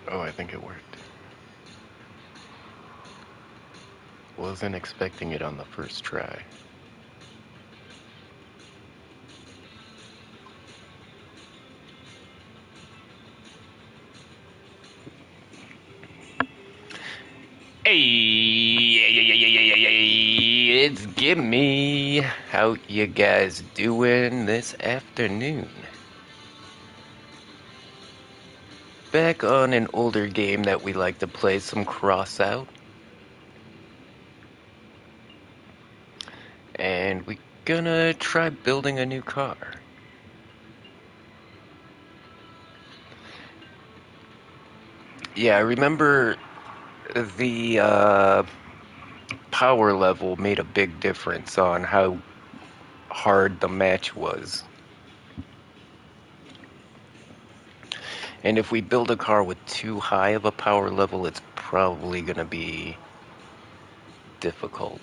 Oh, I think it worked. Wasn't expecting it on the first try. Hey, it's Gimme. How you guys doing this afternoon? Back on an older game that we like to play, some Crossout. And we gonna try building a new car. Yeah, I remember the power level made a big difference on how hard the match was. And if we build a car with too high of a power level, it's probably gonna be difficult.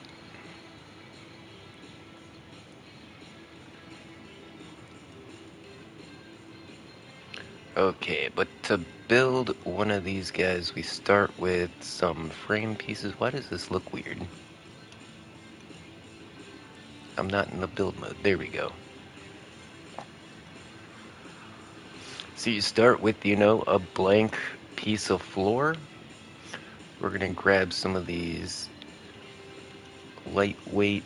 Okay, but to build one of these guys, we start with some frame pieces. Why does this look weird? I'm not in the build mode. There we go. So you start with, a blank piece of floor. We're gonna grab some of these lightweight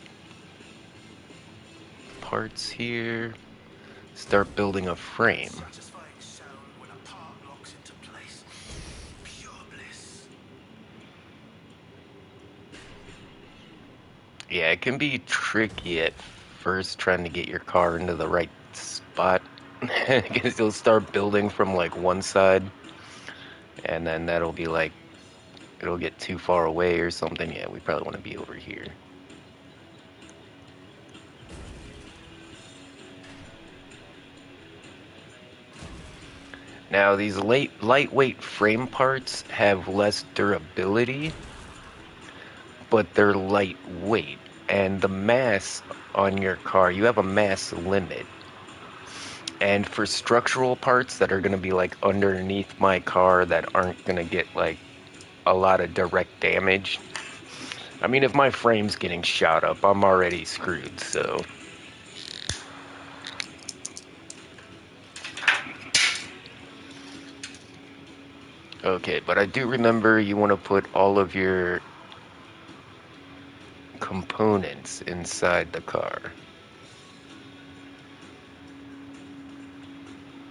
parts here. Start building a frame. Yeah, it can be tricky at first trying to get your car into the right spot. Because you'll start building from like one side, and then that'll be like, it'll get too far away or something. Yeah, we probably want to be over here. Now, these lightweight frame parts have less durability, but they're lightweight. And the mass on your car, you have a mass limit. And for structural parts that are going to be like underneath my car that aren't going to get like a lot of direct damage. I mean, if my frame's getting shot up, I'm already screwed, so. Okay, but I do remember you want to put all of your components inside the car.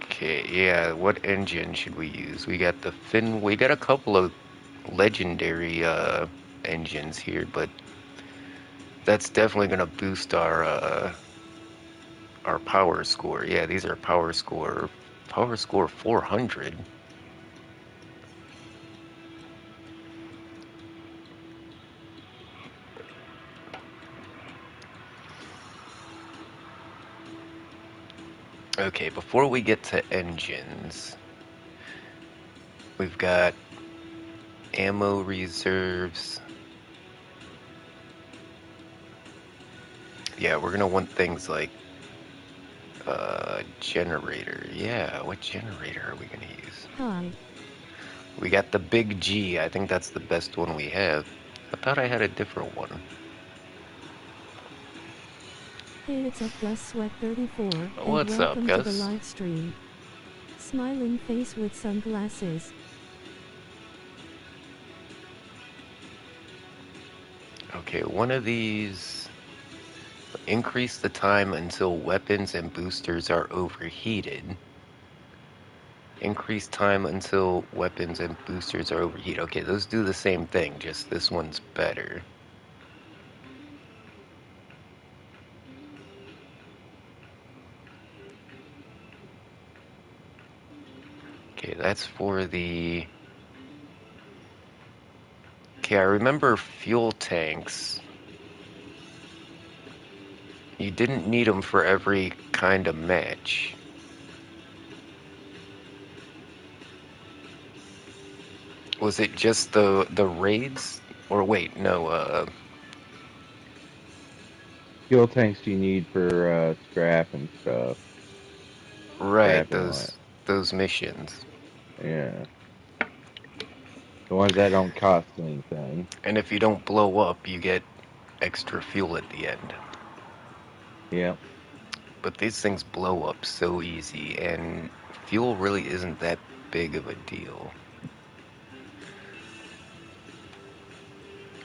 Okay, yeah, what engine should we use? We got we got a couple of legendary engines here, but that's definitely gonna boost our power score. Yeah, these are power score 400. Okay, before we get to engines, we've got ammo reserves. Yeah, we're gonna want things like generator. Yeah, what generator are we gonna use? Hi. We got the big G. I think that's the best one we have. I thought I had a different one. Hey, it's up Gus Sweat 34, and What's up, welcome to the Gus? live stream. Smiling face with sunglasses. Okay, one of these increase the time until weapons and boosters are overheated. Increase time until weapons and boosters are overheated. Okay, those do the same thing, just this one's better. Okay, that's for the... Okay, I remember fuel tanks. You didn't need them for every kind of match. Was it just the raids? Or wait, no, Fuel tanks you need for scrap and stuff. right, Scrap and all that. those missions. Yeah. The ones that don't cost anything. And if you don't blow up, you get extra fuel at the end. Yep. But these things blow up so easy, and fuel really isn't that big of a deal.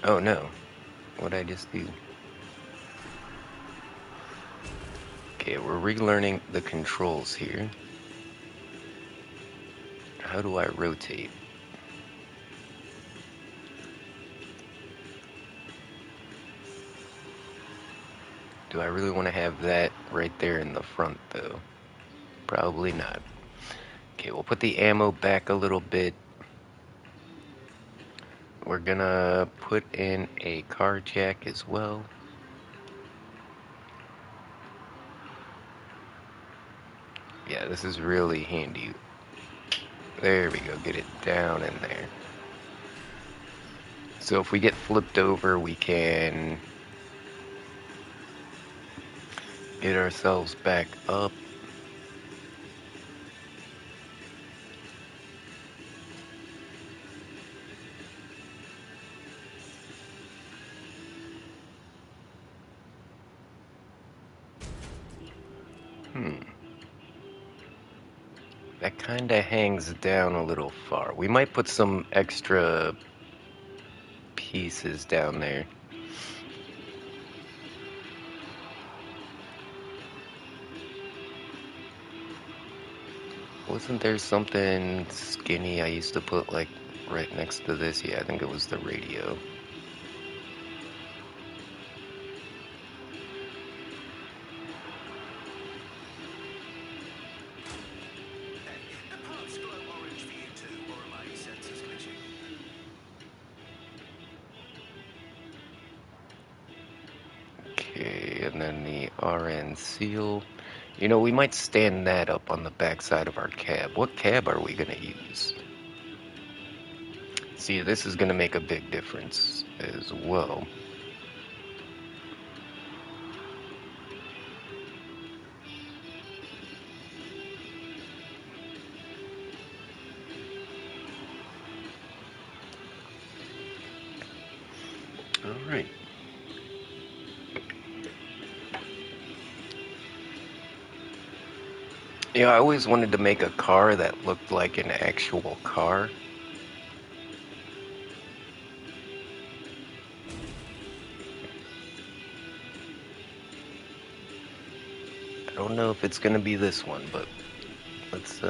Oh no, what'd I just do? Okay, we're relearning the controls here. How do I rotate? Do I really want to have that right there in the front, though? Probably not. Okay, we'll put the ammo back a little bit. We're gonna put in a car jack as well. Yeah, this is really handy. There we go, get it down in there. So if we get flipped over, we can get ourselves back up. That kinda hangs down a little far. We might put some extra pieces down there. Wasn't there something skinny I used to put like right next to this? Yeah, I think it was the radio. Okay, and then the RN seal. You know, we might stand that up on the back side of our cab. What cab are we gonna use? See, this is gonna make a big difference as well. Alright. Yeah, I always wanted to make a car that looked like an actual car. I don't know if it's gonna be this one, but let's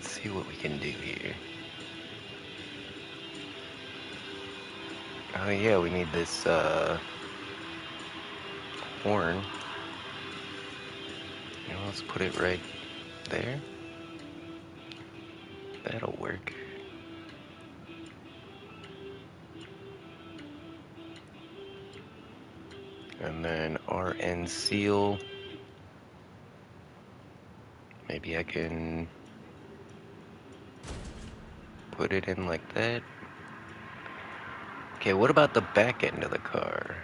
see what we can do here. Oh yeah, we need this horn. You know, let's put it right there. That'll work. And then RN seal. Maybe I can put it in like that. Okay, what about the back end of the car?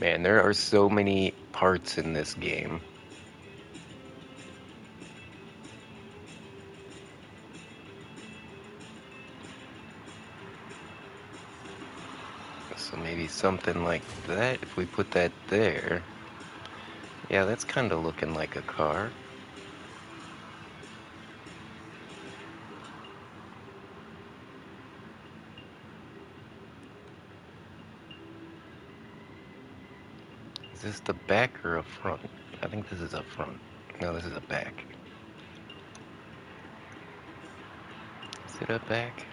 Man, there are so many parts in this game. So maybe something like that, if we put that there. Yeah, that's kind of looking like a car. Is this the back or a front? I think this is a front. No, this is a back. Is it a back?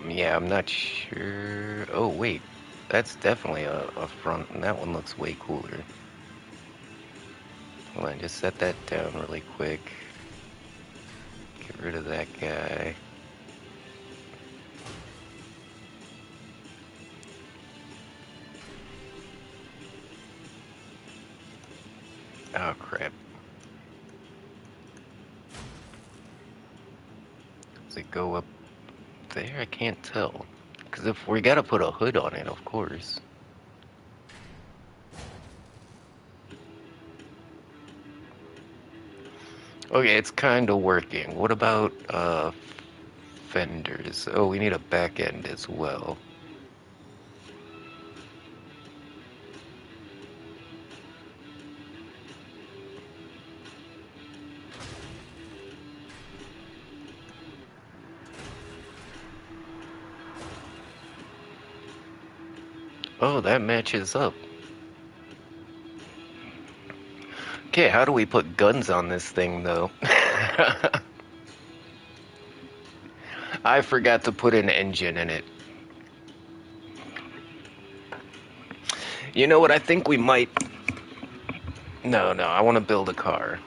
Yeah, I'm not sure. Oh, wait. That's definitely a front, and that one looks way cooler. Hold on, just set that down really quick. Get rid of that guy. Oh crap. Does it go up there? I can't tell. Because if we gotta put a hood on it, of course. Okay, it's kind of working. What about fenders? Oh, we need a back end as well. Oh, that matches up. Okay, how do we put guns on this thing, though? I forgot to put an engine in it. You know what? I think we might... No, I want to build a car.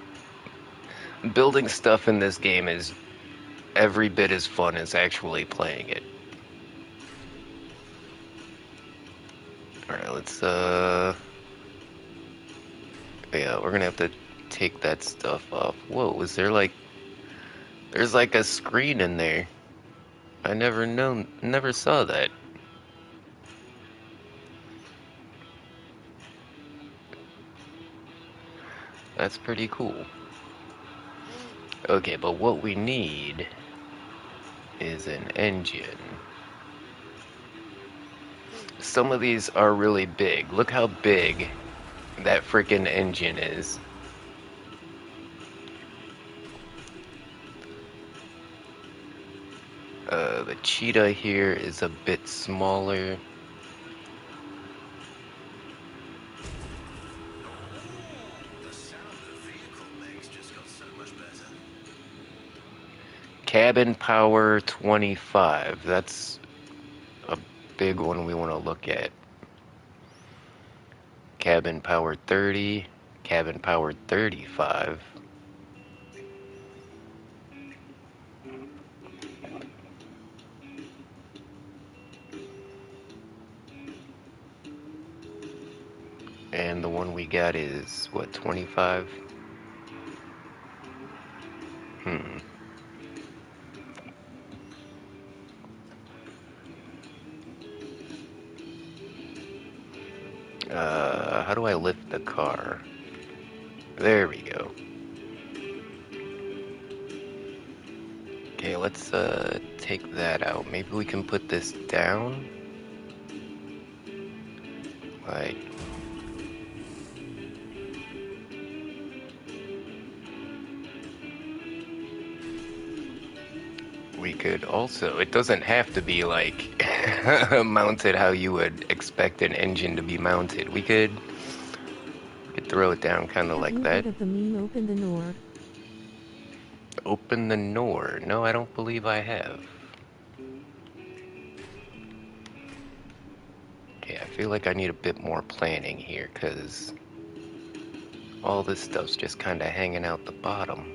Building stuff in this game is every bit as fun as actually playing it. Alright, let's, yeah, we're gonna have to take that stuff off. Whoa, is there like... There's like a screen in there. I never saw that. That's pretty cool. Okay, but what we need is an engine. Some of these are really big. Look how big that freaking engine is. The cheetah here is a bit smaller. Cabin power 25. That's a big one we want to look at. Cabin power 30. Cabin power 35. And the one we got is, what, 25? Hmm. How do I lift the car? There we go. Okay, let's, take that out. Maybe we can put this down? Like... We could also, it doesn't have to be like mounted how you would expect an engine to be mounted. We could throw it down kind of Have like you that. heard of the meme Open the Door? Open the door. No, I don't believe I have. Okay, I feel like I need a bit more planning here, because all this stuff's just kind of hanging out the bottom.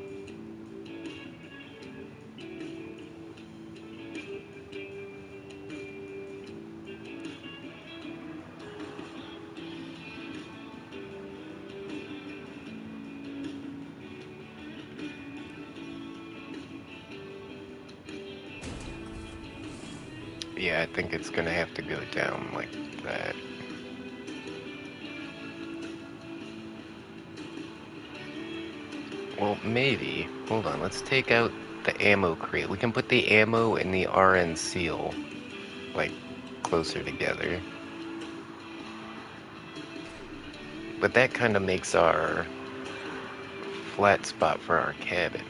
Yeah, I think it's gonna have to go down like that. Well, maybe. Hold on, let's take out the ammo crate. We can put the ammo and the RN seal, like, closer together. But that kind of makes our flat spot for our cabin.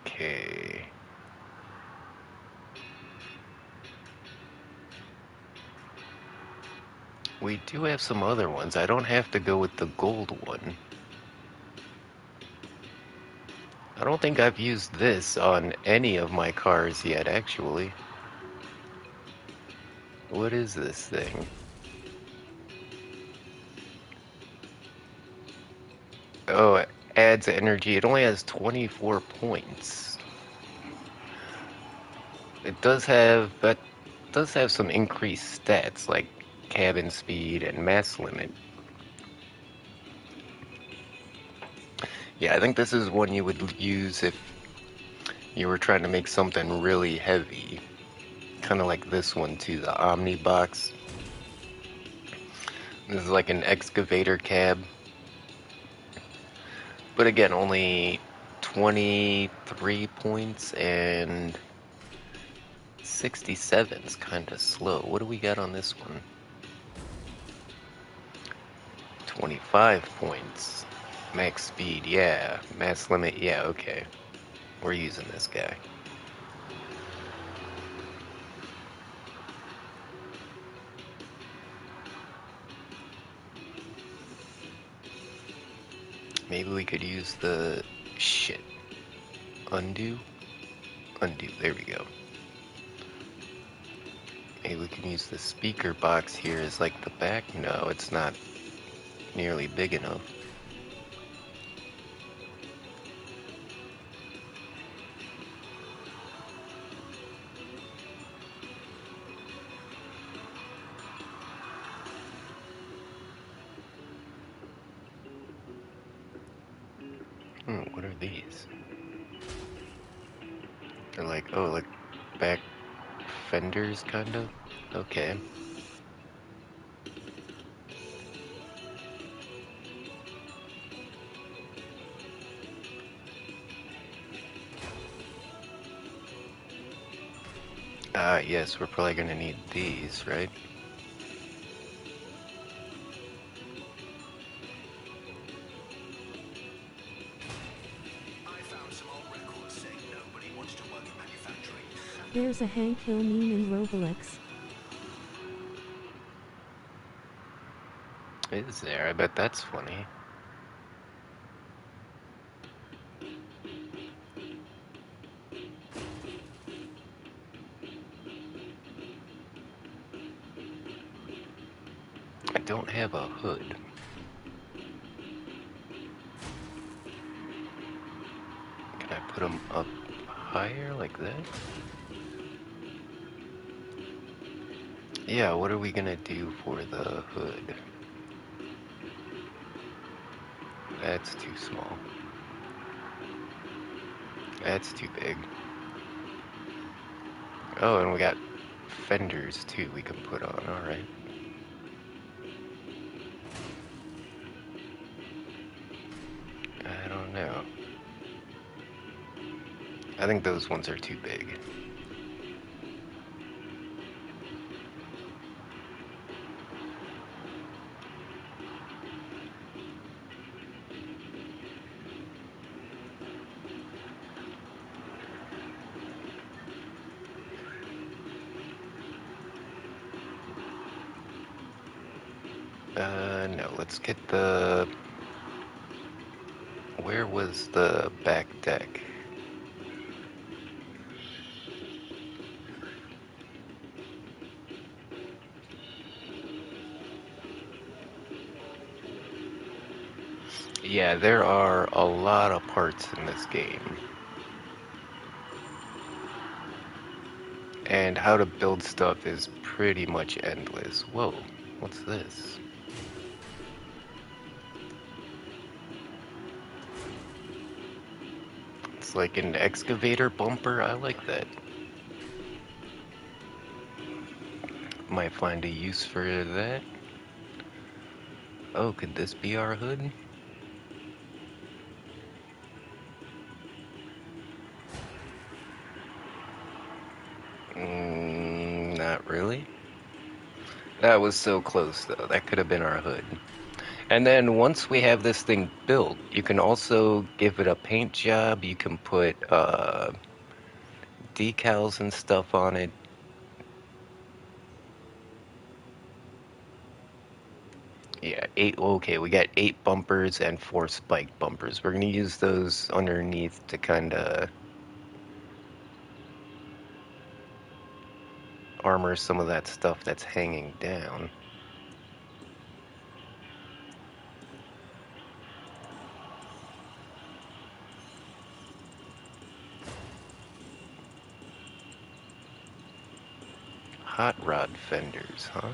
Okay. We do have some other ones. I don't have to go with the gold one. I don't think I've used this on any of my cars yet, actually. What is this thing? Oh, it adds energy. It only has 24 points. It does have some increased stats like cabin speed and mass limit. Yeah, I think this is one you would use if you were trying to make something really heavy. Kind of like this one too, the Omni Box. This is like an excavator cab. But again, only 23 points and 67's kind of slow. What do we got on this one? 25 points. Max speed, yeah. Mass limit, yeah, okay. We're using this guy. Maybe we could use the... shit. Undo? Undo, there we go. Maybe we can use the speaker box here as like the back. No, it's not nearly big enough. What are these? They're like, oh, like back fenders, kind of? Okay. Ah, yes, we're probably gonna need these, right? There's a Hank Hill meme in Roblox. Is there? I bet that's funny. I don't have a hood. Can I put them up higher like that? Yeah, what are we gonna do for the hood? That's too small. That's too big. Oh, and we got fenders too we can put on, alright. I don't know. I think those ones are too big. No, let's get the... Where was the back deck? Yeah, there are a lot of parts in this game. And how to build stuff is pretty much endless. Whoa, what's this? It's like an excavator bumper. I like that. Might find a use for that. Oh, could this be our hood? Not really. That was so close, though. That could have been our hood. And then once we have this thing built, you can also give it a paint job. You can put decals and stuff on it. Yeah, eight. Okay, we got 8 bumpers and 4 spike bumpers. We're gonna use those underneath to kind of armor some of that stuff that's hanging down. Hot rod fenders, huh?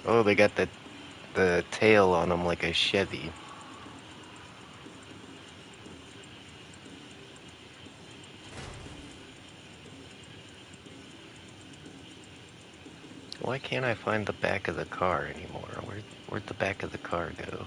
Oh, they got the tail on them like a Chevy. Why can't I find the back of the car anymore? Where'd the back of the car go?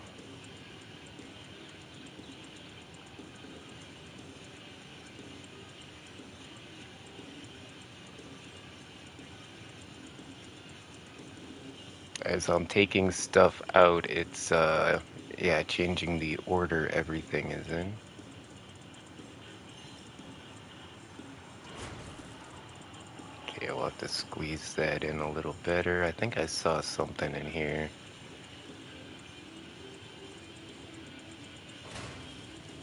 As I'm taking stuff out, it's yeah, changing the order everything is in. Okay, I'll have to squeeze that in a little better. I think I saw something in here.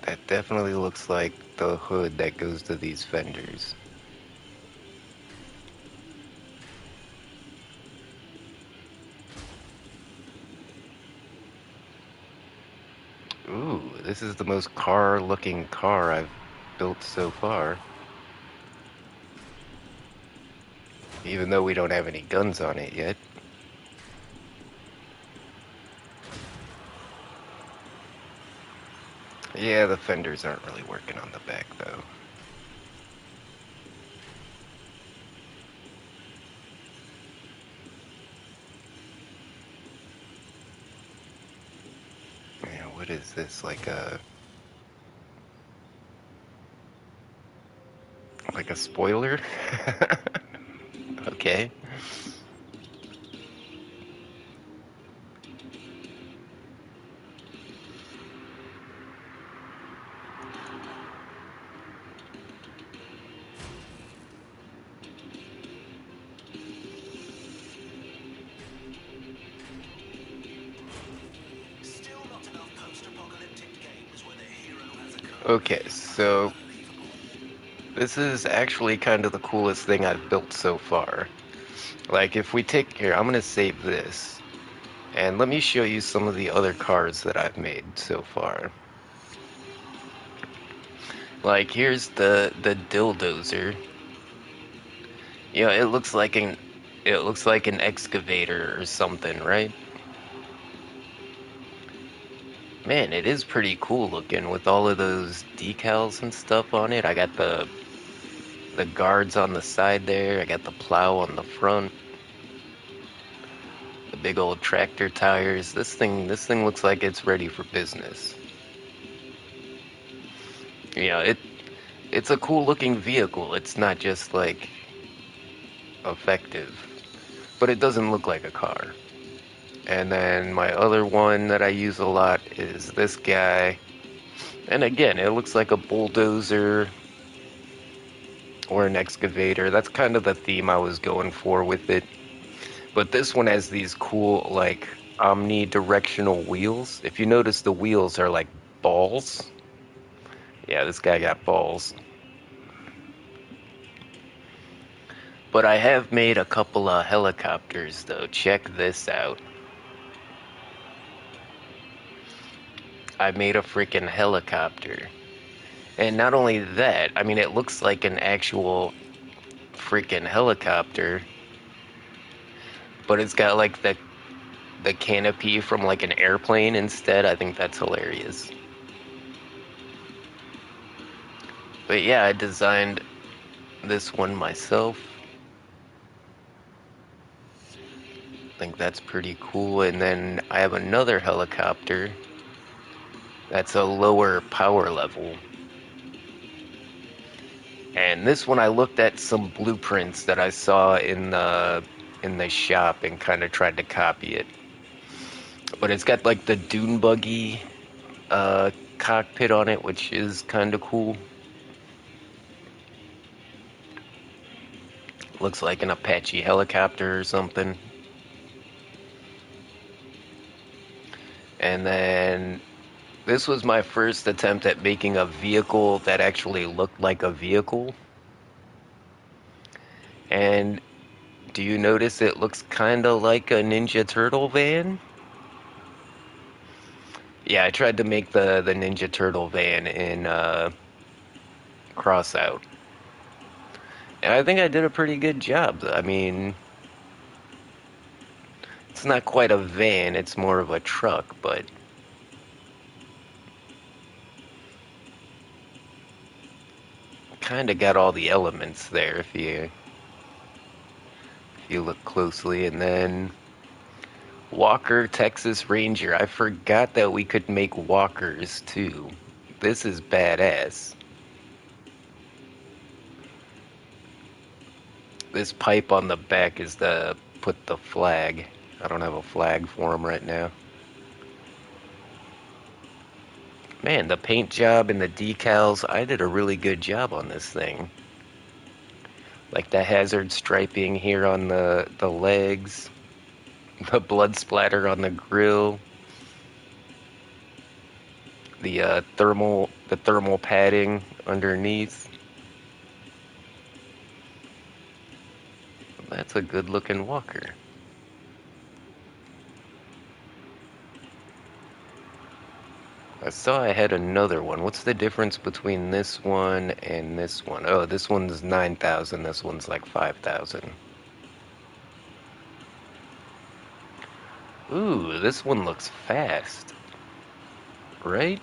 That definitely looks like the hood that goes to these fenders. Ooh, this is the most car-looking car I've built so far. Even though we don't have any guns on it yet. Yeah, the fenders aren't really working on the back, though. Yeah, what is this? Like a spoiler? Okay. Okay, so this is actually kind of the coolest thing I've built so far. Like, if we take here, I'm gonna save this, and let me show you some of the other cars that I've made so far. Like, here's the Dildozer. You know, it looks like an excavator or something, right? Man, it is pretty cool looking with all of those decals and stuff on it. I got the guards on the side there. I got the plow on the front. The big old tractor tires. This thing looks like it's ready for business. Yeah, it's a cool looking vehicle. It's not just like effective, but it doesn't look like a car. And then my other one that I use a lot is this guy. And again, it looks like a bulldozer or an excavator. That's kind of the theme I was going for with it. But this one has these cool, like, omnidirectional wheels. If you notice, the wheels are like balls. Yeah, this guy got balls. But I have made a couple of helicopters, though. Check this out. I made a freaking helicopter. And not only that, I mean, it looks like an actual freaking helicopter, but it's got like the canopy from like an airplane instead. I think that's hilarious. But yeah, I designed this one myself. I think that's pretty cool. And then I have another helicopter that's a lower power level. And this one I looked at some blueprints that I saw in the shop and kind of tried to copy it. But it's got like the dune buggy uh, cockpit on it, which is kind of cool. Looks like an Apache helicopter or something. And then this was my first attempt at making a vehicle that actually looked like a vehicle. And do you notice it looks kind of like a Ninja Turtle van? Yeah, I tried to make the Ninja Turtle van in Crossout. And I think I did a pretty good job. I mean, it's not quite a van, it's more of a truck, but kind of got all the elements there if you look closely. And then Walker Texas Ranger. I forgot that we could make walkers too. This is badass. This pipe on the back is the put the flag. I don't have a flag for him right now. Man, the paint job and the decals, I did a really good job on this thing. Like the hazard striping here on the legs, the blood splatter on the grill, the thermal padding underneath. That's a good looking walker. I saw I had another one. What's the difference between this one and this one? Oh, this one's 9,000, this one's like 5,000. Ooh, this one looks fast, right?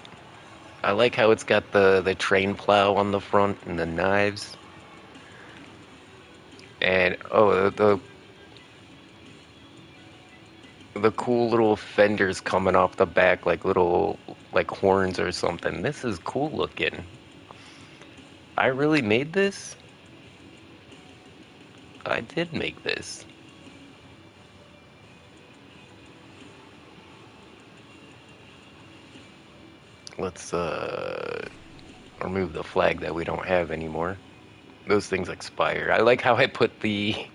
I like how it's got the train plow on the front and the knives. And oh, the cool little fenders coming off the back like little like horns or something. This is cool looking. I really made this? I did make this. Let's remove the flag that we don't have anymore. Those things expire. I like how I put the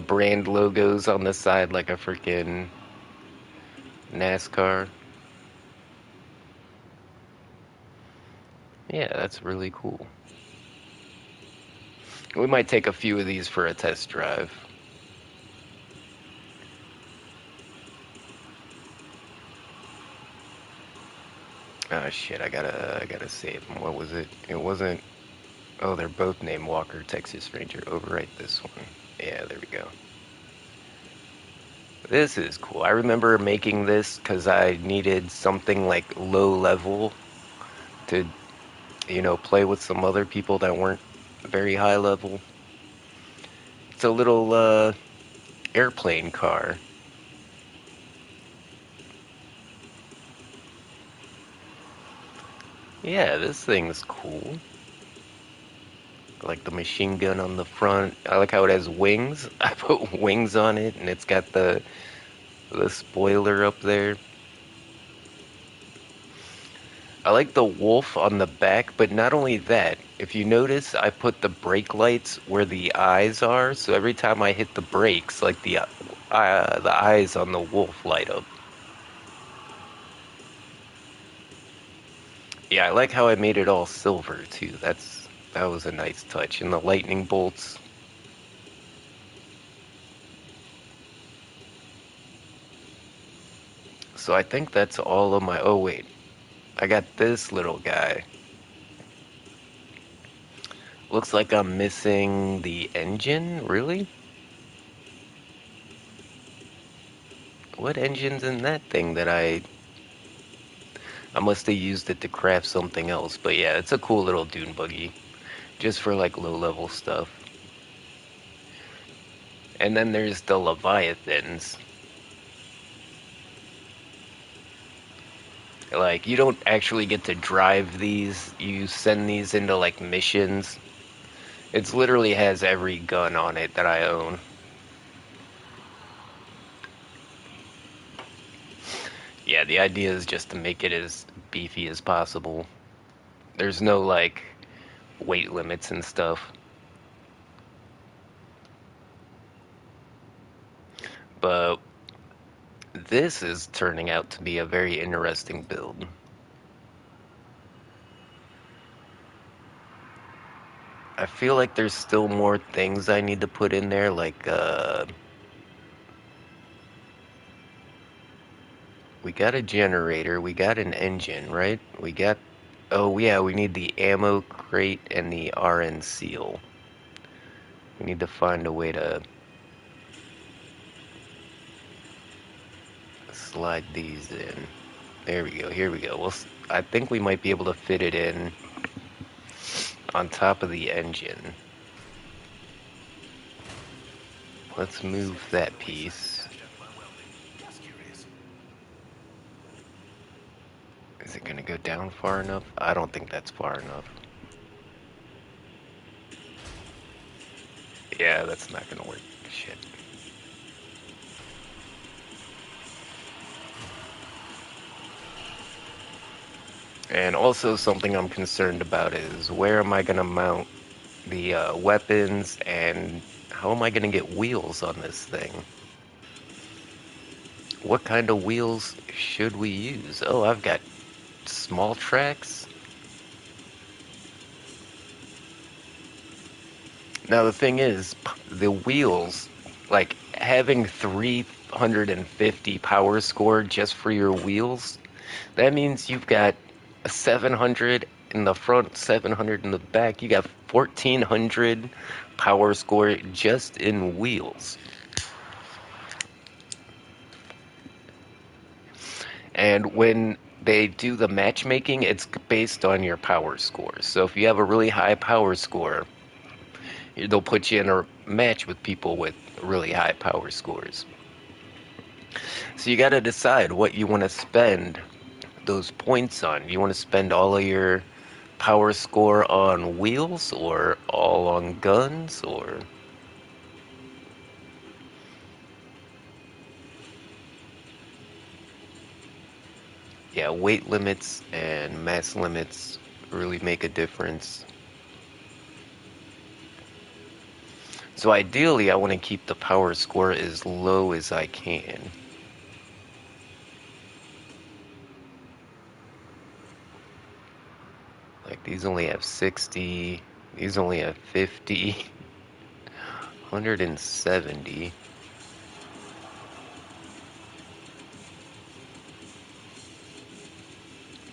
brand logos on the side like a freaking NASCAR. Yeah, that's really cool. We might take a few of these for a test drive. Oh shit, I gotta save them. What was it? It wasn't. Oh, they're both named Walker, Texas Ranger. Overwrite this one. Yeah, there we go. This is cool. I remember making this because I needed something like low level to, play with some other people that weren't very high level. It's a little airplane car. Yeah, this thing's cool. I like the machine gun on the front. I like how it has wings. I put wings on it, and it's got the spoiler up there. I like the wolf on the back, but not only that. If you notice, I put the brake lights where the eyes are, so every time I hit the brakes, like the eyes on the wolf light up. Yeah, I like how I made it all silver too. That was a nice touch. And the lightning bolts. So I think that's all of my. Oh wait, I got this little guy. Looks like I'm missing the engine. Really? What engine's in that thing that I must have used it to craft something else. But yeah, it's a cool little dune buggy. Just for like low level stuff. And then there's the Leviathans. Like, you don't actually get to drive these. You send these into like missions. It literally has every gun on it that I own. Yeah, the idea is just to make it as beefy as possible. There's no like weight limits and stuff. But This is turning out to be a very interesting build. I feel like there's still more things I need to put in there, like, we got a generator, we got an engine, right? We got, oh yeah, we need the ammo crate and the RN seal. We need to find a way to slide these in. There we go, here we go. Well, I think we might be able to fit it in on top of the engine. Let's move that piece. Is it gonna go down far enough? I don't think that's far enough. Yeah, that's not gonna work. Shit. And also something I'm concerned about is where am I gonna mount the weapons, and how am I gonna get wheels on this thing? What kind of wheels should we use? Oh, I've got small tracks. Now the thing is, the wheels, like having 350 power score just for your wheels, that means you've got a 700 in the front, 700 in the back. You got 1400 power score just in wheels. And when they do the matchmaking, it's based on your power score. So if you have a really high power score, they'll put you in a match with people with really high power scores. So you got to decide what you want to spend those points on. You want to spend all of your power score on wheels or all on guns, or yeah, weight limits and mass limits really make a difference. So ideally I want to keep the power score as low as I can. Like these only have 60, these only have 50, 170.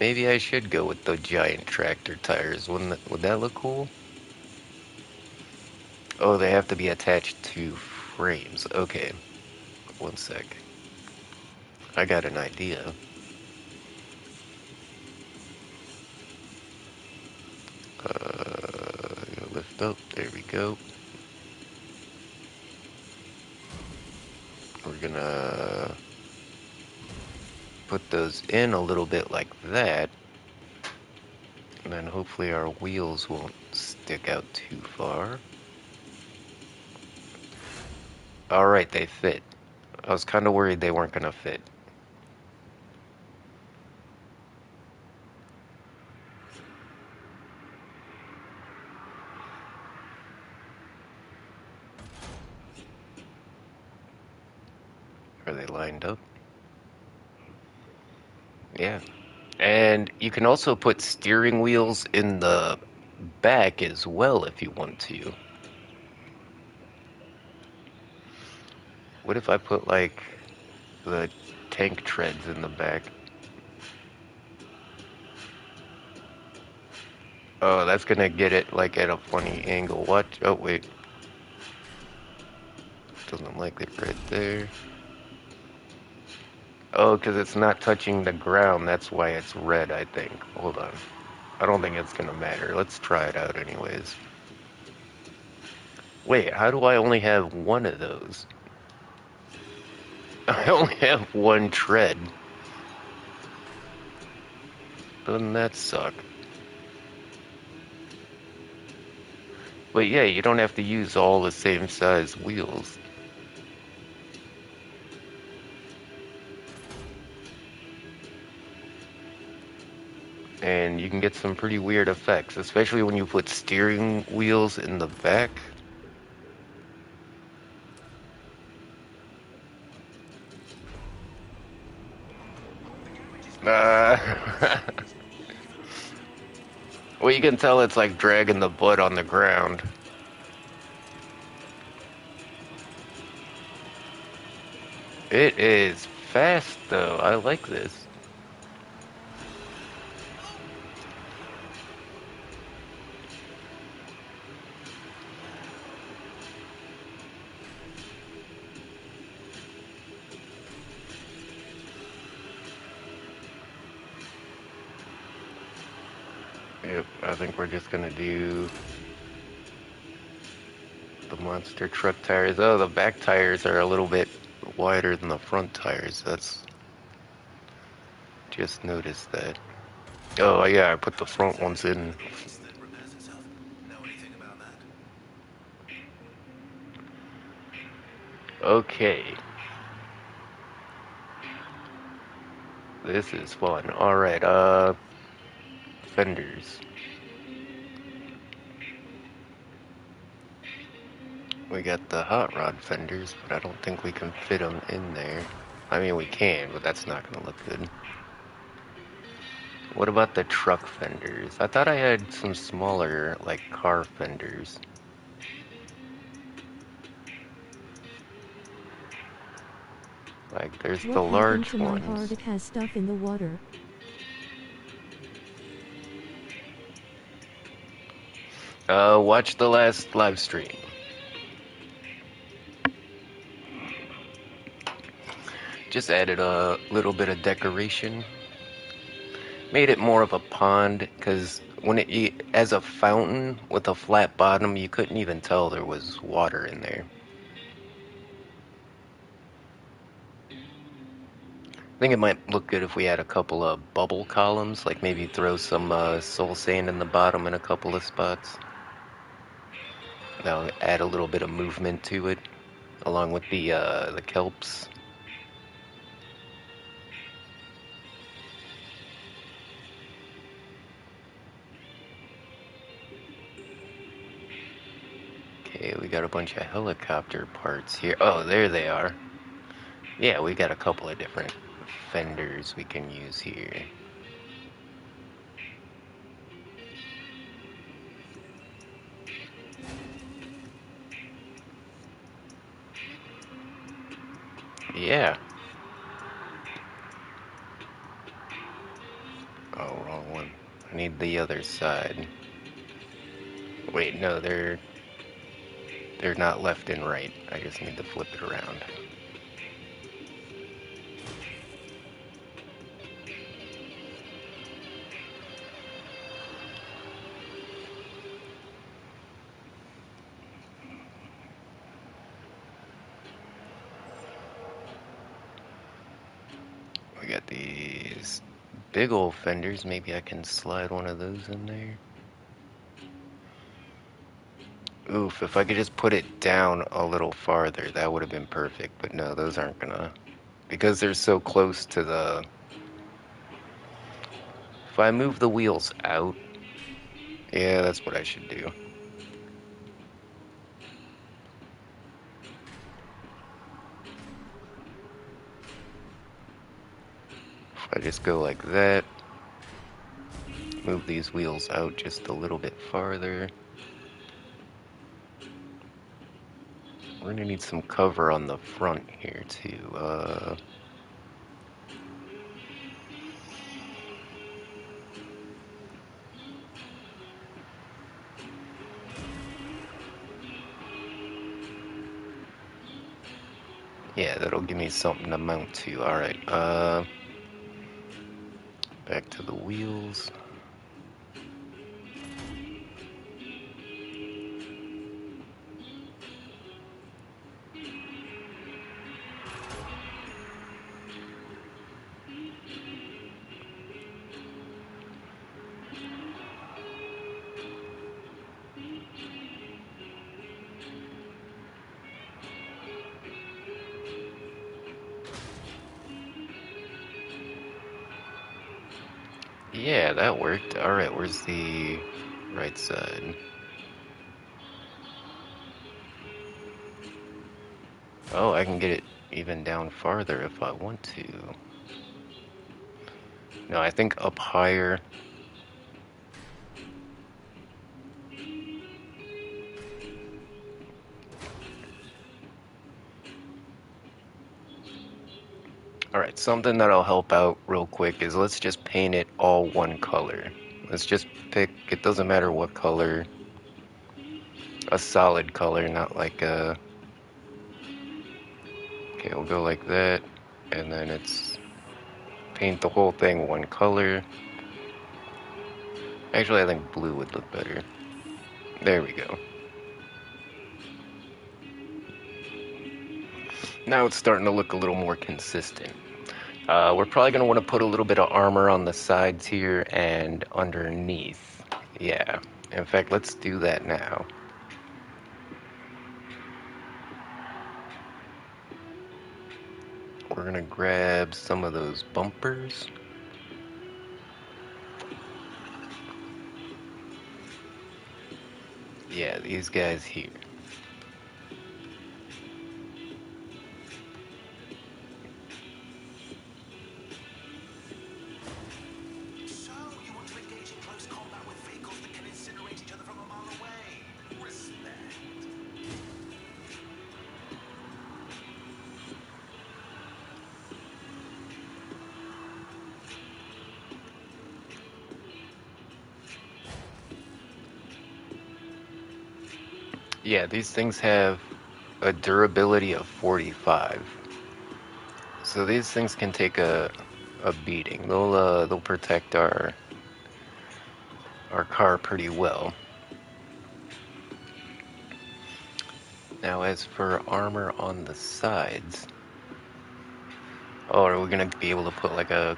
Maybe I should go with the giant tractor tires. Would that look cool? Oh, they have to be attached to frames. Okay, one sec. I got an idea. Lift up. There we go. We're gonna put those in a little bit like that. And then hopefully our wheels won't stick out too far. Alright, they fit. I was kind of worried they weren't gonna fit. Are they lined up? Yeah. And you can also put steering wheels in the back as well if you want to. What if I put like the tank treads in the back? Oh, that's gonna get it like at a funny angle. What? Oh, wait. Doesn't like it right there. Oh, because it's not touching the ground. That's why it's red, I think. Hold on. I don't think it's gonna matter. Let's try it out anyways. Wait, how do I only have one of those? I only have one tread. Doesn't that suck? But yeah, you don't have to use all the same size wheels. And you can get some pretty weird effects, especially when you put steering wheels in the back. Uh, well, you can tell it's like dragging the butt on the ground. It is fast, though. I like this. Yep, I think we're just gonna do the monster truck tires. Oh, the back tires are a little bit wider than the front tires. That's just noticed that. Oh yeah, I put the front ones in. Okay, this is fun. All right, fenders. We got the hot rod fenders, but I don't think we can fit them in there. I mean, we can, but that's not gonna look good. What about the truck fenders? I thought I had some smaller, like, car fenders. Like, there's the What happened large to my ones. heart? It has stuff in the water. Watch the last live stream. Just added a little bit of decoration. Made it more of a pond, because when as a fountain with a flat bottom, you couldn't even tell there was water in there. I think it might look good if we had a couple of bubble columns, like maybe throw some soul sand in the bottom in a couple of spots. That'll add a little bit of movement to it, along with the kelps. Okay, we got a bunch of helicopter parts here. Oh, there they are. Yeah, we got a couple of different fenders we can use here. Yeah. Oh, wrong one. I need the other side. Wait, no, they're not left and right. I just need to flip it around. We got these big old fenders. Maybe I can slide one of those in there. Oof, if I could just put it down a little farther, that would have been perfect. But no, those aren't gonna... Because they're so close to the... If I move the wheels out... Yeah, that's what I should do. If I just go like that, move these wheels out just a little bit farther. We're gonna need some cover on the front here too. Yeah, that'll give me something to mount to. Alright, back to the wheels. Yeah, that worked. Alright, where's the right side? Oh, I can get it even down farther if I want to. No, I think up higher. Alright, something that'll help out real quick is let's just paint it all one color. Let's just pick, it doesn't matter what color, a solid color, not like a... Okay, we'll go like that, and then it's paint the whole thing one color. Actually, I think blue would look better. There we go. Now it's starting to look a little more consistent. We're probably going to want to put a little bit of armor on the sides here and underneath. Yeah. In fact, let's do that now. We're going to grab some of those bumpers. Yeah, these guys here. So, you want to engage in close combat with vehicles that can incinerate each other from a mile away? Respect. Yeah, these things have a durability of 45. So these things can take a beating. They'll protect our car pretty well. Now as for armor on the sides, oh, are we gonna be able to put like a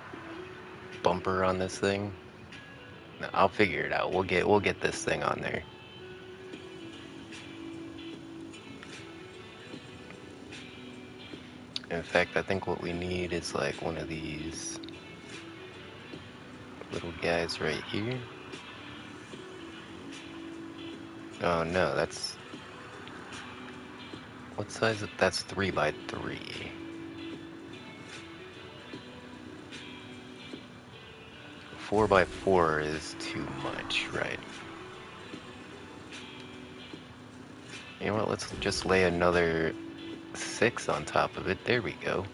bumper on this thing? No, I'll figure it out. We'll get this thing on there. In fact, I think what we need is like one of these little guys right here. Oh no, that's... What size is... That's 3 by 3. 4 by 4 is too much, right? You know what, let's just lay another 6 on top of it. There we go.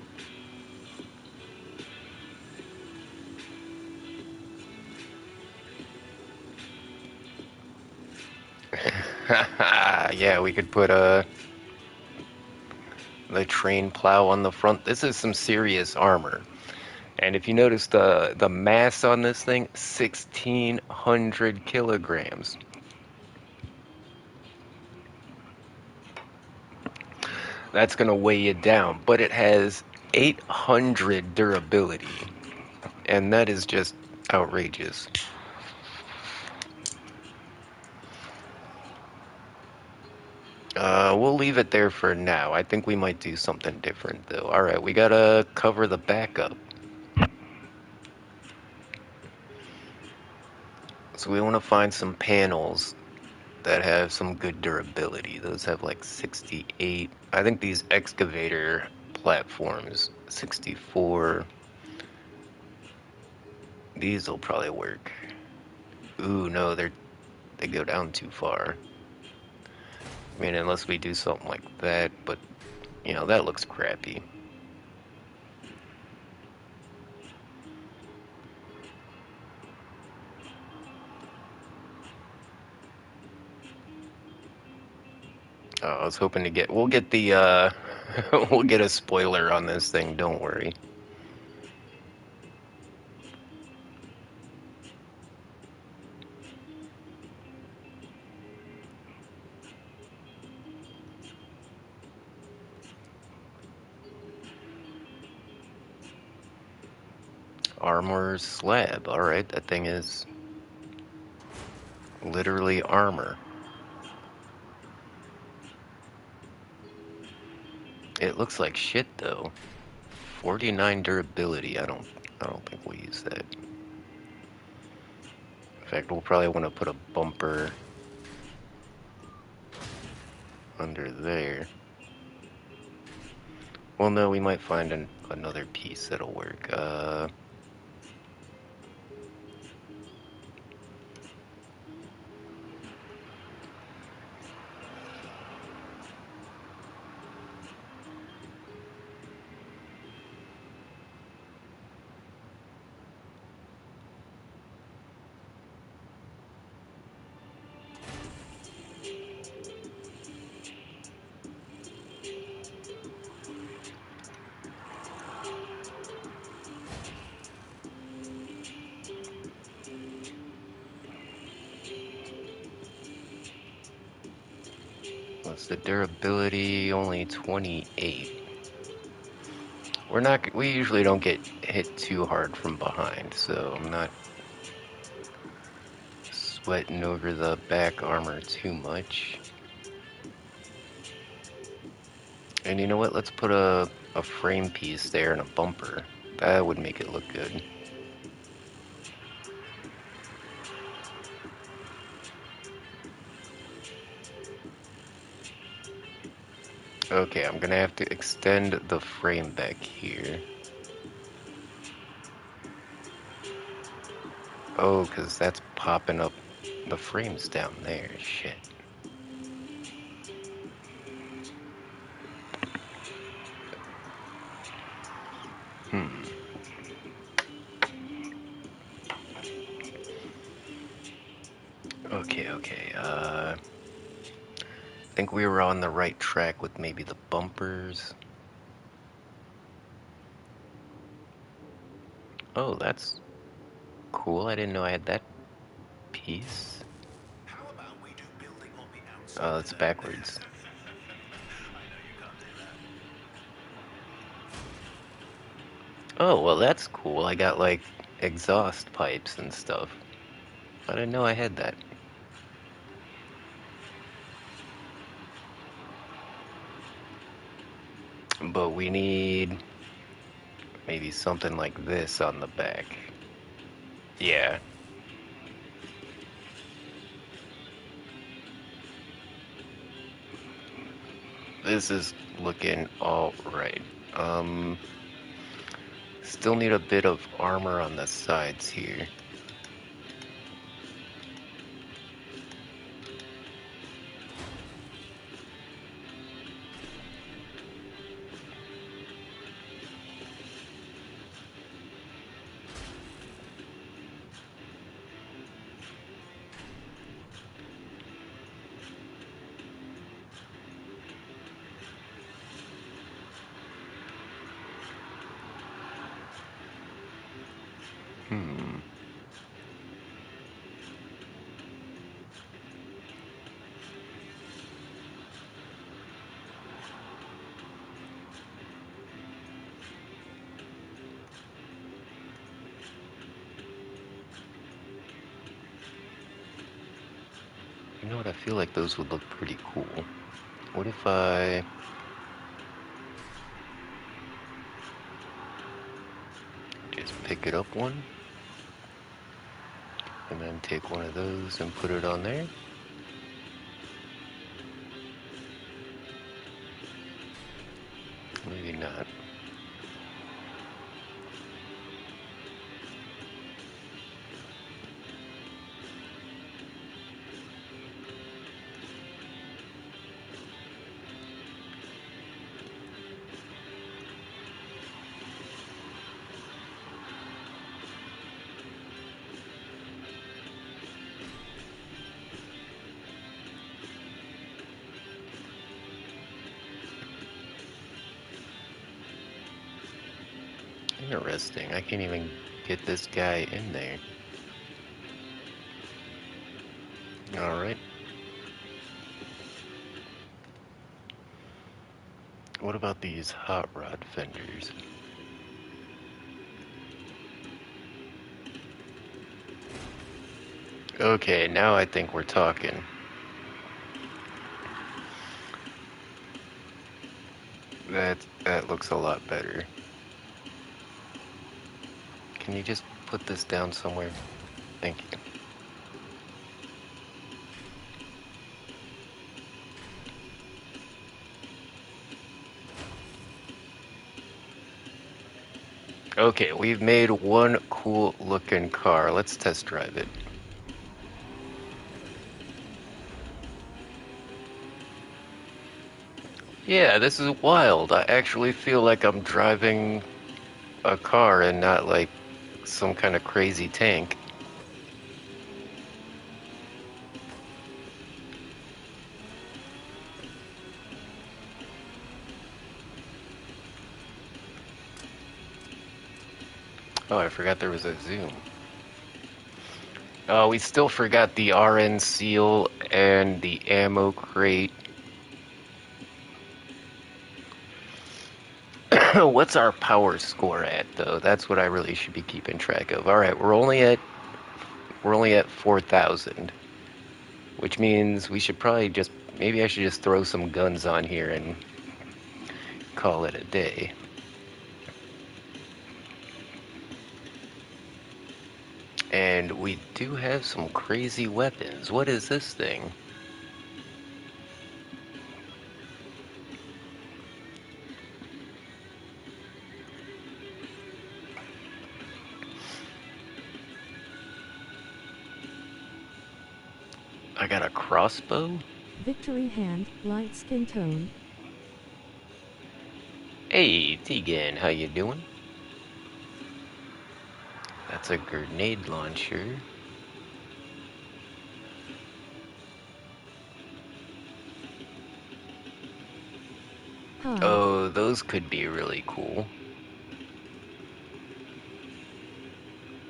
Yeah, we could put the train plow on the front. This is some serious armor. And if you notice the mass on this thing, 1,600 kilograms. That's gonna weigh you down, but it has 800 durability, and that is just outrageous. We'll leave it there for now. I think we might do something different though. Alright, we gotta cover the backup. So we want to find some panels that have some good durability. Those have like 68. I think these excavator platforms, 64. These will probably work. Ooh, no, they go down too far. I mean, unless we do something like that, but, you know, that looks crappy. I was hoping to get, we'll get the, we'll get a spoiler on this thing, don't worry. Armor slab, alright, that thing is literally armor. It looks like shit though. 49 durability, I don't think we'll use that. In fact, we'll probably want to put a bumper under there. Well, no, we might find another piece that'll work. What's the durability? Only 28. We usually don't get hit too hard from behind, so I'm not sweating over the back armor too much. And you know what? Let's put a frame piece there and a bumper. That would make it look good. Okay, I'm gonna have to extend the frame back here. Oh, because that's popping up the frames down there. Shit. Hmm. Okay. I think we were on the right track with maybe the bumpers. Oh, that's cool. I didn't know I had that piece. How about we do building on the Oh, outside it's then? backwards. I know you can't do that. Oh, well, that's cool. I got like exhaust pipes and stuff. I didn't know I had that. But we need maybe something like this on the back. Yeah. This is looking all right. Um, Still need a bit of armor on the sides here. Hmm. You know what? I feel like those would look pretty cool. What if I just pick it up one and then take one of those and put it on there? Maybe not. Interesting. I can't even get this guy in there. Alright. What about these hot rod fenders? Okay, now I think we're talking. That looks a lot better. Can you just put this down somewhere? Thank you. Okay, we've made one cool looking car. Let's test drive it. Yeah, this is wild. I actually feel like I'm driving a car and not like some kind of crazy tank. Oh, I forgot there was a zoom. Oh, we still forgot the RN seal and the ammo crate. What's our power score at though? That's what I really should be keeping track of. All right, we're only at 4,000, which means we should probably just maybe I should just throw some guns on here and call it a day. And we do have some crazy weapons. What is this thing? I got a crossbow? Victory hand, light skin tone. Hey, Tegan, how you doing? That's a grenade launcher. Hi. Oh, those could be really cool.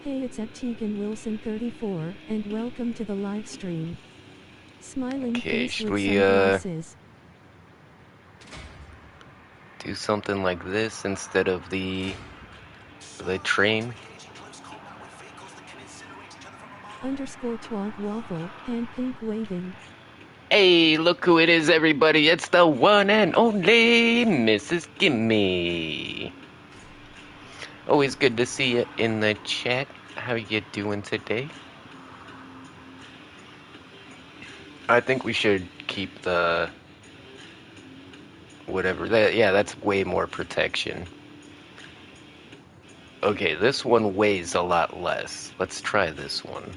Hey, it's at Tegan Wilson 34, and welcome to the live stream. Smiling Okay, face should with we sunglasses. do something like this instead of the train? Engaging close combat with vehicles that can incinerate each other from a mile away. Underscore twat waffle, hand pink waving. Hey, look who it is, everybody. It's the one and only Mrs. Gimme. Always good to see you in the chat. How you doing today? I think we should keep the whatever that. Yeah, that's way more protection. Okay, this one weighs a lot less. Let's try this one.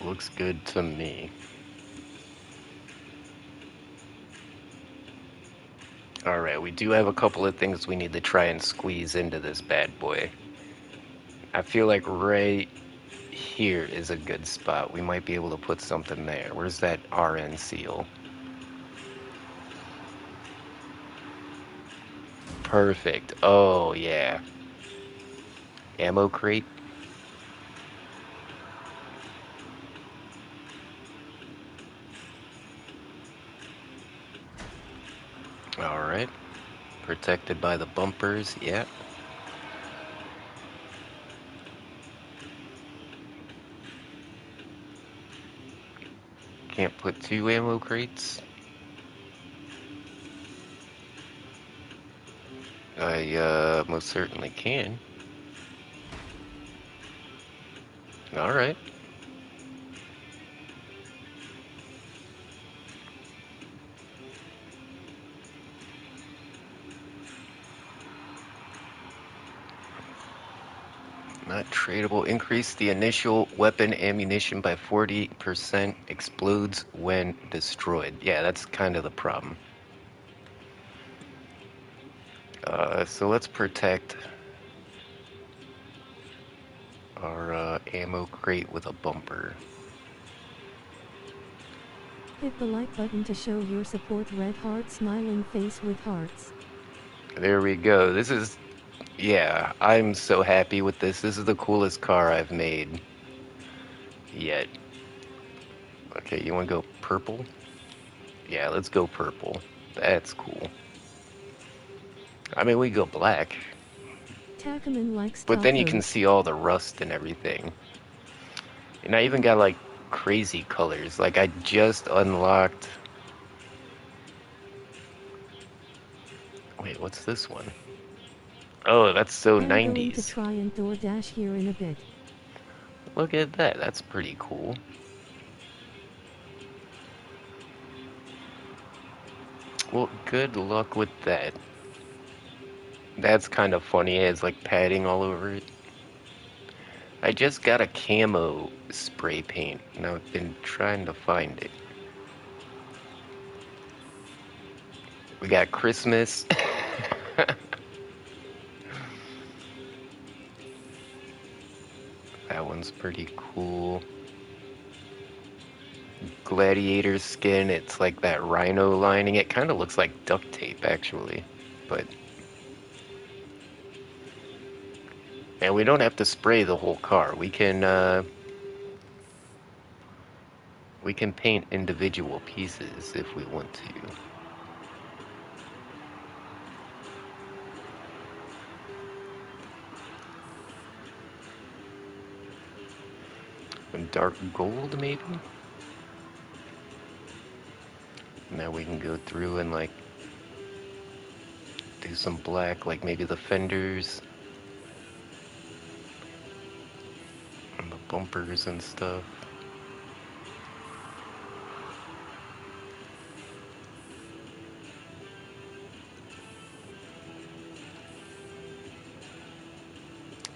Looks good to me. Alright, we do have a couple of things we need to try and squeeze into this bad boy. I feel like right here is a good spot. We might be able to put something there. Where's that RN seal? Perfect. Oh, yeah. Ammo crate? Alright. Protected by the bumpers, yeah. Can't put two ammo crates. I most certainly can. Alright. Not tradable. Increase the initial weapon ammunition by 40%. Explodes when destroyed. Yeah, that's kind of the problem. So let's protect our ammo crate with a bumper. Hit the like button to show your support. Red heart smiling face with hearts. There we go. This is... Yeah, I'm so happy with this. This is the coolest car I've made yet. Okay, you want to go purple? Yeah, let's go purple. That's cool. I mean, we go black. Takaman likes But then you can tacos. see all the rust and everything. And I even got like crazy colors. Like I just unlocked... Wait, what's this one? Oh, that's so I'm going to 90s. try and DoorDash here in a bit. Look at that. That's pretty cool. Well, good luck with that. That's kind of funny. It has like padding all over it. I just got a camo spray paint, and I've been trying to find it. We got Christmas. That one's pretty cool. Gladiator skin, it's like that rhino lining. It kind of looks like duct tape, actually. But... And we don't have to spray the whole car. We can, We can paint individual pieces if we want to. Dark gold, maybe? Now we can go through and, like, do some black, like maybe the fenders and the bumpers and stuff.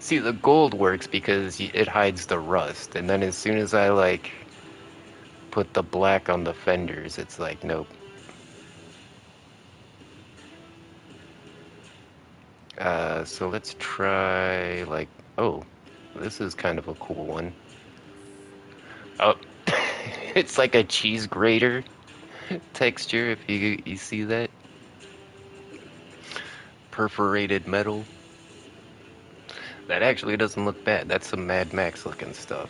See, the gold works because it hides the rust, and then as soon as I, like, put the black on the fenders, it's like, nope. So let's try, like, oh, this is kind of a cool one. Oh, it's like a cheese grater texture, if you see that. Perforated metal. That actually doesn't look bad. That's some Mad Max looking stuff.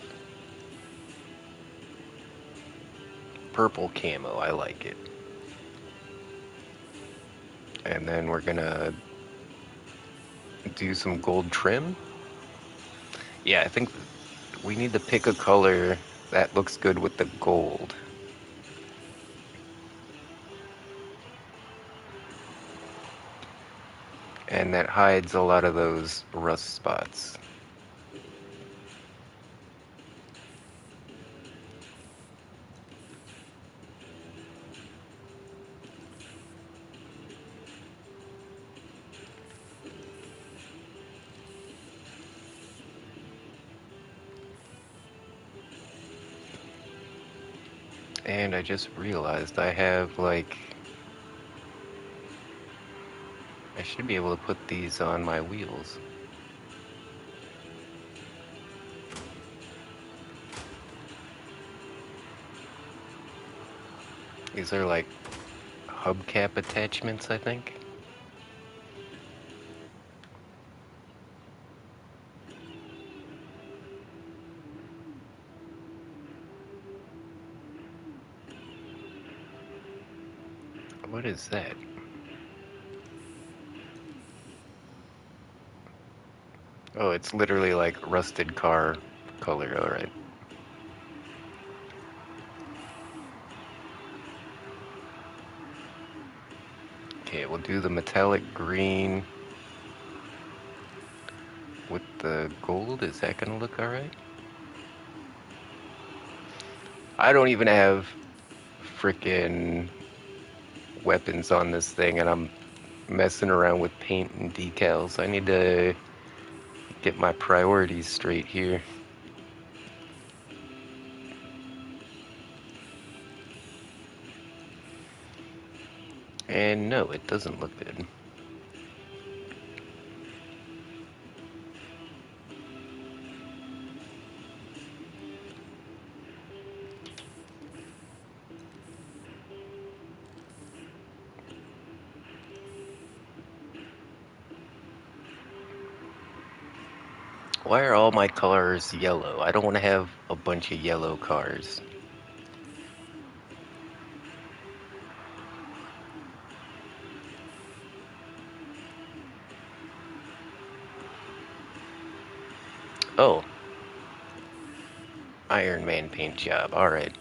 Purple camo, I like it. And then we're gonna do some gold trim. Yeah, I think we need to pick a color that looks good with the gold. And that hides a lot of those rust spots. And I just realized I have, like, I should be able to put these on my wheels. These are like hubcap attachments, I think. What is that? Oh, it's literally like rusted car color, alright. Okay, we'll do the metallic green with the gold. Is that gonna look alright? I don't even have frickin' weapons on this thing, and I'm messing around with paint and decals. I need to get my priorities straight here. And no, it doesn't look good. Why are all my colors yellow? I don't want to have a bunch of yellow cars. Oh, Iron Man paint job. Alright.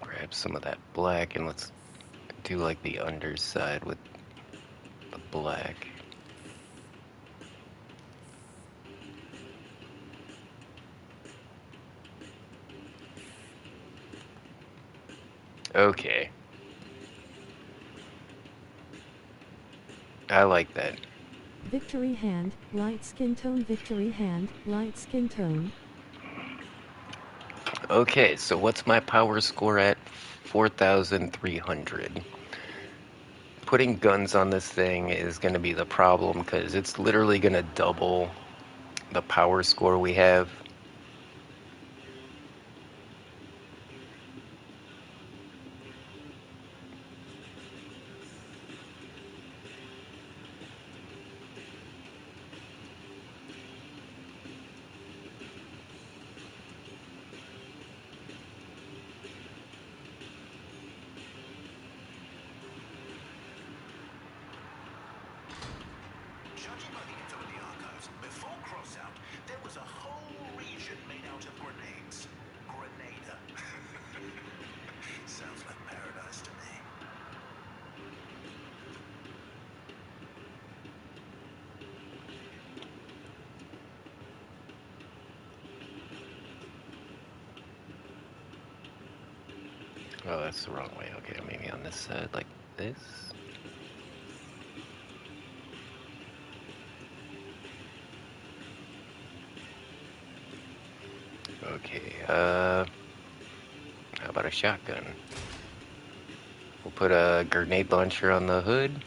Grab some of that black and let's do like the underside with the black. Okay. I like that. Victory hand, light skin tone. Victory hand, light skin tone. Okay, so what's my power score at? 4,300. Putting guns on this thing is going to be the problem because it's literally going to double the power score we have. Judging by the info in the archives, before Crossout, there was a whole region made out of grenades. Grenada. Sounds like paradise to me. Oh, that's the wrong way. Okay, maybe on this side like this. Okay, how about a shotgun? We'll put a grenade launcher on the hood,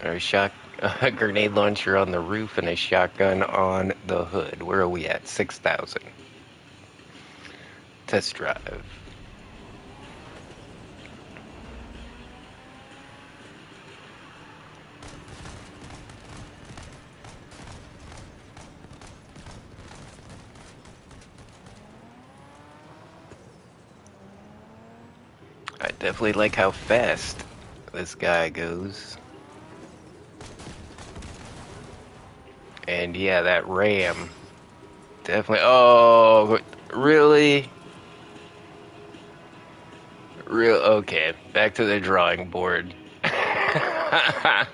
or a grenade launcher on the roof, and a shotgun on the hood. Where are we at? 6,000. Test drive. I definitely like how fast this guy goes. And yeah, that ram. Definitely. Oh, really? Real. Okay, back to the drawing board. I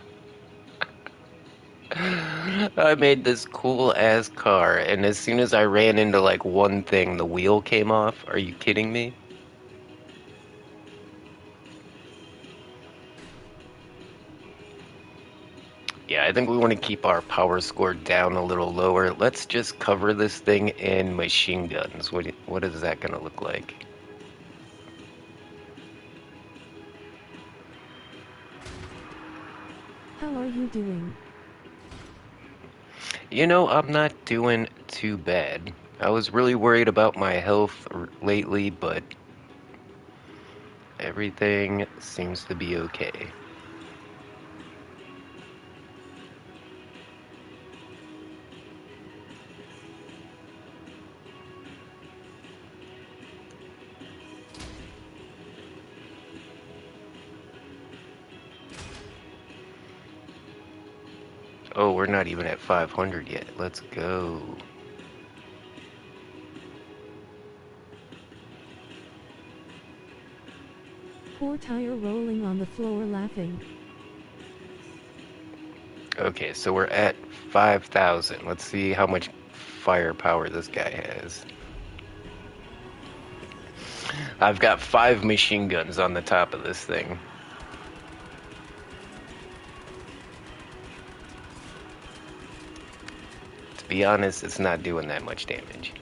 made this cool ass car, and as soon as I ran into like one thing, the wheel came off. Are you kidding me? Yeah, I think we want to keep our power score down a little lower. Let's just cover this thing in machine guns. What is that gonna look like? How are you doing? You know, I'm not doing too bad. I was really worried about my health lately, but everything seems to be okay. Oh, we're not even at 500 yet. Let's go. Poor tire rolling on the floor laughing. Okay, so we're at 5,000. Let's see how much firepower this guy has. I've got 5 machine guns on the top of this thing. To be honest, it's not doing that much damage.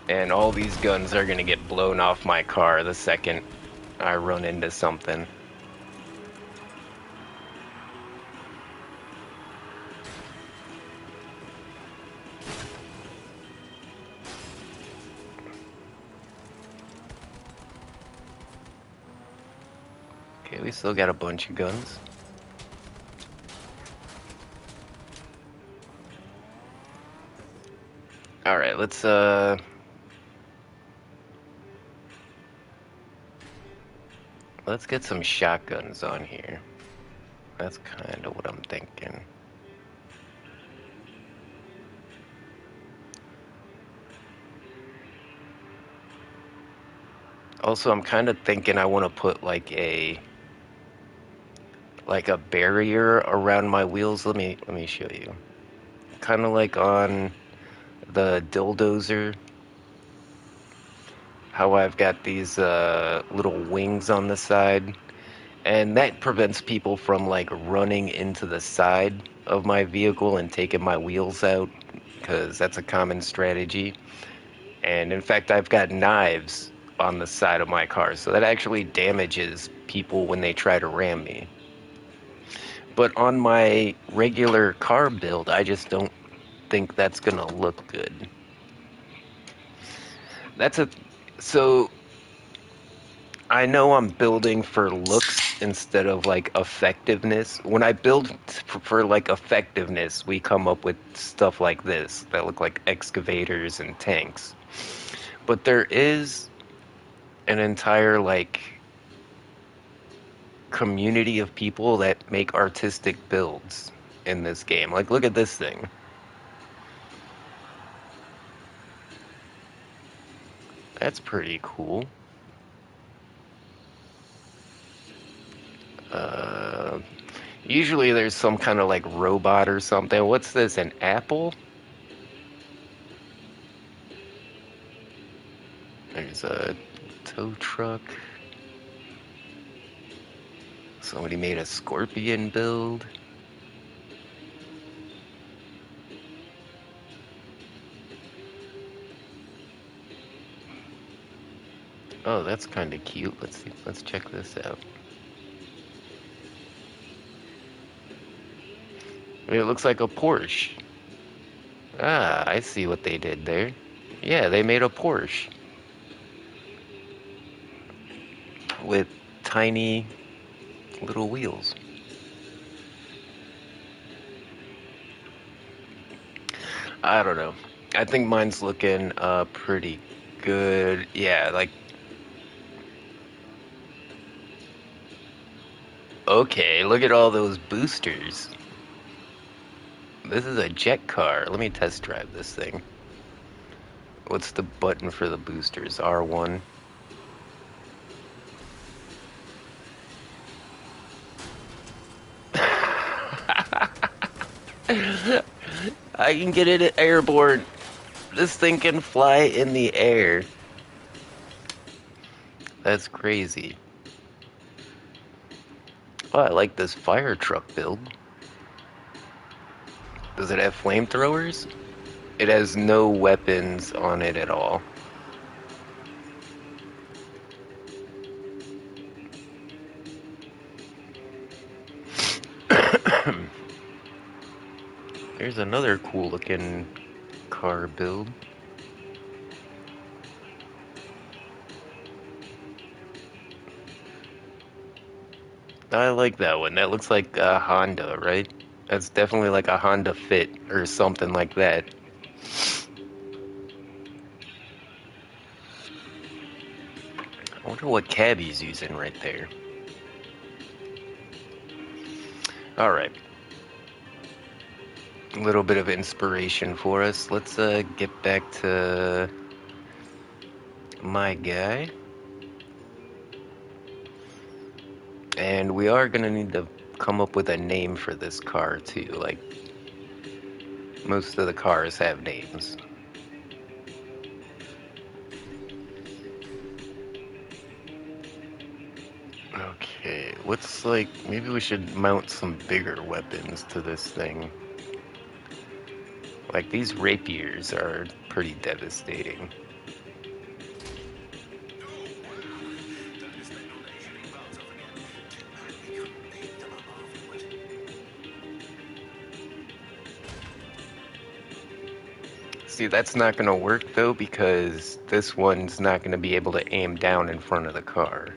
And all these guns are gonna get blown off my car the second I run into something. Okay, we still got a bunch of guns. Alright, let's get some shotguns on here. That's kind of what I'm thinking. Also, I'm kind of thinking I want to put like a barrier around my wheels. Let me show you. Kind of like on the Dildozer, how I've got these little wings on the side, And that prevents people from like running into the side of my vehicle and taking my wheels out, because that's a common strategy. And in fact, I've got knives on the side of my car, so that actually damages people when they try to ram me. But on my regular car build, I just don't think that's gonna look good. That's a so I know I'm building for looks instead of like effectiveness. When I build for like effectiveness, we come up with stuff like this that look like excavators and tanks. But there is an entire like community of people that make artistic builds in this game. Like look at this thing. That's pretty cool. Uh, Usually there's some kind of like robot or something. What's this? An apple? There's a tow truck. Somebody made a scorpion build. Oh, that's kind of cute. Let's see. Let's check this out. I mean, it looks like a Porsche. Ah, I see what they did there. Yeah, they made a Porsche with tiny little wheels. I don't know. I think mine's looking pretty good. Yeah, like okay, look at all those boosters. This is a jet car. Let me test drive this thing. What's the button for the boosters? R1. I can get it airborne. This thing can fly in the air. That's crazy. Oh, I like this fire truck build. Does it have flamethrowers? It has no weapons on it at all. There's another cool looking car build. I like that one. That looks like a Honda, right? That's definitely like a Honda Fit or something like that. I wonder what cab he's using right there. Alright. A little bit of inspiration for us. Let's get back to my guy. And we are gonna need to come up with a name for this car too. Like, most of the cars have names. Okay, what's like, maybe we should mount some bigger weapons to this thing. Like, these rapiers are pretty devastating. See, that's not gonna work though, because this one's not gonna be able to aim down in front of the car.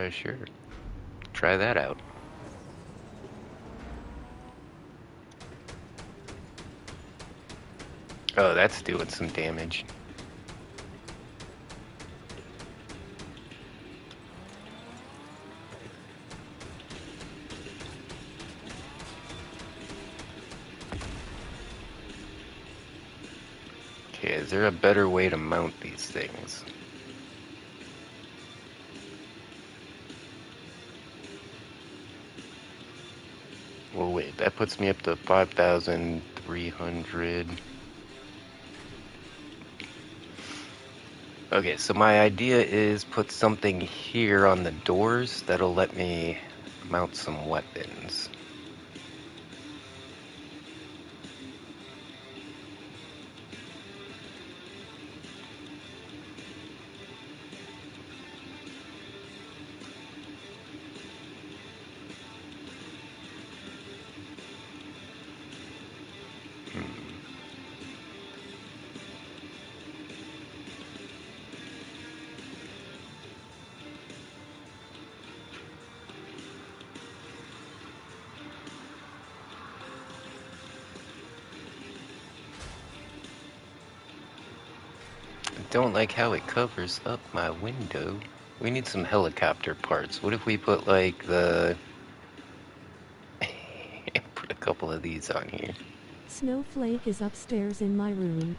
Sure. Try that out. Oh, that's doing some damage. Okay, is there a better way to mount these things? Well, wait, that puts me up to 5,300. Okay, so my idea is put something here on the doors that'll let me mount some weapons. I don't like how it covers up my window. We need some helicopter parts. What if we put like the... put a couple of these on here. Snowflake is upstairs in my room.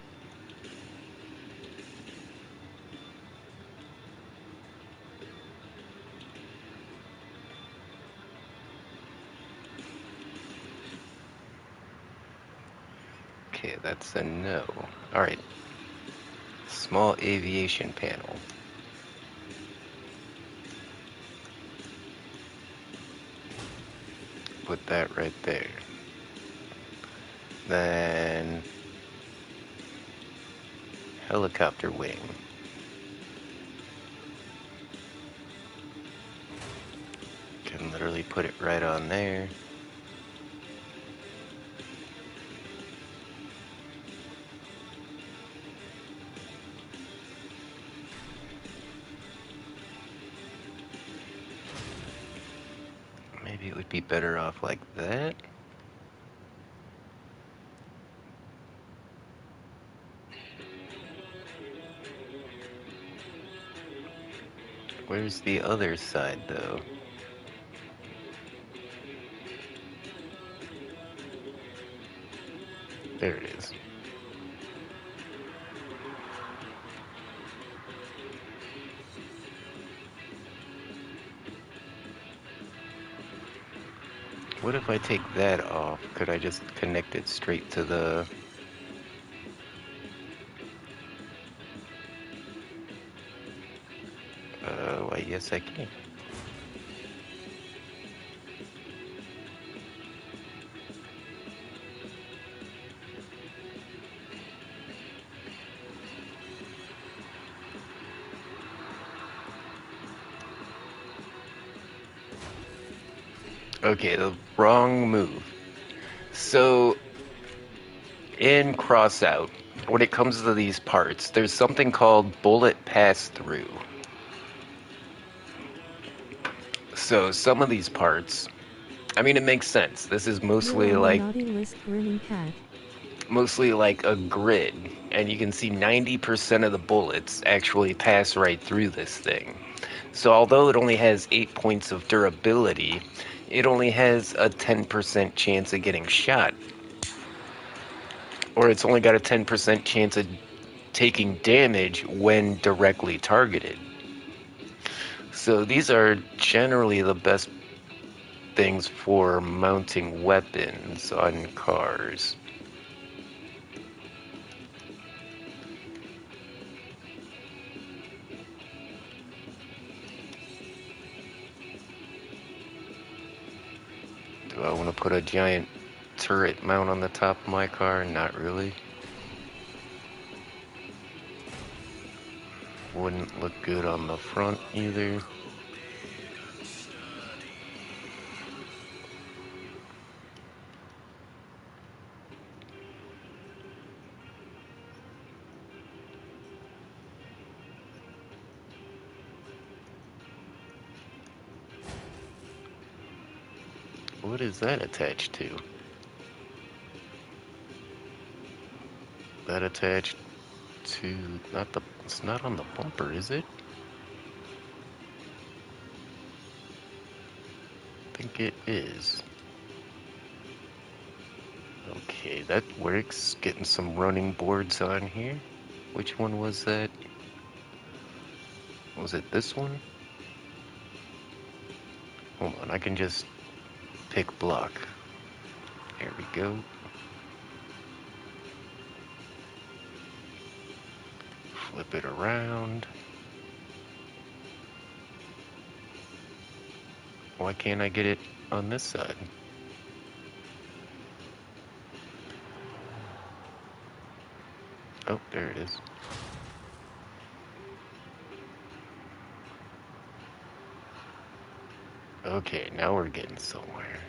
Okay, that's a no. Alright. Small aviation panel. Put that right there. Then... helicopter wing. Can literally put it right on there. Maybe it would be better off like that. Where's the other side, though? There it is. What if I take that off? Could I just connect it straight to the... why, yes I can. Okay, the wrong move. So, in Crossout, when it comes to these parts, there's something called bullet pass-through. So, some of these parts, I mean, it makes sense. This is You're mostly on the like naughty list, grinning cat. a grid, and you can see 90% of the bullets actually pass right through this thing. So although it only has 8 points of durability, it only has a 10% chance of getting shot. Or it's only got a 10% chance of taking damage when directly targeted. So these are generally the best things for mounting weapons on cars. Do I want to put a giant turret mount on the top of my car? Not really. Wouldn't look good on the front either. What is that attached to? That attached to, not the, it's not on the bumper, is it? I think it is. Okay, that works. Getting some running boards on here. Which one was that? Was it this one? Hold on, I can just pick block. There we go. Flip it around. Why can't I get it on this side? Oh, there it is. Okay, now we're getting somewhere.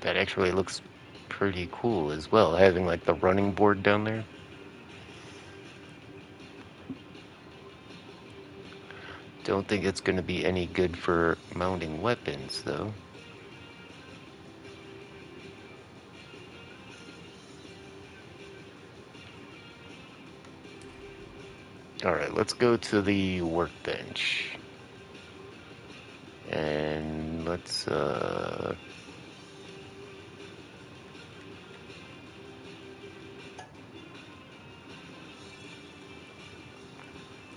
That actually looks pretty cool as well, having like the running board down there. Don't think it's going to be any good for mounting weapons, though. Alright, let's go to the workbench. And let's, oh,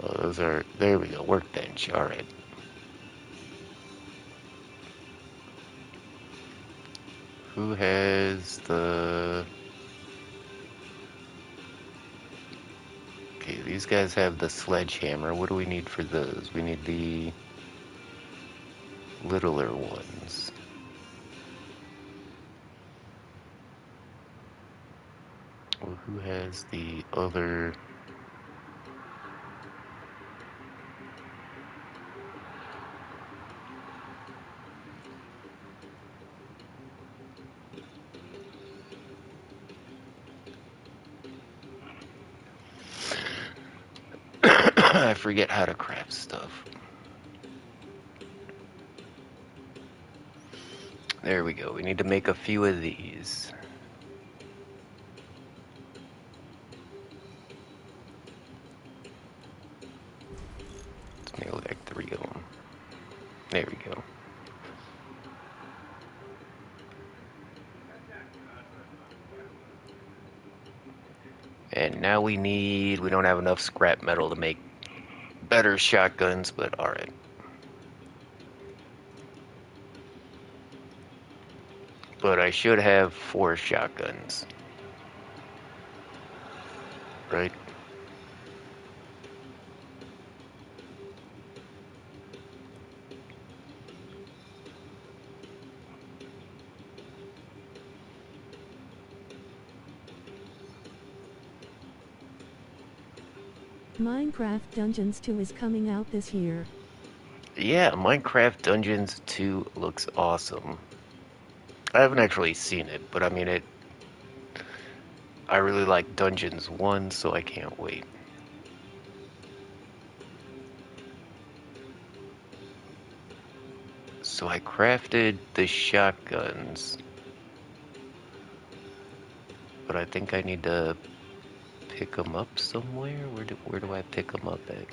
those are... There we go, workbench. Alright. Who has the... Okay, these guys have the sledgehammer. What do we need for those? We need the littler ones. Well, who has the other... I forget how to craft stuff. There we go. We need to make a few of these. Let's make like 3 of them. There we go. And now we don't have enough scrap metal to make better shotguns, but alright. But I should have 4 shotguns. Right? Minecraft Dungeons 2 is coming out this year. Yeah, Minecraft Dungeons 2 looks awesome. I haven't actually seen it, but I mean I really like Dungeons 1, so I can't wait. So I crafted the shotguns, but I think I need to pick them up somewhere. Where do I pick them up at?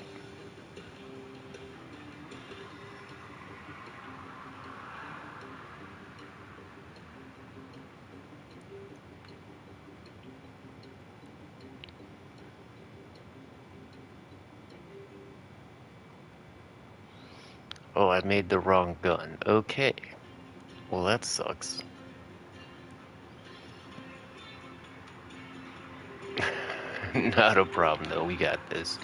Oh, I made the wrong gun. Okay. Well, that sucks. Not a problem, though. We got this.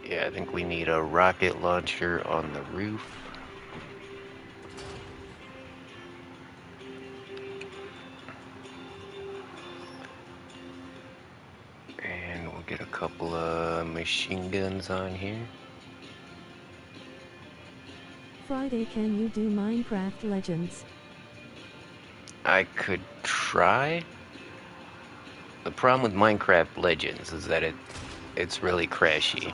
Yeah, I think we need a rocket launcher on the roof. And we'll get a couple of machine guns on here. Friday, can you do Minecraft Legends? I could try. The problem with Minecraft Legends is that it's really crashy.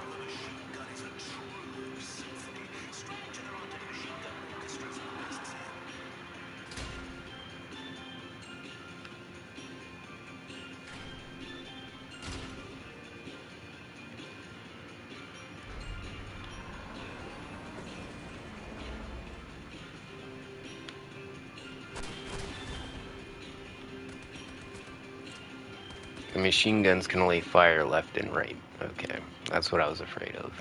The machine guns can only fire left and right. Okay, that's what I was afraid of.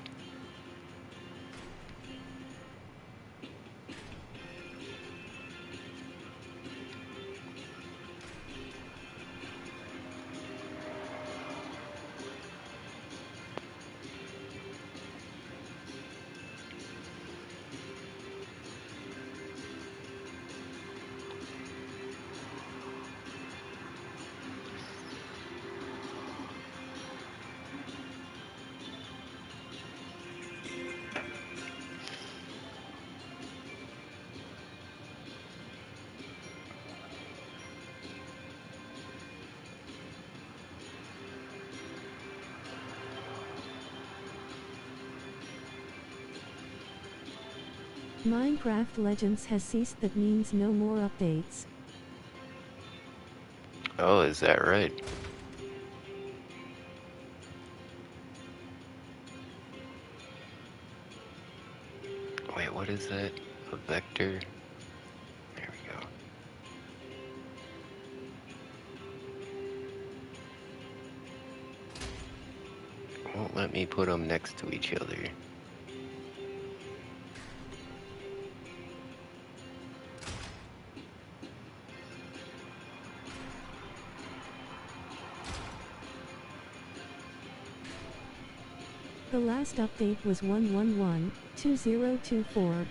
Minecraft Legends has ceased. That means no more updates. Oh, is that right? Wait, what is that? A vector? There we go. Won't let me put them next to each other. The last update was 111.2024.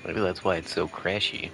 Maybe that's why it's so crashy.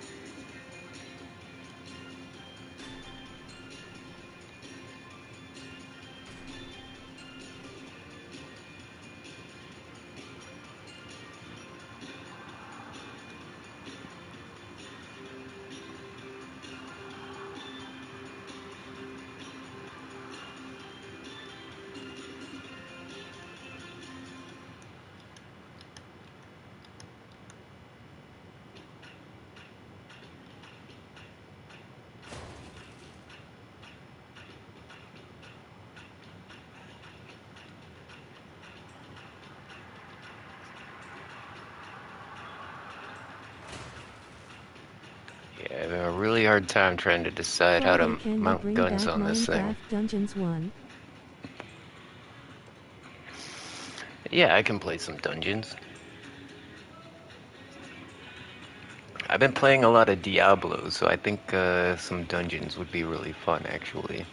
Yeah, I have a really hard time trying to decide how Friday, to can you mount bring guns back on this thing. Minecraft Dungeons 1? Yeah, I can play some dungeons. I've been playing a lot of Diablo, so I think some dungeons would be really fun, actually.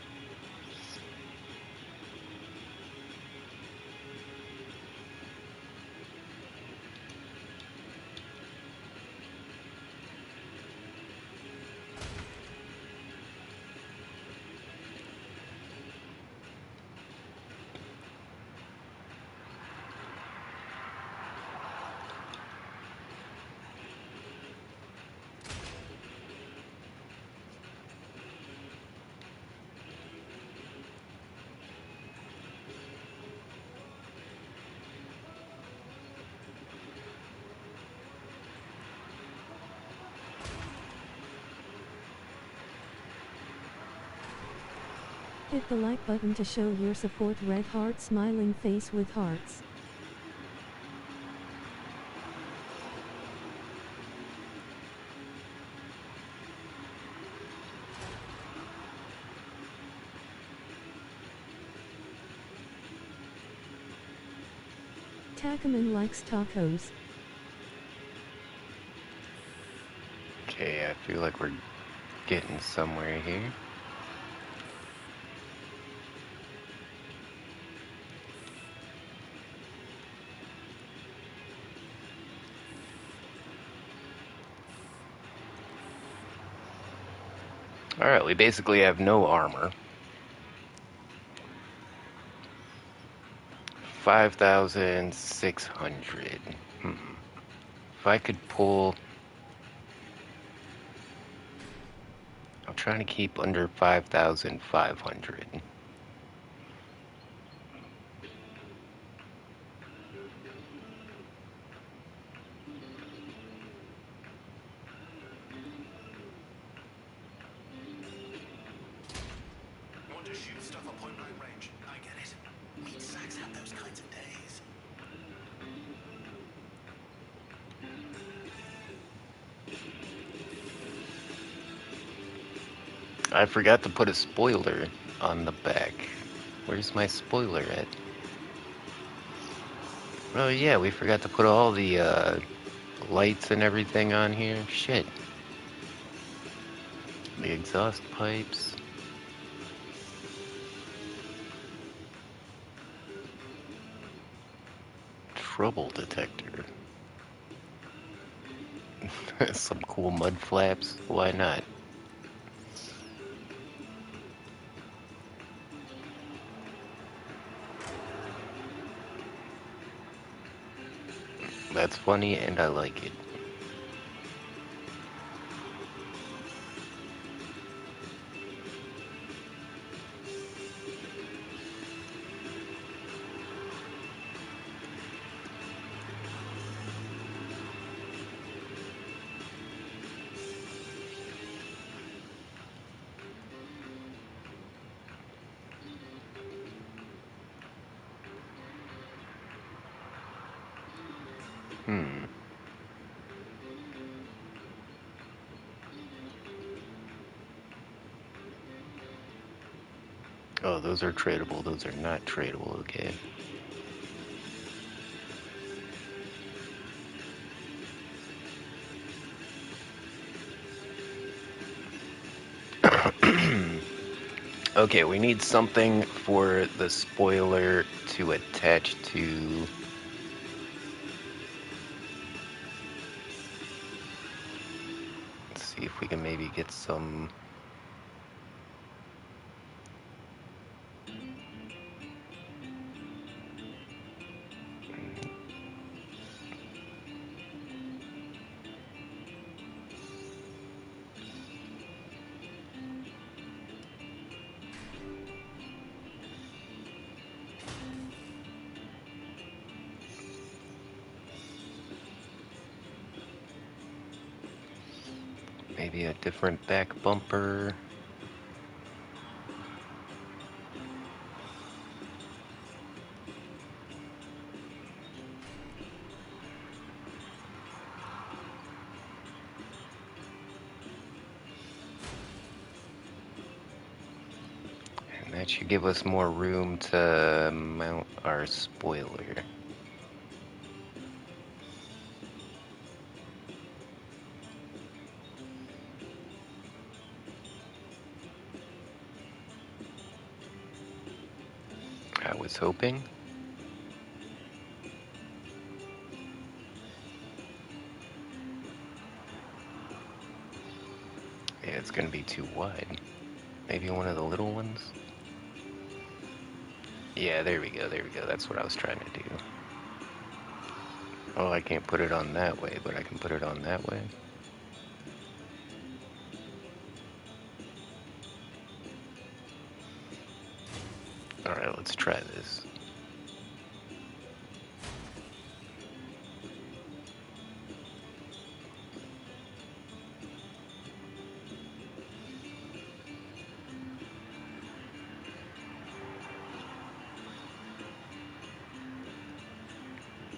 Hit the like button to show your support. Red heart, smiling face with hearts. Takaman likes tacos. Okay, I feel like we're getting somewhere here. Alright, we basically have no armor. 5,600. If I could pull... I'm trying to keep under 5,500. Want to shoot stuff at point blank range? I get it. Meat sacks have those kinds of days. I forgot to put a spoiler on the back. Where's my spoiler at? Oh yeah, we forgot to put all the lights and everything on here. Shit. The exhaust pipes. Trouble detector. Some cool mud flaps. Why not? That's funny and I like it. Hmm. Oh, those are tradable. Those are not tradable. Okay. Okay, we need something for the spoiler to attach to. Let's see if we can maybe get some. Maybe a different back bumper. And that should give us more room to mount our spoiler. I was hoping. Yeah, it's gonna be too wide. Maybe one of the little ones? Yeah, there we go, there we go. That's what I was trying to do. Oh, I can't put it on that way, but I can put it on that way. Alright, let's try this.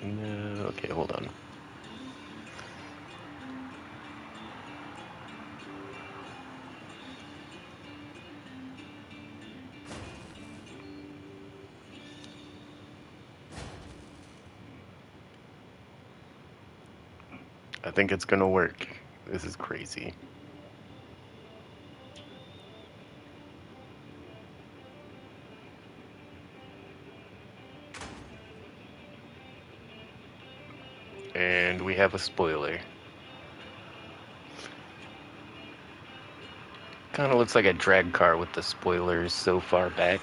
No, okay, hold on. I think it's gonna work. This is crazy. And we have a spoiler. Kinda looks like a drag car with the spoilers so far back.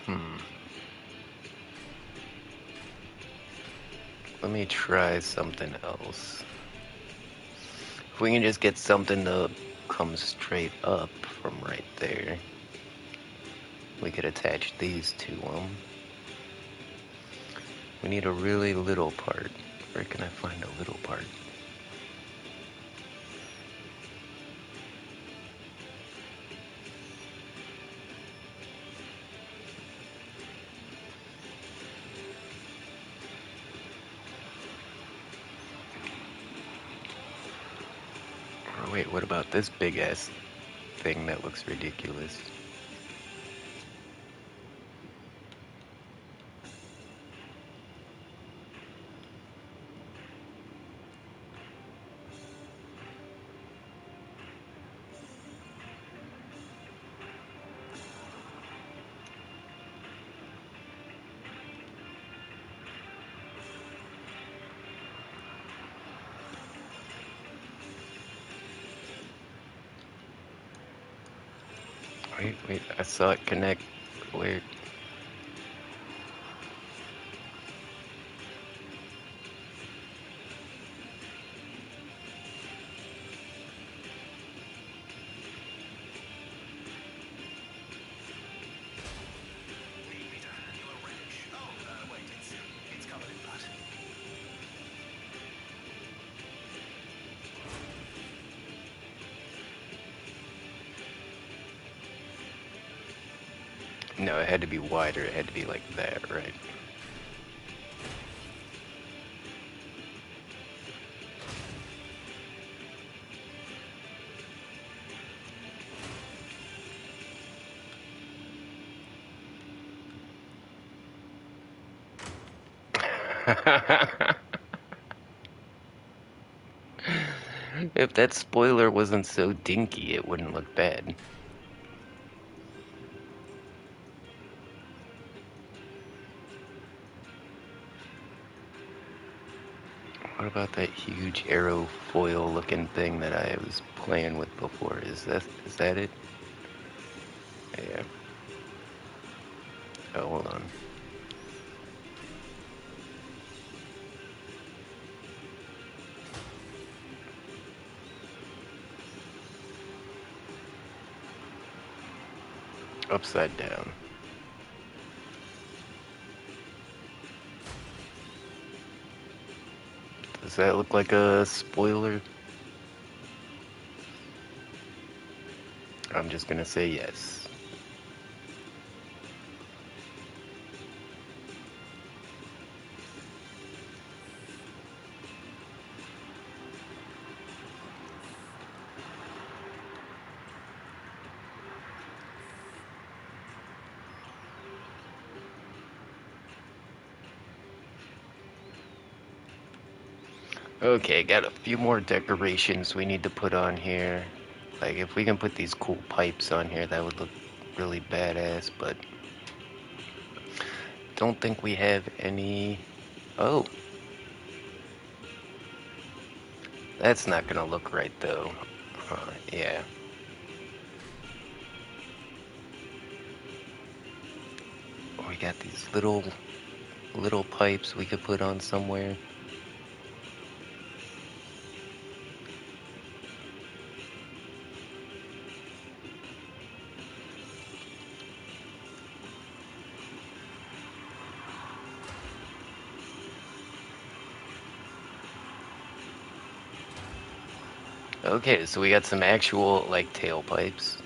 Hmm. Let me try something else. If we can just get something to come straight up from right there, we could attach these to them. We need a really little part. Where can I find a little part? Wait, what about this big ass thing that looks ridiculous? Wait, I saw it connect. Weird. Need me to hand you a wrench? Oh, wait, it's covered in blood. No, it had to be wider. It had to be like that, right? If that spoiler wasn't so dinky, it wouldn't look bad. What about that huge aerofoil looking thing that I was playing with before? Is that it? Yeah. Oh, hold on. Upside down. Does that look like a spoiler? I'm just gonna say yes. Okay, got a few more decorations we need to put on here. Like, if we can put these cool pipes on here, that would look really badass, but don't think we have any... Oh, that's not gonna look right, though. Yeah. We got these little pipes we could put on somewhere. Okay, so we got some actual, like, tailpipes,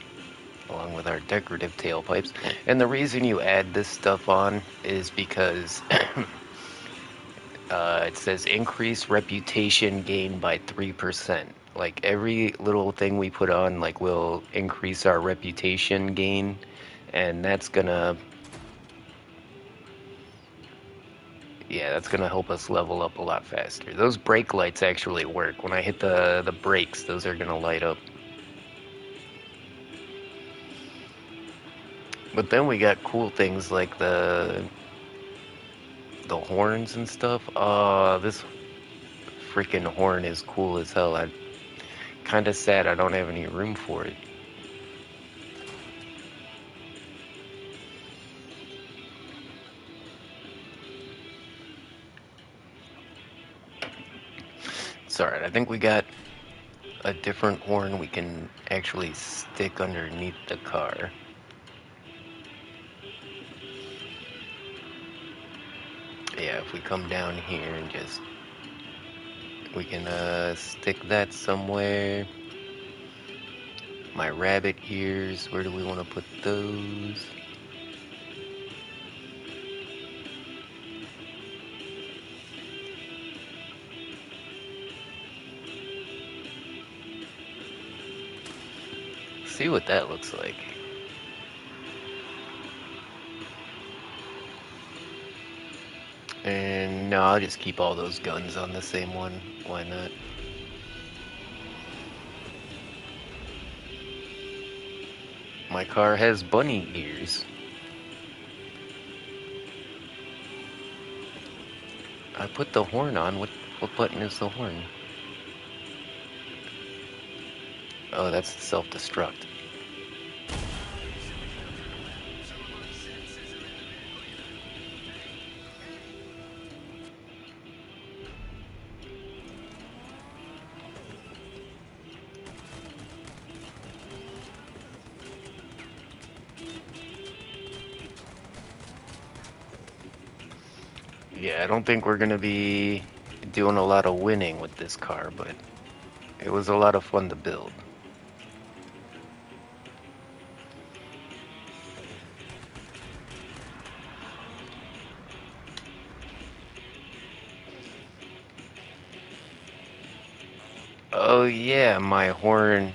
along with our decorative tailpipes. And the reason you add this stuff on is because it says increase reputation gain by 3%. Like, every little thing we put on, like, will increase our reputation gain, and that's gonna... Yeah, that's gonna help us level up a lot faster. Those brake lights actually work. When I hit the brakes, those are gonna light up. But then we got cool things like the horns and stuff. This freaking horn is cool as hell. I'm kind of sad I don't have any room for it. It's alright. I think we got a different horn we can actually stick underneath the car. Yeah, if we come down here and just... We can stick that somewhere. My rabbit ears, where do we want to put those? see what that looks like. And no, I'll just keep all those guns on the same one. Why not? My car has bunny ears. I put the horn on. What button is the horn? Oh, that's the self-destruct. Yeah, I don't think we're gonna be doing a lot of winning with this car, but it was a lot of fun to build. Oh yeah, my horn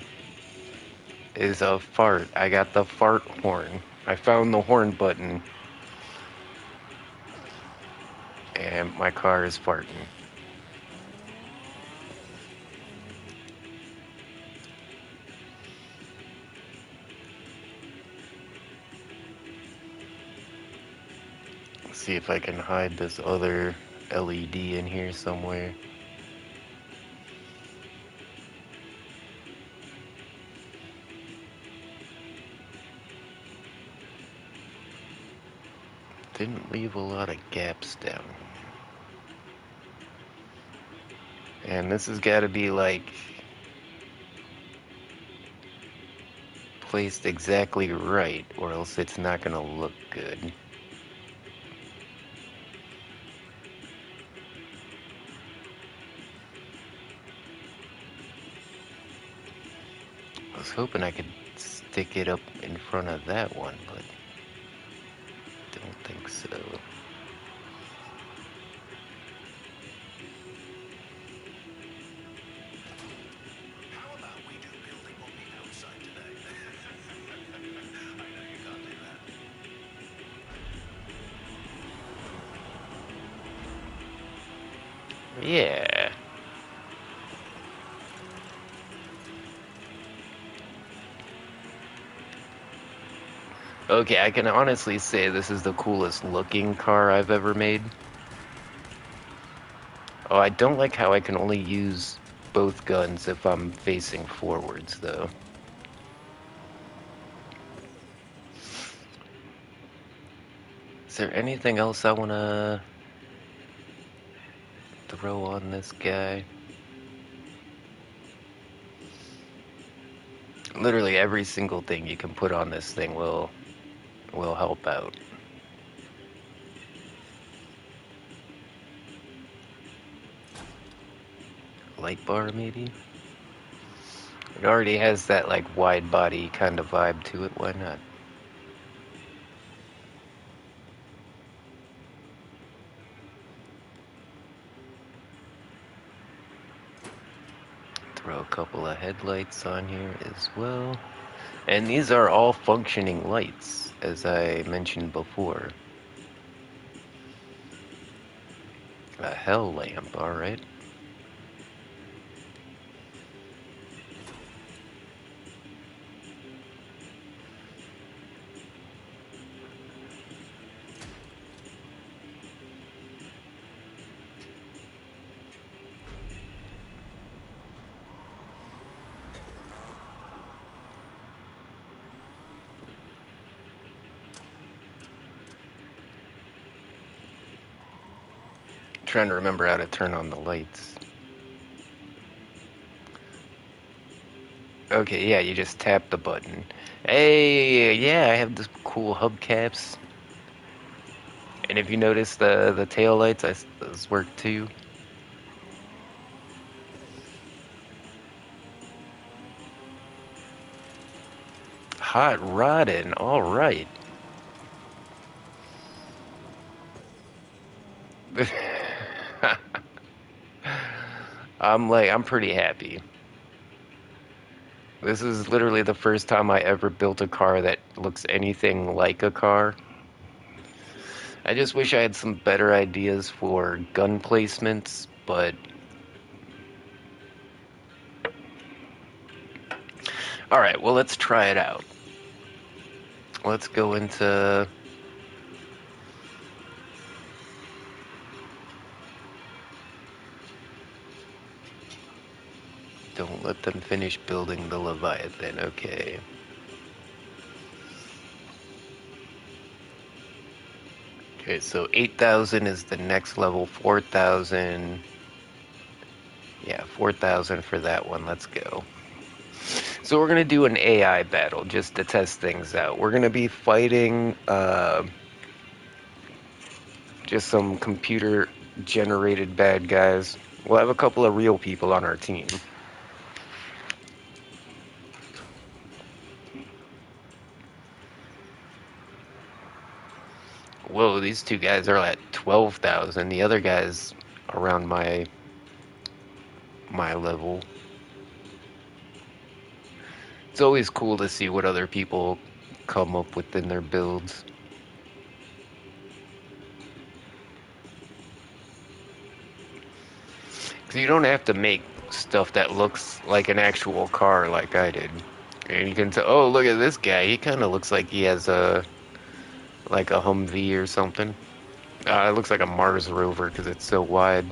is a fart. I got the fart horn. I found the horn button, and my car is farting. Let's see if I can hide this other LED in here somewhere. Didn't leave a lot of gaps down. And this has got to be like placed exactly right, or else it's not gonna look good. I was hoping I could stick it up in front of that one, but don't think so. How about we do building on the outside today? I know you can't do that. Yeah. Okay, I can honestly say this is the coolest looking car I've ever made. Oh, I don't like how I can only use both guns if I'm facing forwards, though. Is there anything else I want to throw on this guy? Literally every single thing you can put on this thing will help out. Light bar, maybe? It already has that, like, wide body kind of vibe to it. Why not? Throw a couple of headlights on here as well. And these are all functioning lights, as I mentioned before. A hell lamp, alright. Trying to remember how to turn on the lights. Okay, yeah, you just tap the button. Hey, yeah, I have this cool hubcaps. And if you notice the tail lights, those work too. Hot rodding, alright. I'm pretty happy. This is literally the first time I ever built a car that looks anything like a car. I just wish I had some better ideas for gun placements, but... Alright, well, let's try it out. Let's go into... Don't let them finish building the Leviathan, okay. Okay, so 8,000 is the next level, 4,000... Yeah, 4,000 for that one, let's go. So we're gonna do an AI battle, just to test things out. We're gonna be fighting, just some computer-generated bad guys. We'll have a couple of real people on our team. Whoa, these two guys are at 12,000. The other guy's around my level. It's always cool to see what other people come up with in their builds. Because you don't have to make stuff that looks like an actual car like I did. And you can tell, oh, look at this guy. He kind of looks like he has like a Humvee or something. It looks like a Mars rover because it's so wide.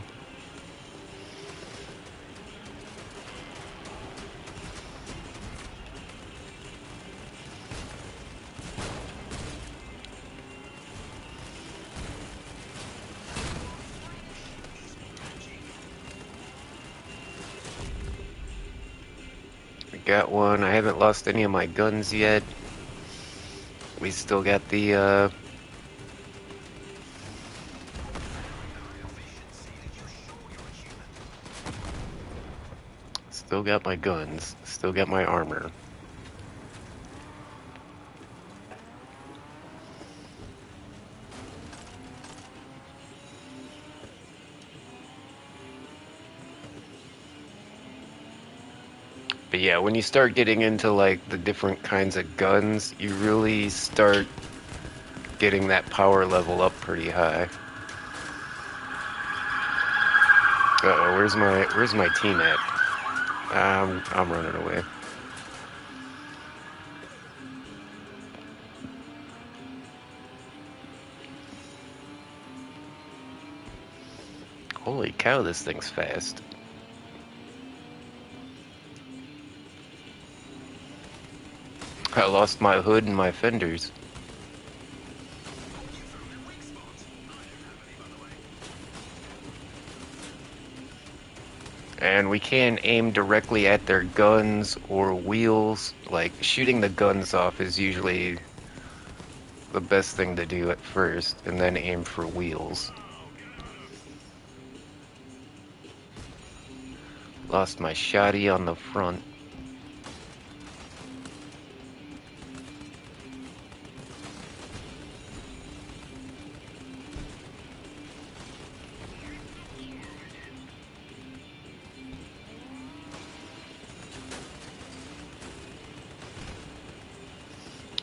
I got one. I haven't lost any of my guns yet. We still got the, still got my guns. Still got my armor. But yeah, when you start getting into like the different kinds of guns, you really start getting that power level up pretty high. Uh-oh, where's my team at? I'm running away. Holy cow, this thing's fast. I lost my hood and my fenders. And we can't aim directly at their guns or wheels. Like, shooting the guns off is usually the best thing to do at first, and then aim for wheels. Lost my shotty on the front.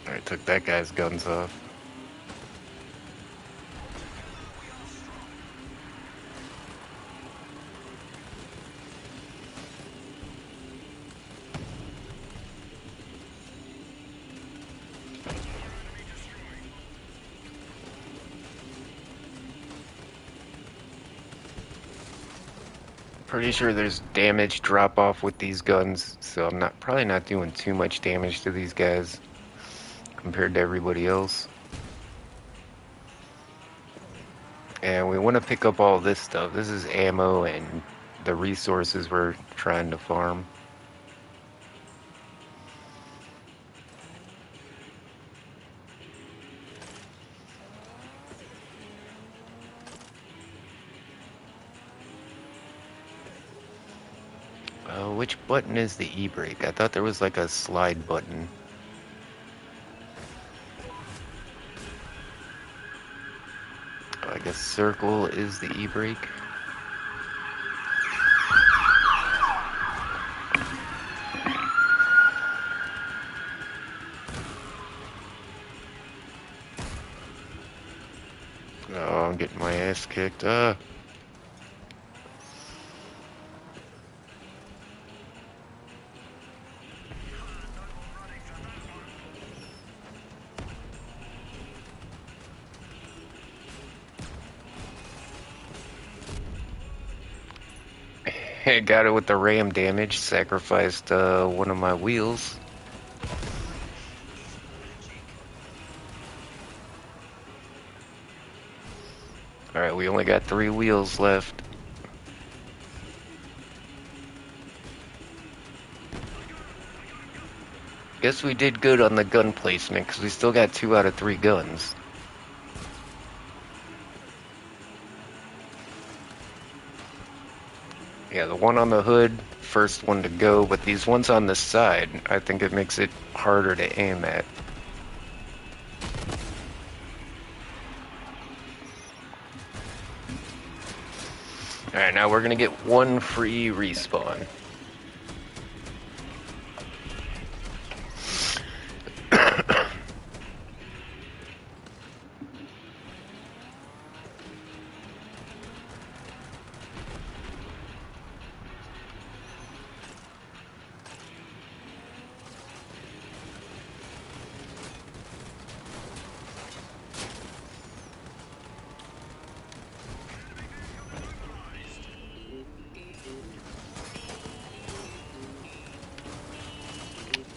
Alright, took that guy's guns off. Pretty sure there's damage drop off with these guns, so I'm probably not doing too much damage to these guys compared to everybody else. And we want to pick up all this stuff. This is ammo and the resources we're trying to farm. Which button is the e-brake? I thought there was like a slide button. I guess circle is the e-brake. ass kicked. I got it with the ram damage. Sacrificed one of my wheels. Alright, we only got 3 wheels left. Guess we did good on the gun placement, because we still got 2 out of 3 guns. Yeah, the one on the hood, first one to go, but these ones on the side, I think it makes it harder to aim at. Alright, now we're gonna get 1 free respawn.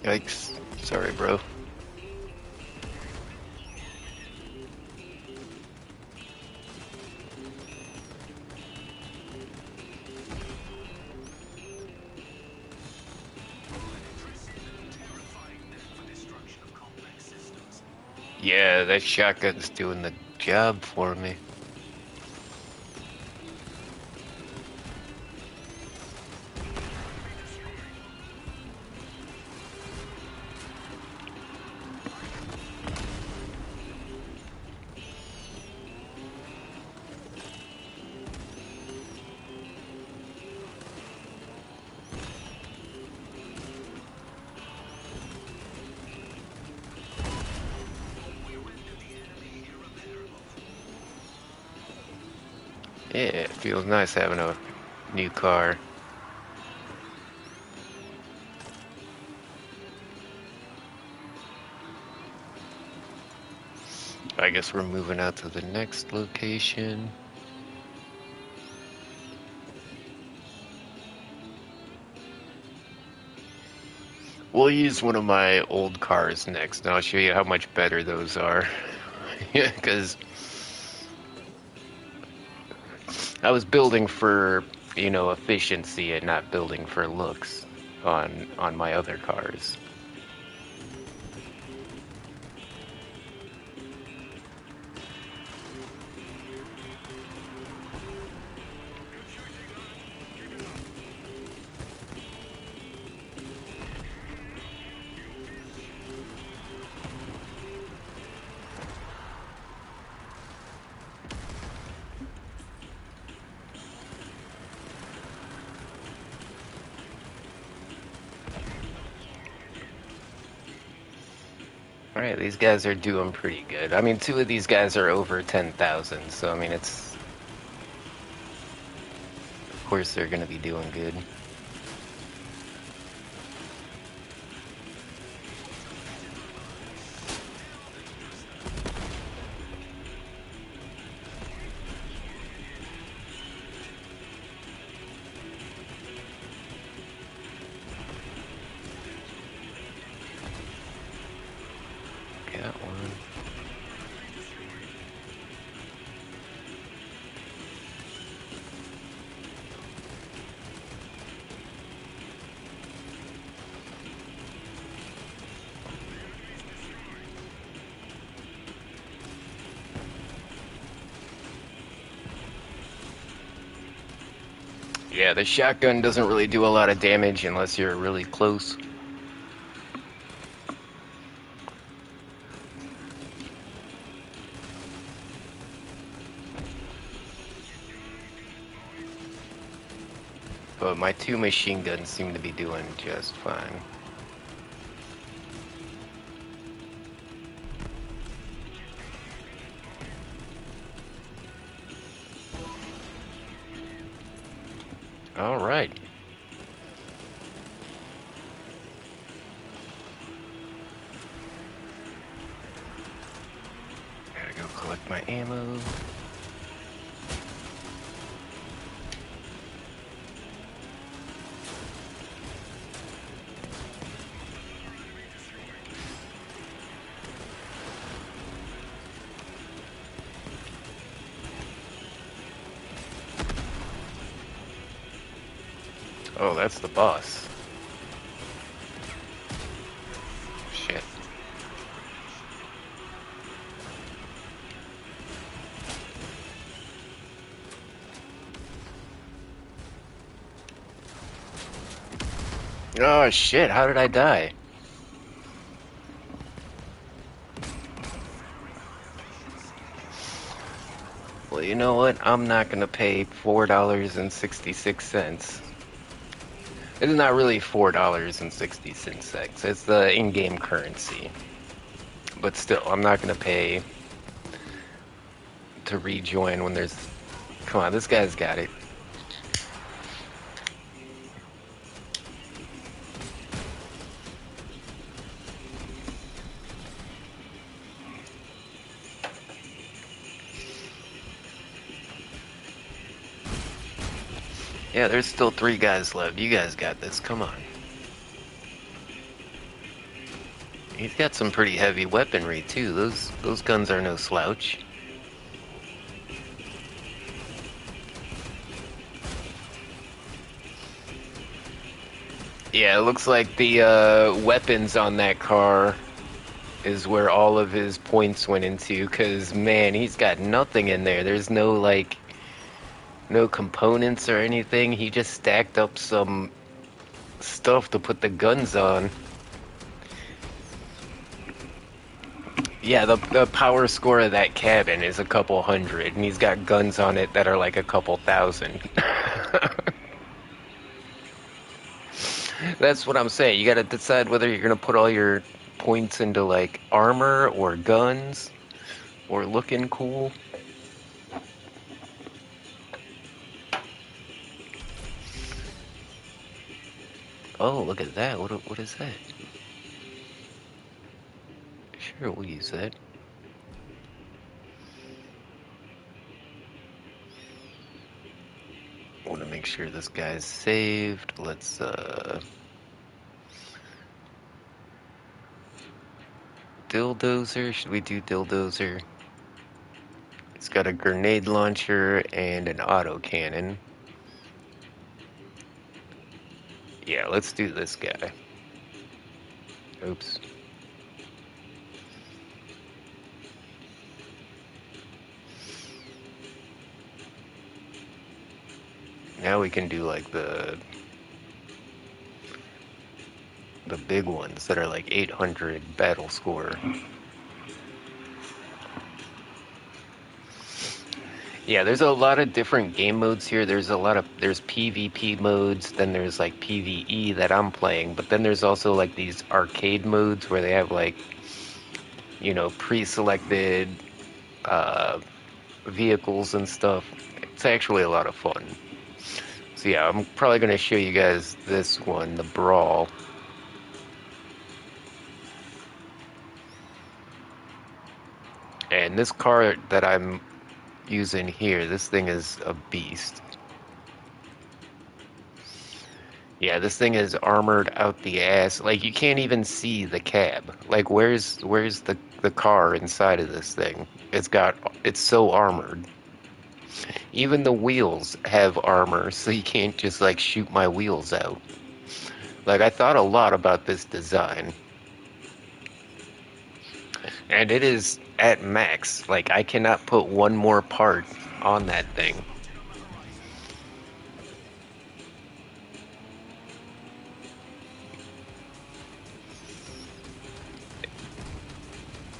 Yikes. Sorry, bro. Yeah, that shotgun's doing the job for me. Yeah, it feels nice having a new car. I guess we're moving out to the next location. We'll use one of my old cars next, and I'll show you how much better those are. Yeah, because I was building for, efficiency and not building for looks on my other cars. Alright, these guys are doing pretty good. I mean, 2 of these guys are over 10,000, so I mean, it's... Of course they're gonna be doing good. Got one. Yeah, the shotgun doesn't really do a lot of damage unless you're really close. But my 2 machine guns seem to be doing just fine. All right. Gotta go collect my ammo. Oh, that's the boss. Shit. Oh shit, how did I die? Well, you know what? I'm not gonna pay $4.66. It's not really $4.66. It's the in-game currency. But still, I'm not gonna pay to rejoin when there's... Come on, this guy's got it. Yeah, there's still 3 guys left. You guys got this. Come on. He's got some pretty heavy weaponry too. Those guns are no slouch. Yeah, it looks like the weapons on that car is where all of his points went into, because man, he's got nothing in there. There's no like no components or anything. He just stacked up some stuff to put the guns on. Yeah, the power score of that cabin is a couple hundred, and he's got guns on it that are like a couple thousand. That's what I'm saying. You gotta decide whether you're gonna put all your points into like armor or guns or looking cool. Oh, look at that. What is that? Sure, we'll use that. Want to make sure this guy's saved. Let's Dildozer. Should we do Dildozer? It's got a grenade launcher and an autocannon. Yeah, let's do this guy. Oops. Now we can do like the big ones that are like 800 battle score. Yeah, there's a lot of different game modes here. There's PvP modes, then there's like PvE that I'm playing, but then there's also like these arcade modes where they have like, you know, pre-selected vehicles and stuff. It's actually a lot of fun. So yeah, I'm probably going to show you guys this one, the Brawl. And this car that I'm using here, this thing is a beast. Yeah, this thing is armored out the ass. Like you can't even see the cab. Like where's the car inside of this thing? It's so armored. Even the wheels have armor, so you can't just like shoot my wheels out. Like I thought a lot about this design. And it is at max. Like I cannot put one more part on that thing.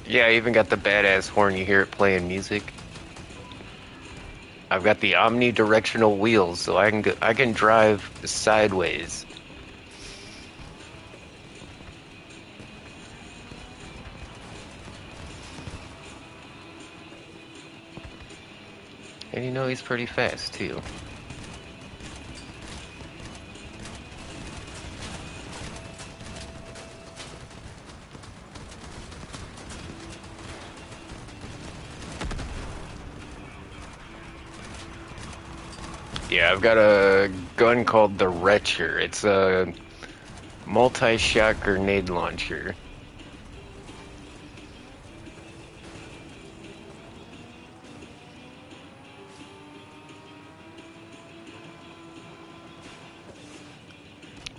Yeah, I even got the badass horn. You hear it playing music. I've got the omnidirectional wheels, so I can drive sideways. And you know he's pretty fast too. Yeah, I've got a gun called the Retcher. It's a multi-shot grenade launcher.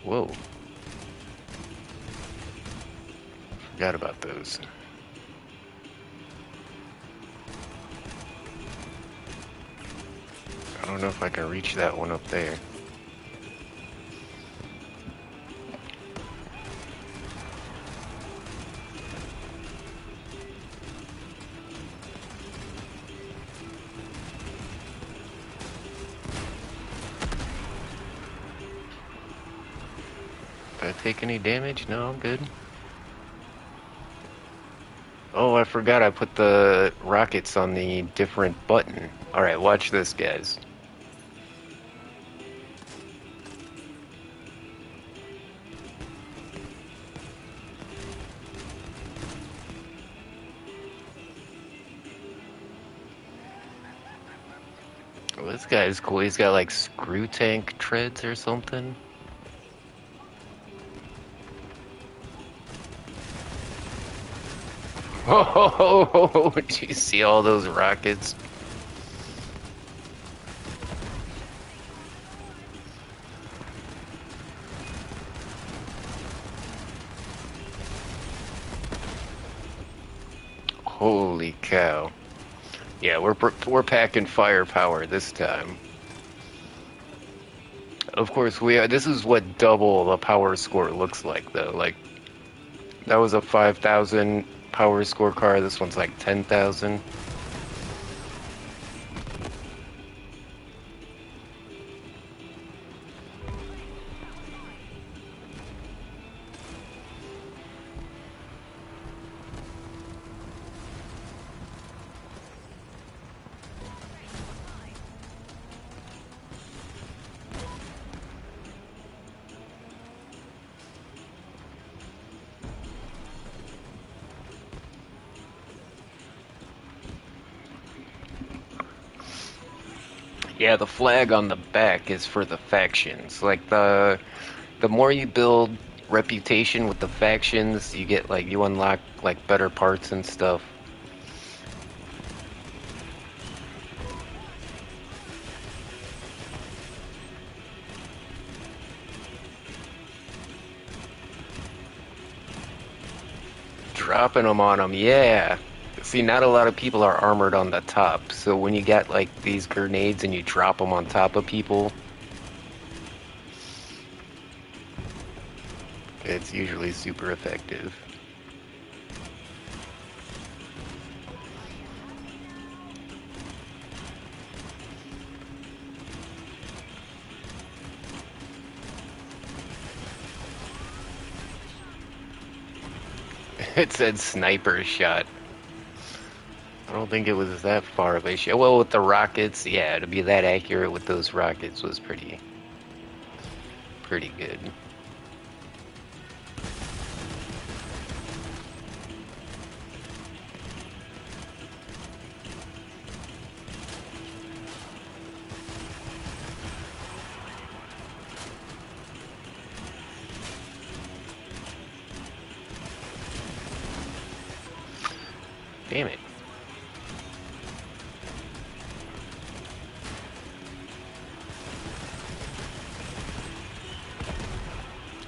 Whoa. Forgot about those. I don't know if I can reach that one up there. Did I take any damage? No, I'm good. Oh, I forgot I put the rockets on the different button. Alright, watch this, guys. Oh, this guy's cool. He's got like screw tank treads or something. Oh, do you see all those rockets? Holy cow. Yeah, we're packing firepower this time. Of course, we are. This is what double the power score looks like, though. Like, that was a 5,000 power score car. This one's like 10,000. Yeah, the flag on the back is for the factions. Like, the more you build reputation with the factions, you get, like, you unlock, like, better parts and stuff. Dropping them on them, yeah. See, not a lot of people are armored on the top, so when you get, like, these grenades and you drop them on top of people, it's usually super effective. It said sniper shot. I don't think it was that far of a shot. Well, with the rockets, yeah, to be that accurate with those rockets was pretty good. Damn it.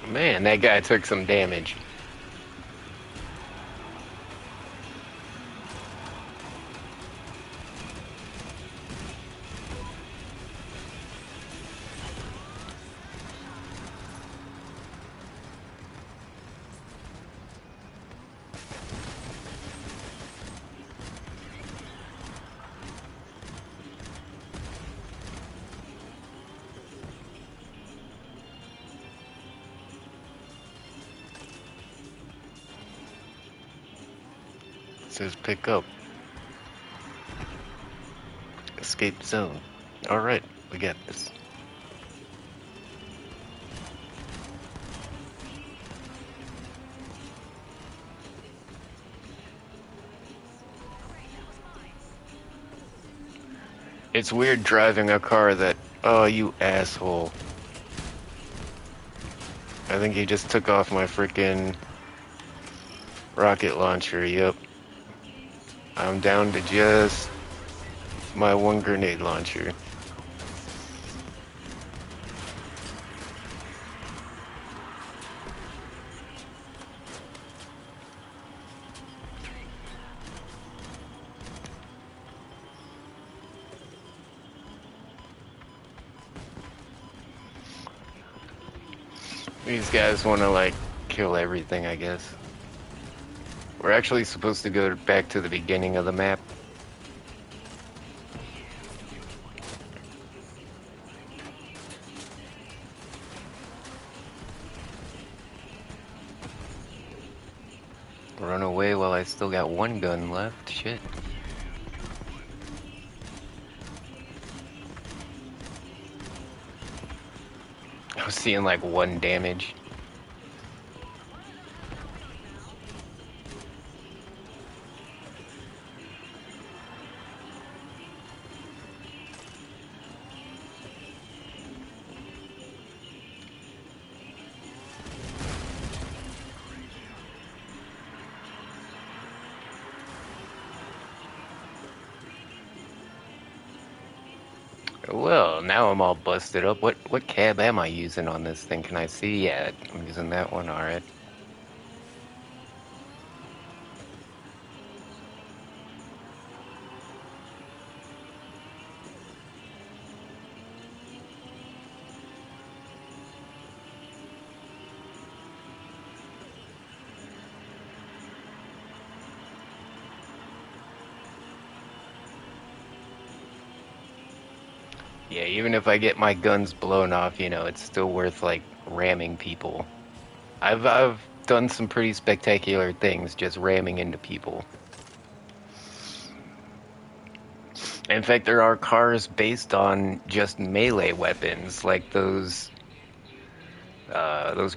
Man, that guy took some damage. It says pick up. Escape zone. Alright, we got this. It's weird driving a car that Oh, you asshole. I think he just took off my freaking rocket launcher, yep. I'm down to just my one grenade launcher. These guys want to, like, kill everything, I guess. We're actually supposed to go back to the beginning of the map. Run away while I still got one gun left. Shit. I was seeing like one damage. Well, now I'm all busted up. What cab am I using on this thing? Can I see? Yeah, I'm using that one. All right. Yeah, even if I get my guns blown off, you know, it's still worth like ramming people. I've done some pretty spectacular things just ramming into people. In fact, there are cars based on just melee weapons, like those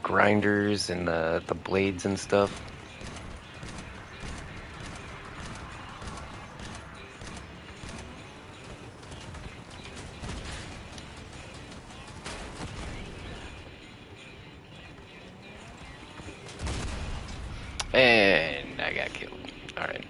grinders and the blades and stuff. And I got killed. All right.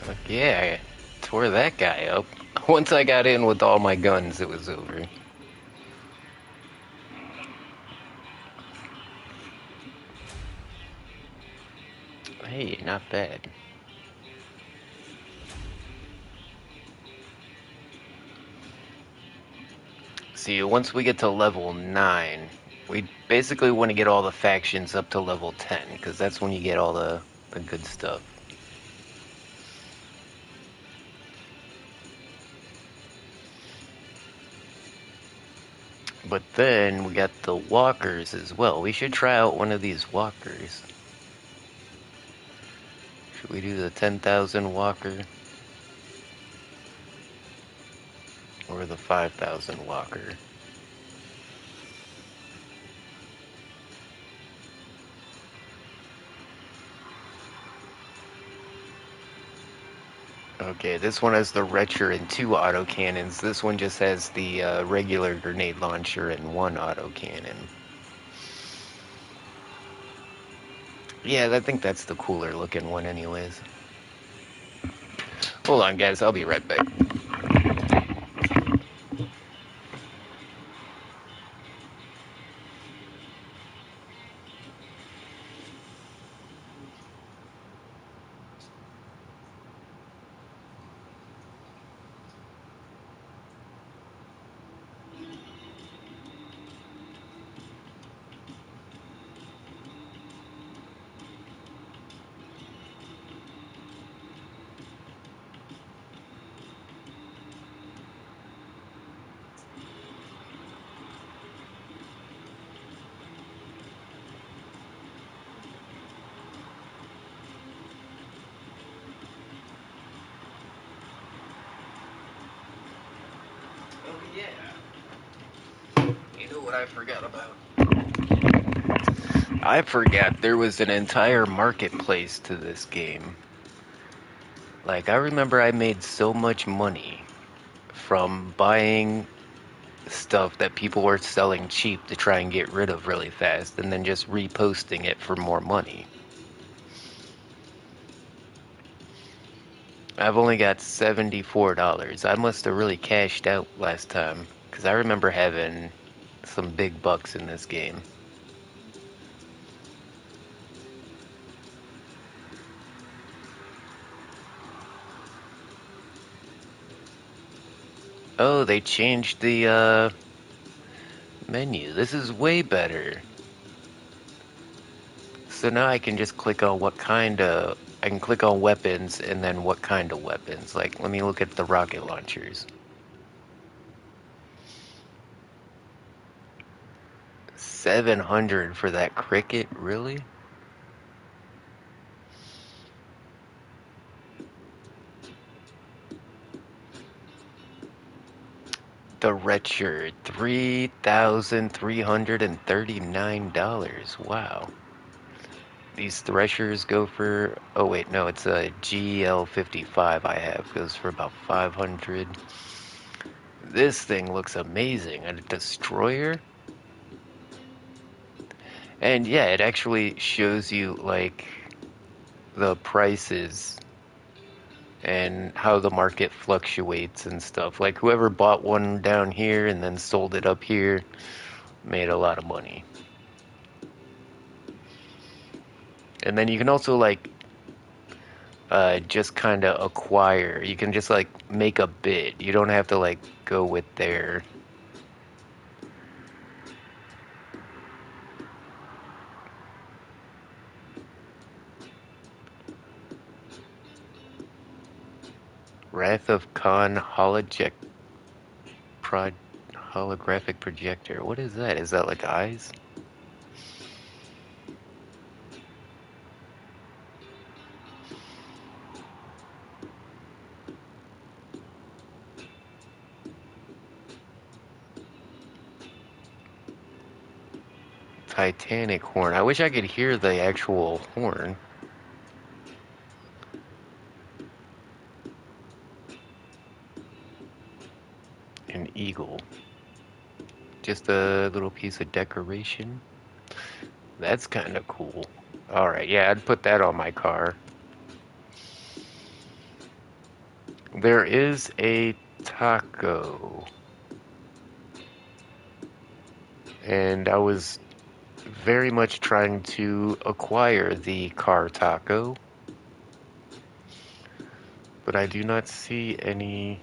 Fuck yeah, I tore that guy up. Once I got in with all my guns, it was over. Hey, not bad. See, once we get to level 9, we basically want to get all the factions up to level 10, because that's when you get all the good stuff. But then we got the walkers as well. We should try out one of these walkers. Should we do the 10,000 walker? Or the 5,000 walker? Okay, this one has the Retcher and 2 autocannons. This one just has the regular grenade launcher and 1 autocannon. Yeah, I think that's the cooler looking one anyways. Hold on, guys. I'll be right back. You know what I forgot about? I forgot there was an entire marketplace to this game. Like, I remember I made so much money from buying stuff that people were selling cheap to try and get rid of really fast and then just reposting it for more money. I've only got $74. I must have really cashed out last time because I remember having some big bucks in this game. Oh, they changed the menu. This is way better. So now I can just click on I can click on weapons and then what kind of weapons. Like, let me look at the rocket launchers. 700 for that cricket, really? The Wretcher, $3,339. Wow. These threshers go for, oh wait, no, it's a GL55 I have, goes for about 500. This thing looks amazing. A destroyer? And yeah, it actually shows you like the prices and how the market fluctuates and stuff. Like whoever bought one down here and then sold it up here made a lot of money. And then you can also like just kind of acquire. You can just like make a bid. You don't have to like go with their. Wrath of Khan Pro holographic projector. What is that? Is that like eyes? Titanic horn. I wish I could hear the actual horn. An eagle. Just a little piece of decoration. That's kind of cool. Alright, yeah, I'd put that on my car. There is a taco. And I was very much trying to acquire the car taco. But I do not see any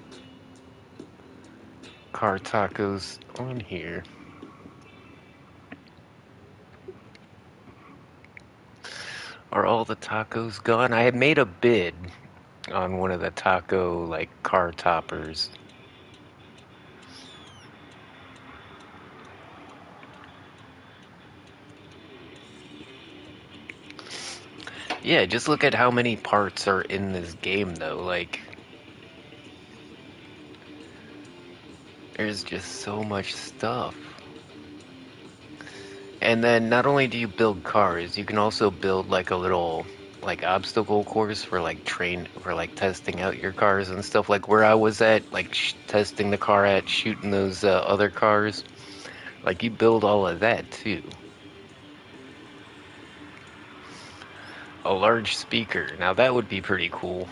car tacos on here. Are all the tacos gone? I had made a bid on one of the taco, like, car toppers. Yeah, just look at how many parts are in this game, though. Like, there's just so much stuff. And then not only do you build cars, you can also build like a little like obstacle course for like testing out your cars and stuff. Like where I was at, like testing the car at shooting those other cars. Like you build all of that too. A large speaker. Now that would be pretty cool.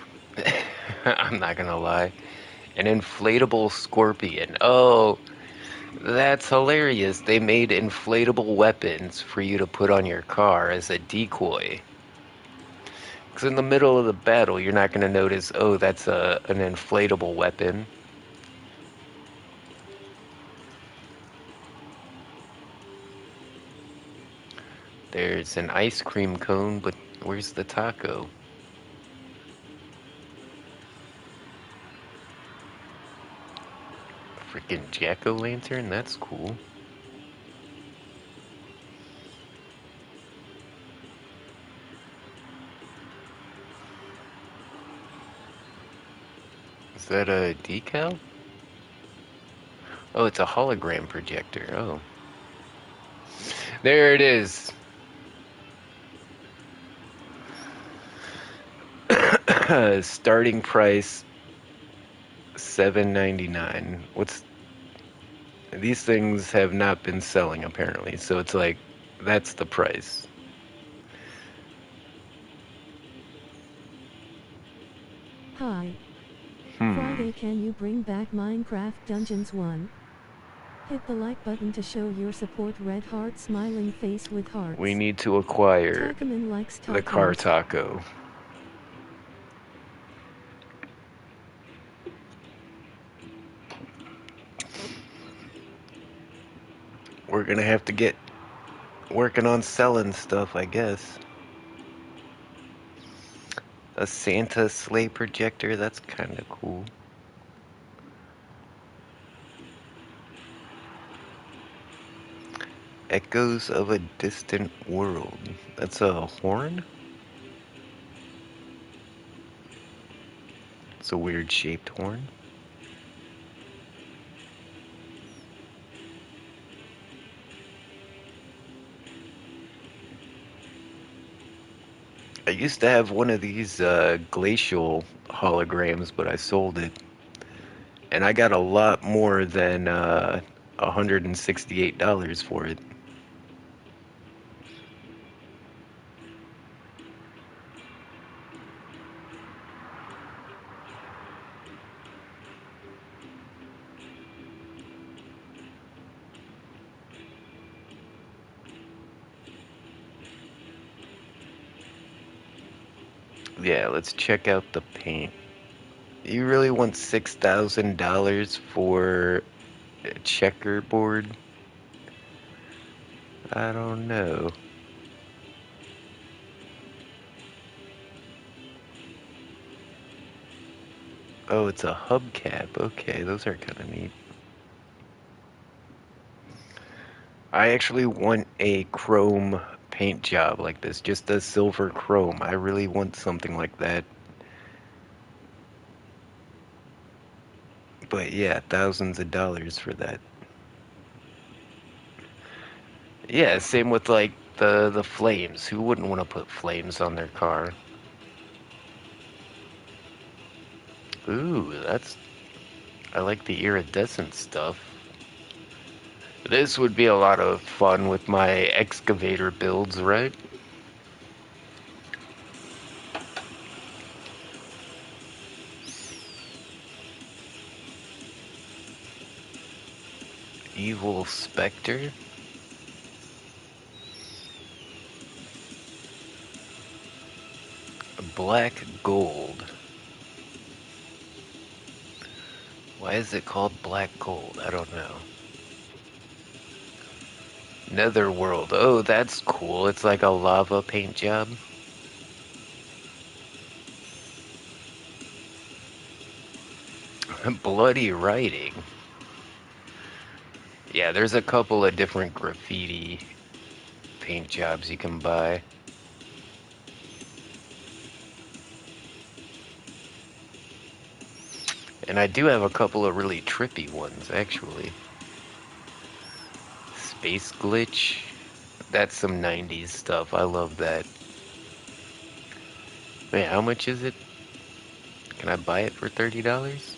I'm not gonna lie. An inflatable scorpion. Oh, that's hilarious. They made inflatable weapons for you to put on your car as a decoy. Because in the middle of the battle, you're not going to notice, oh, that's an inflatable weapon. There's an ice cream cone, but where's the taco? Freaking jack-o'-lantern? That's cool. Is that a decal? Oh, it's a hologram projector. Oh. There it is. Starting price $7.99. What's these things have not been selling apparently, so it's like that's the price. Hi. Hmm. Friday, can you bring back Minecraft Dungeons 1? Hit the like button to show your support. Red heart smiling face with We hearts. need to acquire Tacoman likes the car tacos. taco. We're gonna have to get working on selling stuff, I guess. A Santa sleigh projector, that's kind of cool. Echoes of a distant world. That's a horn? It's a weird shaped horn. I used to have one of these glacial holograms, but I sold it. And I got a lot more than $168 for it. Yeah, let's check out the paint. You really want $6,000 for a checkerboard? I don't know. Oh, it's a hubcap. Okay, those are kind of neat. I actually want a chrome paint job like this, just a silver chrome. I really want something like that. But yeah, thousands of dollars for that. Yeah, same with like the flames. Who wouldn't want to put flames on their car? Ooh, that's I like the iridescent stuff. This would be a lot of fun with my excavator builds, right? Evil Spectre. Black Gold. Why is it called Black Gold? I don't know. Netherworld. Oh, that's cool. It's like a lava paint job. Bloody Writing. Yeah, there's a couple of different graffiti paint jobs you can buy. And I do have a couple of really trippy ones, actually. Space Glitch. That's some 90s stuff. I love that. Wait, how much is it? Can I buy it for $30?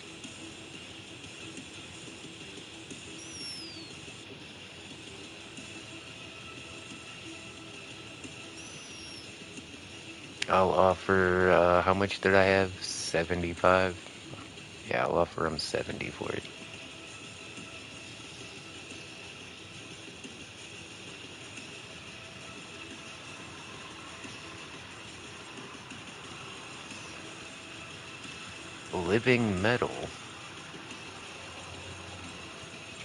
I'll offer, how much did I have? 75? Yeah, I'll offer him 70 for it. Living Metal.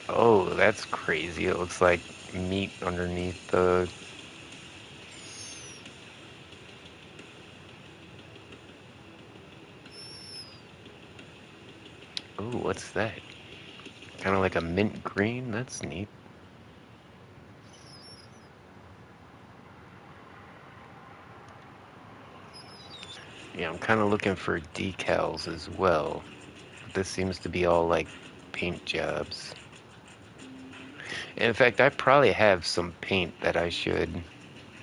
Oh, that's crazy. It looks like meat underneath the... Oh, what's that? Kind of like a mint green? That's neat. Yeah, I'm kind of looking for decals as well. This seems to be all like paint jobs. In fact, I probably have some paint that I should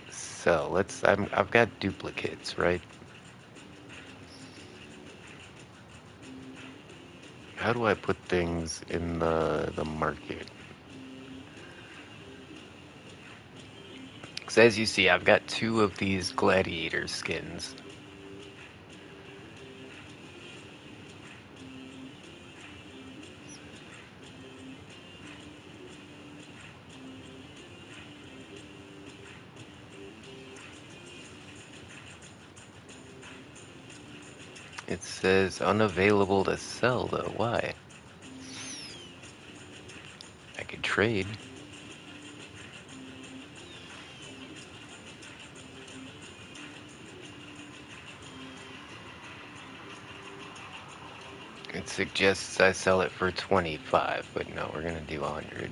sell. I've got duplicates, right? How do I put things in the market? Because as you see, I've got 2 of these gladiator skins. It says unavailable to sell, though. Why? I could trade. It suggests I sell it for 25, but no, we're gonna do 100.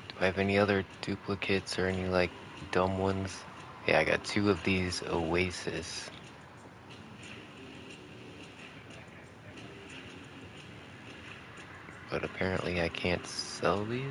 Do I have any other duplicates or any, like, dumb ones? Yeah, I got 2 of these Oasis. But apparently I can't sell these?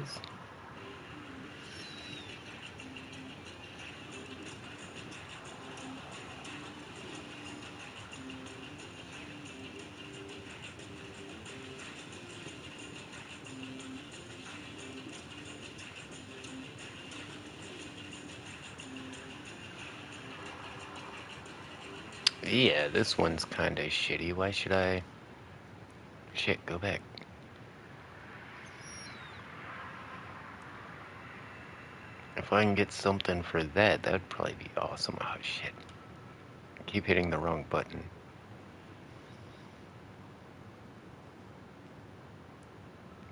Yeah, this one's kinda shitty. Why should I... Shit, go back. If I can get something for that, that'd probably be awesome. Oh, shit. I keep hitting the wrong button.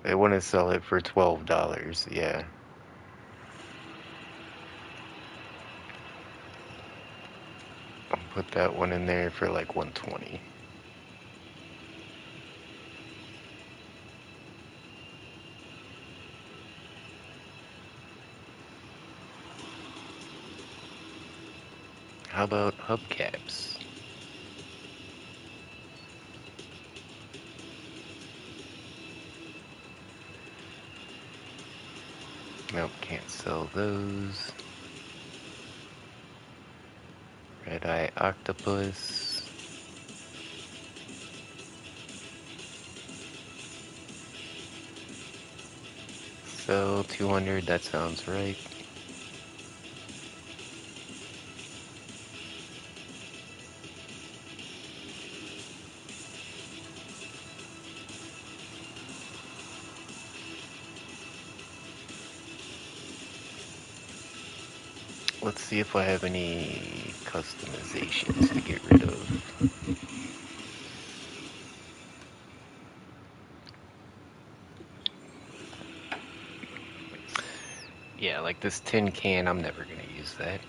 They want to sell it for $12, yeah. I'll put that one in there for like 120. How about hubcaps? Nope, can't sell those. Red-eye octopus. So 200, that sounds right. Let's see if I have any customizations to get rid of. Yeah, like this tin can, I'm never gonna use that.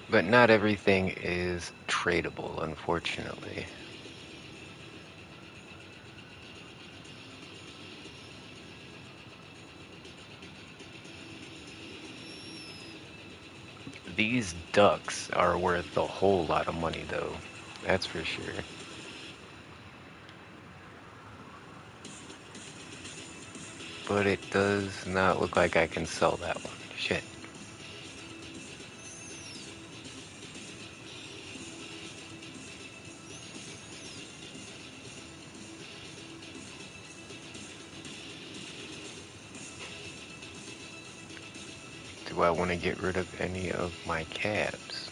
But not everything is tradable, unfortunately. These ducks are worth a whole lot of money, though. That's for sure. But it does not look like I can sell that one. Shit. Do I want to get rid of any of my cabs?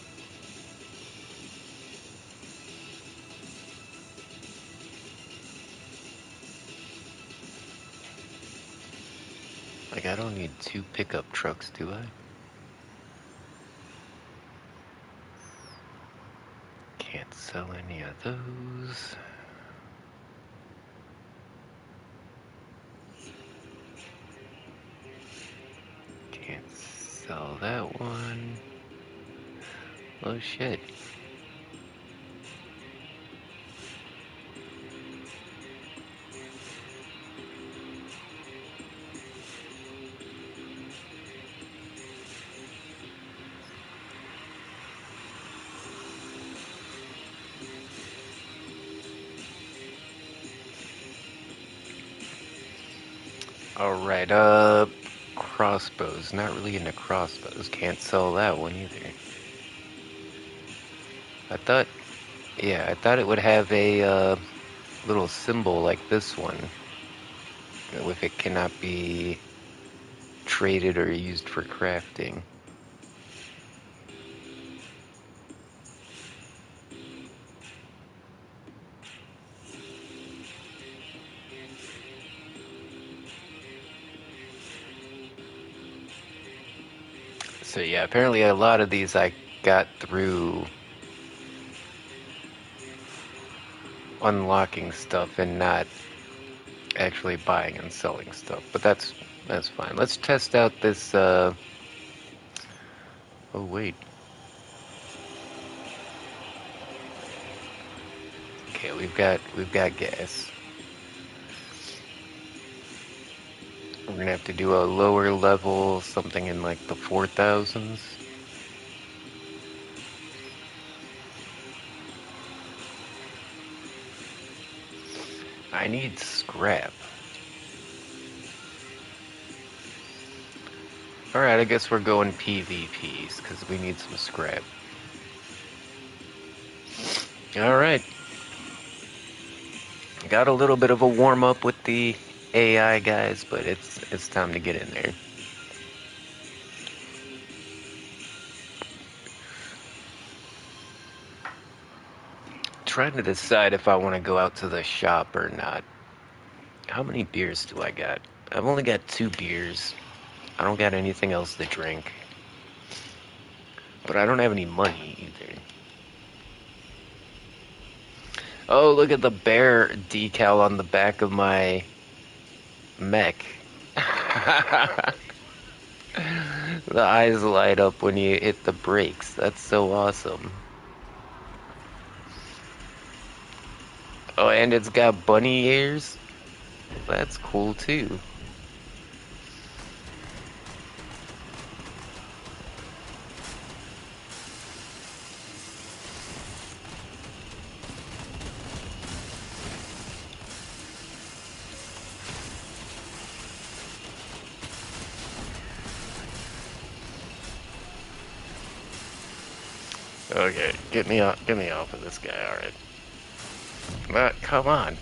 Like, I don't need 2 pickup trucks, do I? Can't sell any of those. Can't sell that one. Oh shit. Alright, crossbows. Not really into crossbows. Can't sell that one either. I thought, yeah, I thought it would have a, little symbol like this one. If it cannot be traded or used for crafting. So yeah, apparently a lot of these I got through unlocking stuff and not actually buying and selling stuff. But that's fine. Let's test out this oh wait. Okay, we've got gas. We're gonna have to do a lower level, something in like the 4,000s. I need scrap. Alright, I guess we're going PvPs, because we need some scrap. Alright. Got a little bit of a warm-up with the AI guys, but it's time to get in there. Trying to decide if I want to go out to the shop or not. How many beers do I got? I've only got 2 beers. I don't got anything else to drink. But I don't have any money either. Oh, look at the bear decal on the back of my mech. The eyes light up when you hit the brakes. That's so awesome. Oh, and it's got bunny ears? That's cool too. Okay, get me off of this guy, alright. But, come on.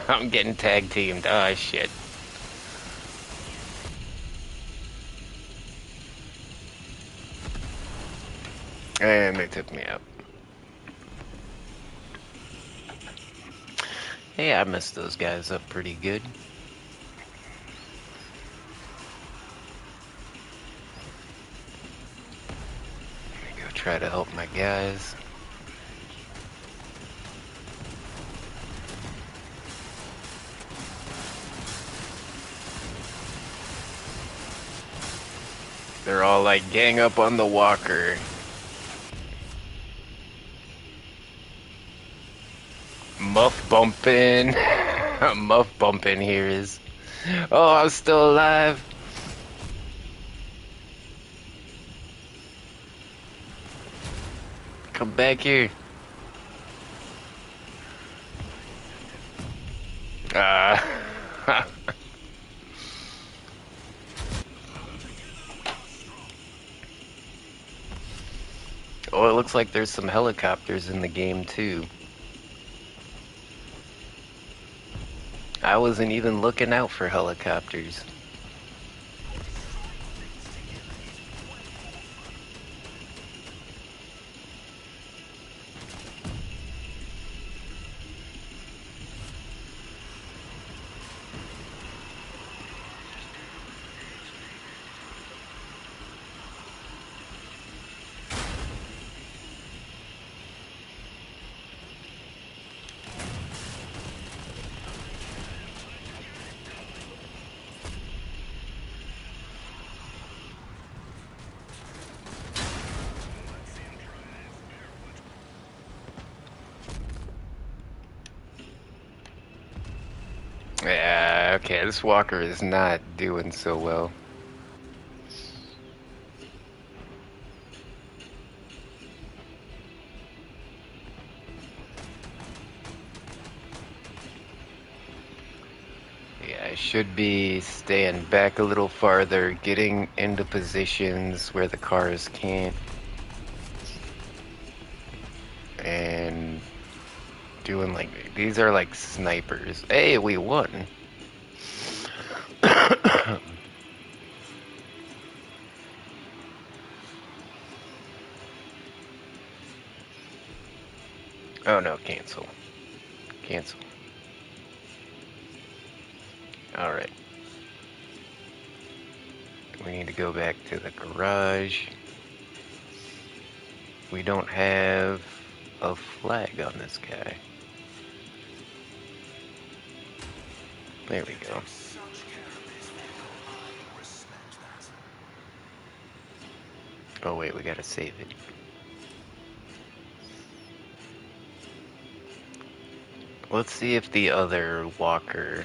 I'm getting tag teamed. Ah, shit. And they took me out. Hey, I messed those guys up pretty good. Go try to help my guys. They're all like, gang up on the walker. Muff bumping. Muff bumping here is. Oh, I'm still alive. Come back here. Ah. Oh, it looks like there's some helicopters in the game too. I wasn't even looking out for helicopters. Yeah, okay, this walker is not doing so well. Yeah, should be staying back a little farther, getting into positions where the cars can't, and doing like, these are like snipers. Hey, we won. Oh no, cancel. Cancel. Alright. We need to go back to the garage. We don't have a flag on this guy. There we go. Such care of this vehicle, I respect that. Oh wait, we gotta save it. Let's see if the other Walker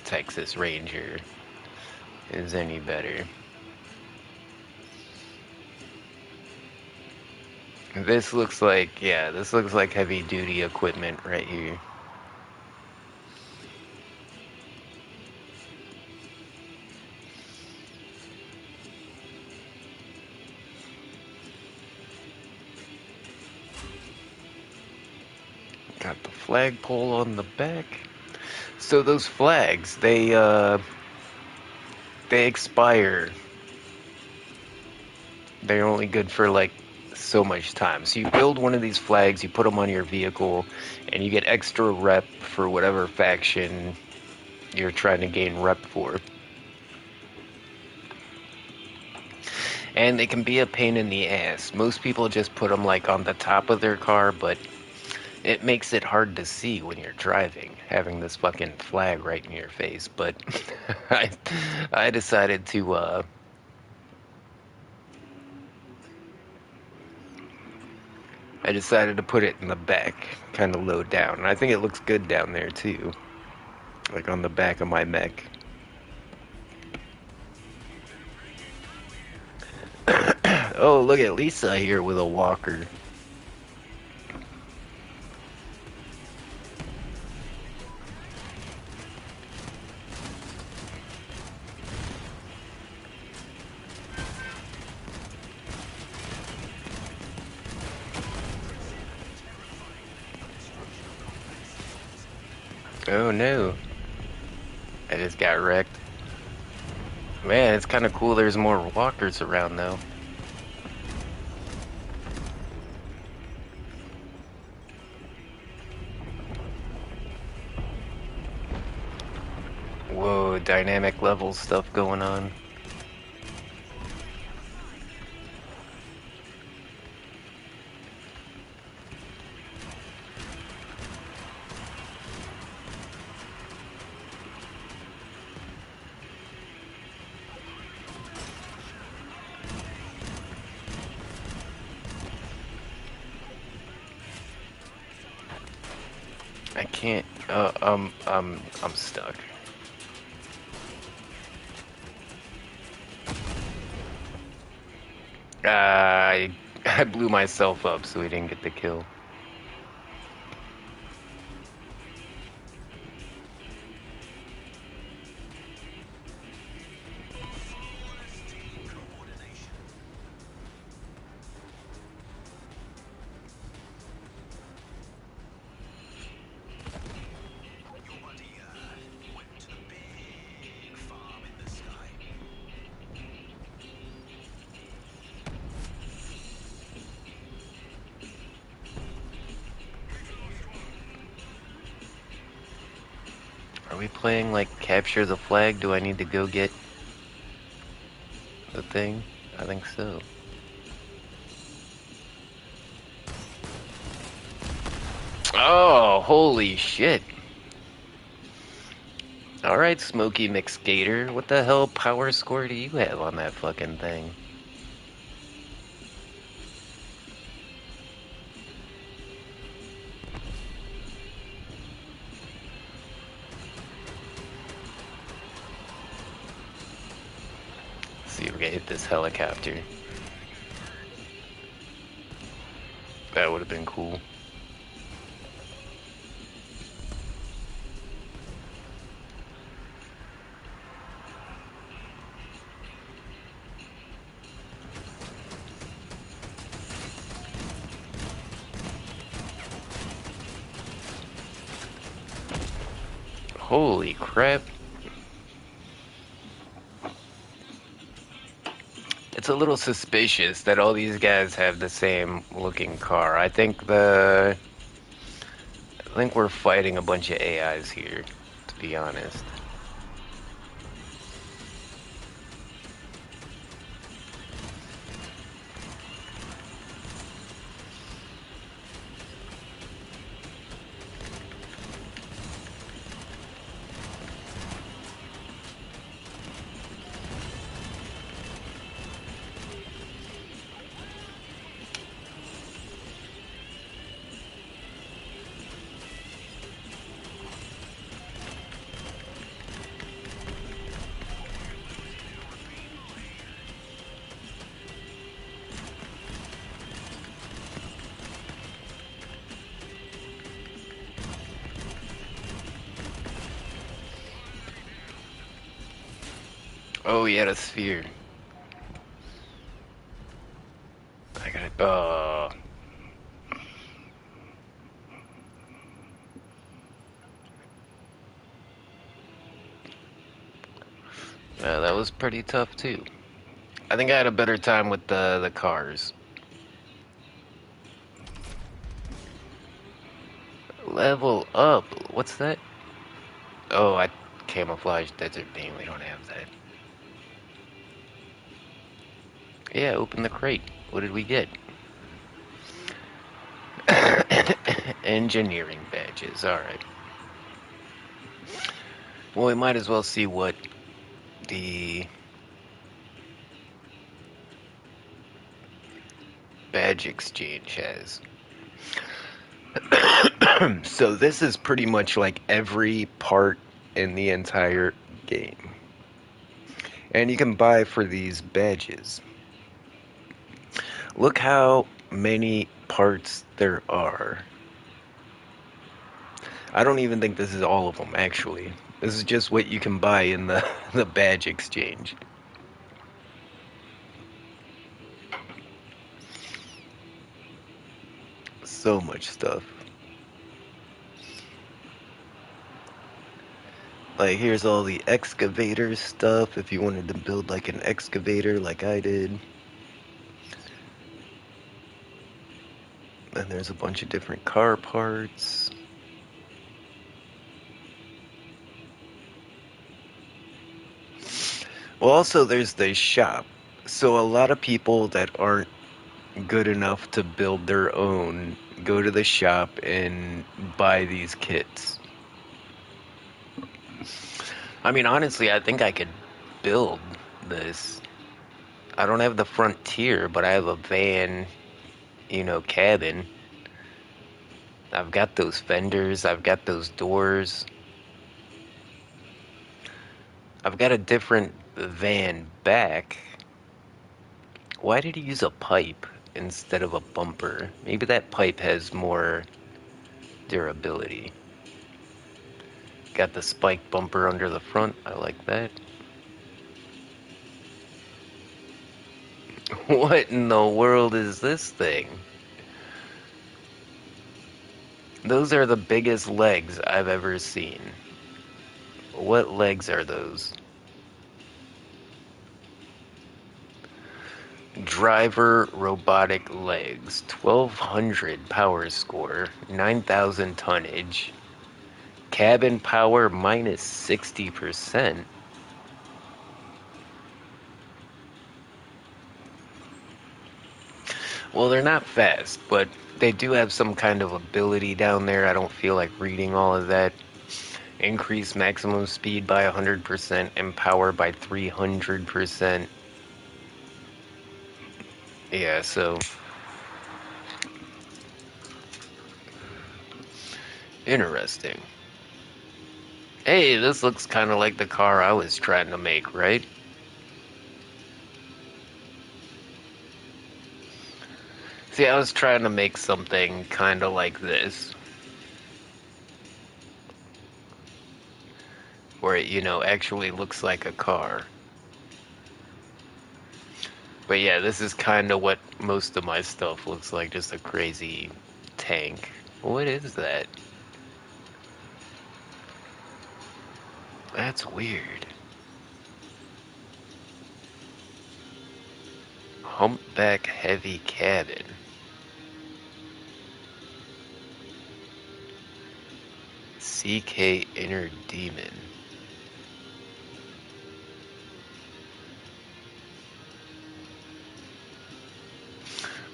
Texas Ranger is any better. This looks like, yeah, this looks like heavy duty equipment right here. Got the flagpole on the back. So those flags, they expire. They're only good for like so much time. So you build one of these flags, you put them on your vehicle, and you get extra rep for whatever faction you're trying to gain rep for. And they can be a pain in the ass. Most people just put them like on the top of their car, but it makes it hard to see when you're driving, having this fucking flag right in your face. But I, I decided to put it in the back, kind of low down. And I think it looks good down there too, like on the back of my mech. Oh, look at Lisa here with a walker. Oh no, I just got wrecked. Man, it's kind of cool there's more walkers around though. Whoa, dynamic level stuff going on. I can't, I'm stuck. I blew myself up so he didn't get the kill. Your buddy, went to the big farm in the sky. Are we playing like capture the flag? Do I need to go get the thing? I think so. Oh, holy shit. Alright, Smoky McSkater. What the hell power score do you have on that fucking thing? Let's see if we can hit this helicopter. That would have been cool. Holy crap. It's a little suspicious that all these guys have the same looking car. I think we're fighting a bunch of AIs here, to be honest. Oh, yeah, the sphere. I got it. That was pretty tough too. I think I had a better time with the cars. Level up. What's that? Oh, I camouflage desert beam. We don't have that. Yeah, open the crate. What did we get? Engineering badges. All right. Well, we might as well see what the badge exchange has. So this is pretty much like every part in the entire game. And you can buy for these badges. Look how many parts there are. I don't even think this is all of them, actually. This is just what you can buy in the, the badge exchange. So much stuff. Like, here's all the excavator stuff if you wanted to build like an excavator like I did. And there's a bunch of different car parts. Well, also there's the shop. So a lot of people that aren't good enough to build their own go to the shop and buy these kits. I mean, honestly, I think I could build this. I don't have the frontier, but I have a van, cabin. I've got those fenders, I've got those doors. I've got a different van back. Why did he use a pipe instead of a bumper? Maybe that pipe has more durability. Got the spike bumper under the front. I like that. What in the world is this thing? Those are the biggest legs I've ever seen. What legs are those? Driver robotic legs. 1200 power score. 9000 tonnage. Cabin power minus 60%. Well, they're not fast, but they do have some kind of ability down there. I don't feel like reading all of that. Increase maximum speed by 100% and power by 300%. Yeah, so interesting. Hey, this looks kind of like the car I was trying to make, right? See, I was trying to make something kind of like this. Where it, actually looks like a car. But yeah, this is kind of what most of my stuff looks like, just a crazy tank. What is that? That's weird. Humpback heavy cabin. CK inner demon.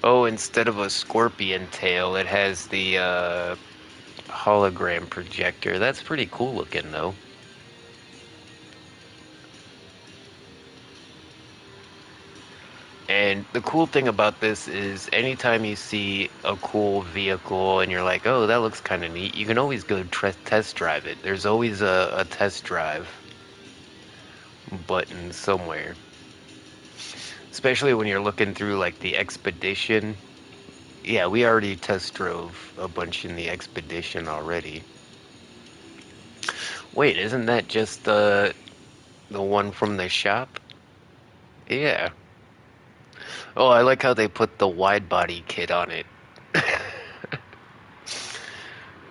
Oh, instead of a scorpion tail, it has the hologram projector. That's pretty cool looking, though. And the cool thing about this is anytime you see a cool vehicle and you're like, oh, that looks kind of neat, you can always go test drive it. There's always a test drive button somewhere. Especially when you're looking through like the expedition. Yeah, we already test drove a bunch in the expedition already. Wait, isn't that just the one from the shop? Yeah. Oh, I like how they put the wide body kit on it.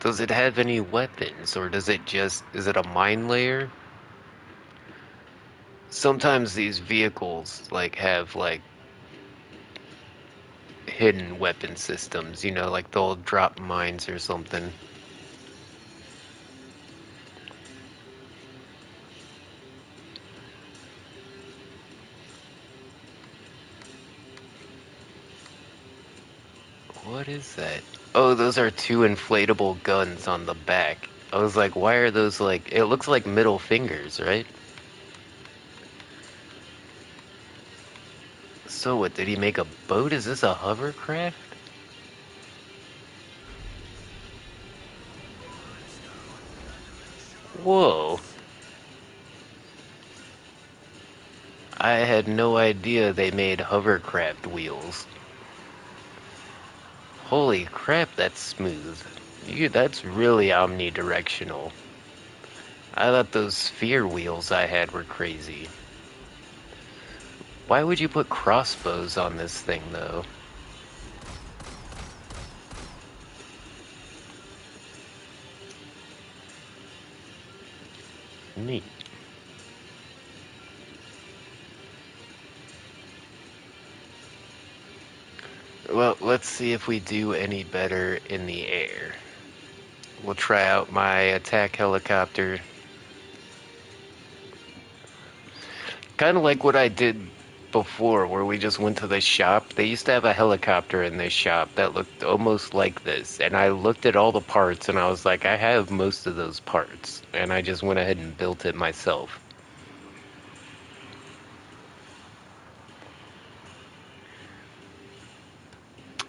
Does it have any weapons, or does it just... is it a mine layer? Sometimes these vehicles, like, have, like, hidden weapon systems, you know, like they'll drop mines or something. What is that? Oh, those are two inflatable guns on the back. I was like, why are those like... it looks like middle fingers, right? So what, did he make a boat? Is this a hovercraft? Whoa. I had no idea they made hovercraft wheels. Holy crap, that's smooth. That's really omnidirectional. I thought those sphere wheels I had were crazy. Why would you put crossbows on this thing, though? Neat. Well, let's see if we do any better in the air. We'll try out my attack helicopter. Kind of like what I did before, where we just went to the shop. They used to have a helicopter in this shop that looked almost like this, and I looked at all the parts and I was like, I have most of those parts, and I just went ahead and built it myself.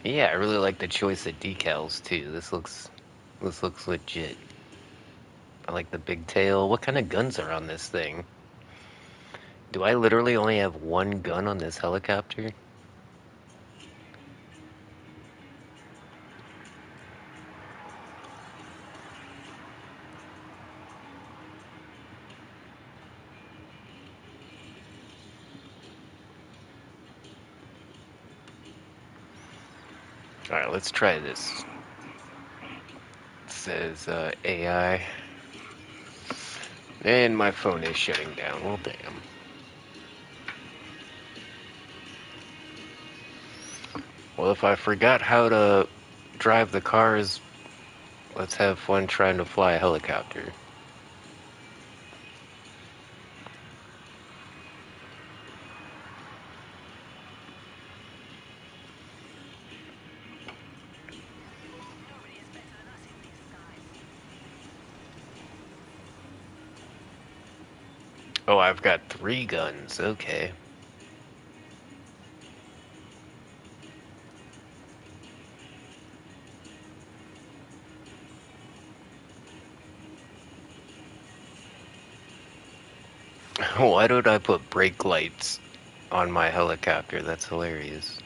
Yeah, I really like the choice of decals too. This looks legit. I like the big tail. What kind of guns are on this thing? Do I literally only have one gun on this helicopter? Alright, let's try this. It says AI. And my phone is shutting down. Well, damn. Well, if I forgot how to drive the cars, let's have fun trying to fly a helicopter. Oh, I've got 3 guns. Okay. Why don't I put brake lights on my helicopter? That's hilarious.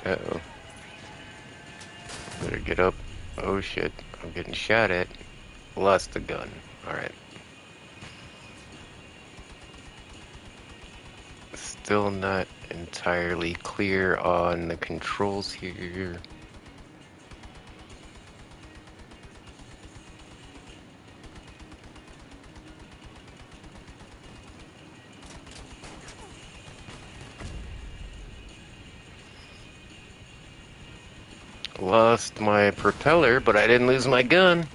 Uh-oh. Better get up. Oh shit. I'm getting shot at. Lost the gun. Alright. Still not entirely clear on the controls here. Lost my propeller, but I didn't lose my gun.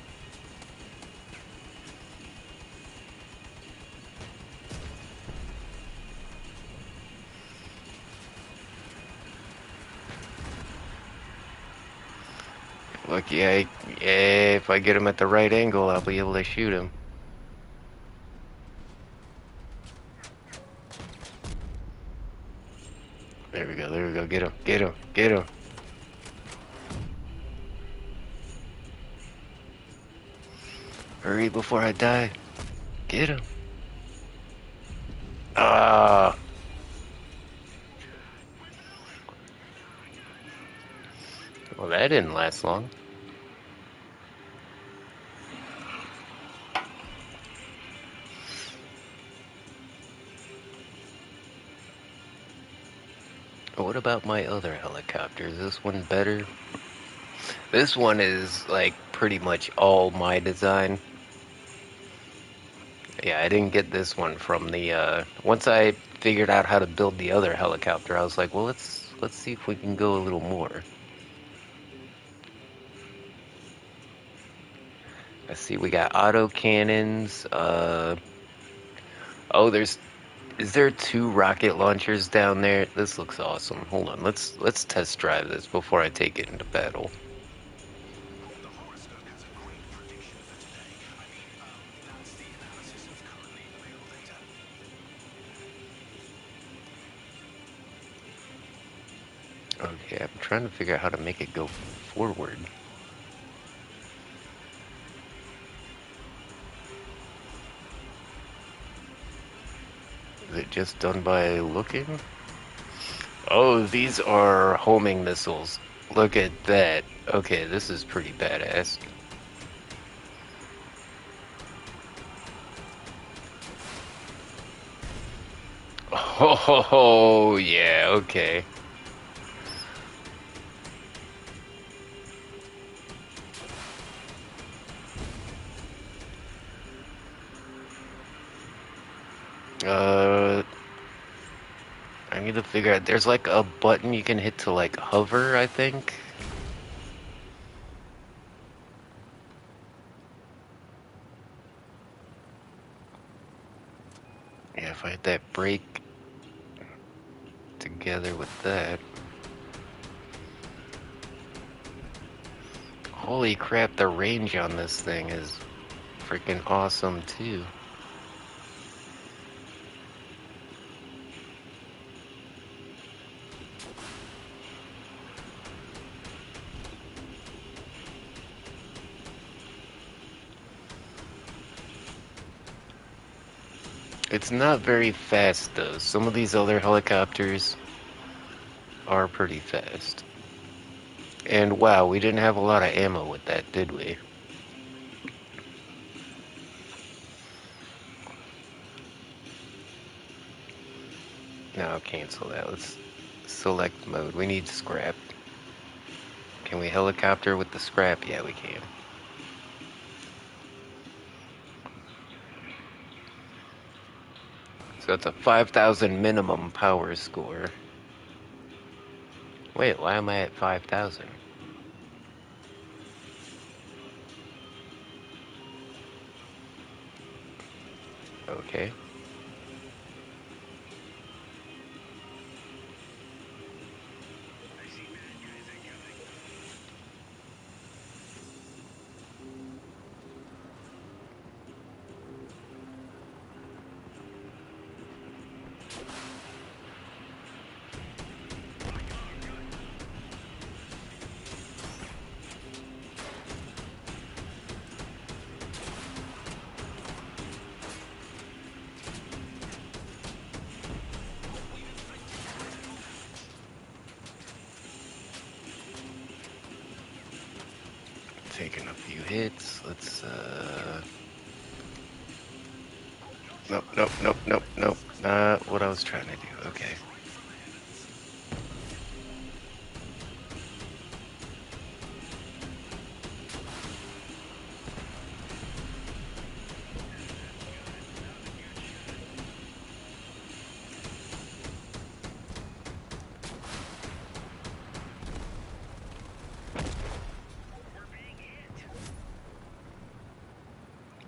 Lucky yeah, if I get him at the right angle, I'll be able to shoot him. There we go, get him. Hurry before I die. Get him. Ah. Well, that didn't last long. What about my other helicopter? Is this one better? This one is, like, pretty much all my design. Yeah, I didn't get this one from the, once I figured out how to build the other helicopter, I was like, well, let's see if we can go a little more. I see we got auto cannons, oh, is there 2 rocket launchers down there? This looks awesome. Hold on, let's test drive this before I take it into battle. The horoscope has a great prediction for today. That's the analysis of currently available data. Okay, I'm trying to figure out how to make it go forward. Is it just done by looking? Oh, these are homing missiles. Look at that. Okay, this is pretty badass. Oh, yeah, okay. I need to figure out, there's like a button you can hit to like hover, I think. Yeah, if I hit that brake together with that. Holy crap, the range on this thing is freaking awesome too. It's not very fast though. Some of these other helicopters are pretty fast. And wow, we didn't have a lot of ammo with that, did we? No, cancel that. Let's select mode. We need scrap. Can we helicopter with the scrap? Yeah, we can. So it's a 5,000 minimum power score. Wait, why am I at 5,000? Okay. taking a few hits. Let's nope, nope, nope, nope, nope. Not what I was trying to do. Okay.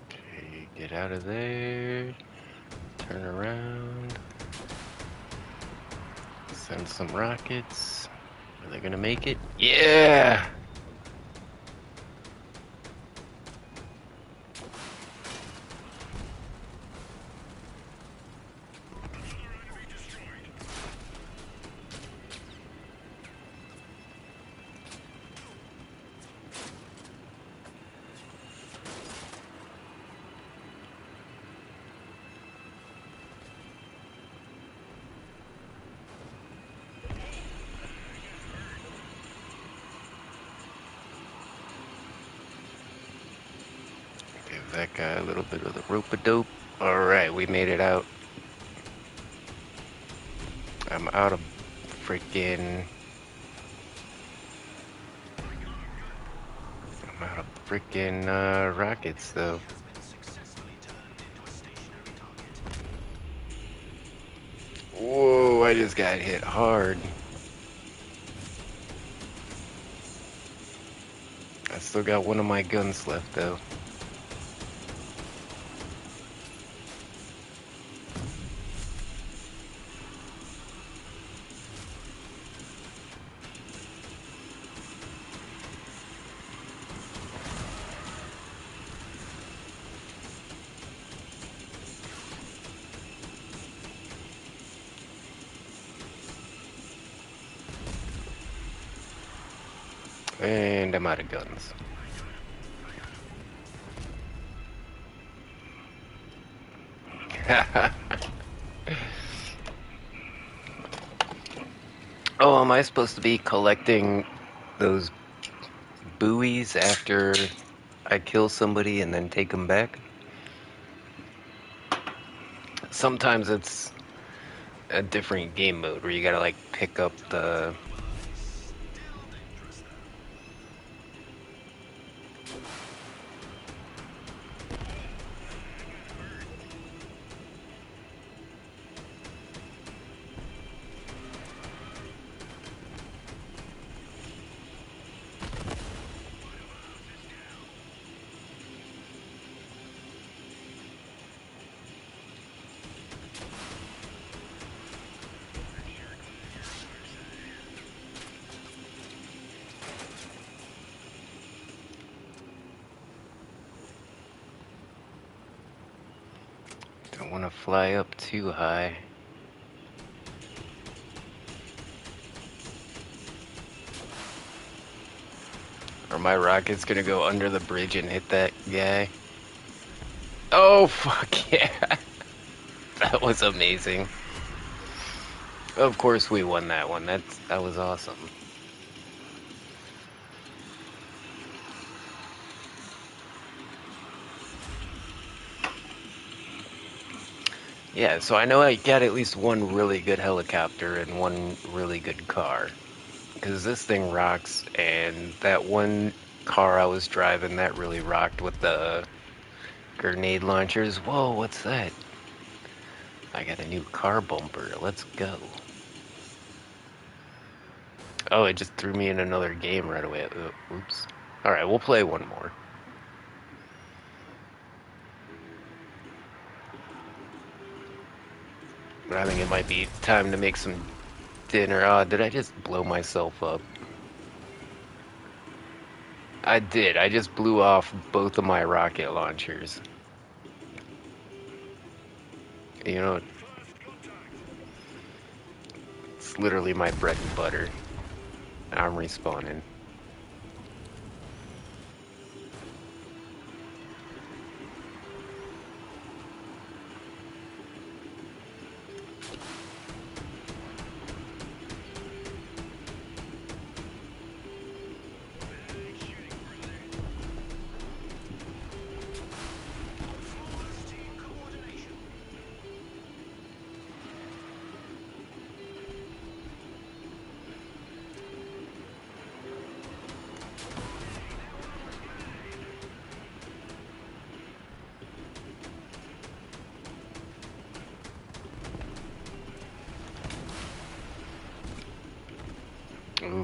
Okay, get out of there. Turn around. Send some rockets. Are they gonna make it? Yeah! Give that guy a little bit of the rope-a-dope. Alright, we made it out. I'm out of freaking... I'm out of freaking rockets, though. Has been successfully turned into a stationary target. Whoa, I just got hit hard. I still got one of my guns left, though. And I'm out of guns. Oh, am I supposed to be collecting those buoys after I kill somebody and then take them back? Sometimes it's a different game mode where you gotta like pick up the... Still dangerous, though. Don't want to fly up too high. Or my rocket's gonna go under the bridge and hit that guy. Oh, fuck yeah. That was amazing. Of course we won that one. That was awesome. Yeah, so I know I got at least one really good helicopter and one really good car. Because this thing rocks, and that one car I was driving, that really rocked with the grenade launchers. Whoa, what's that? I got a new car bumper. Let's go. Oh, it just threw me in another game right away. Oops. Alright, we'll play one more. But I think it might be time to make some dinner. Oh, did I just blow myself up? I did. I just blew off both of my rocket launchers. You know, it's literally my bread and butter. I'm respawning.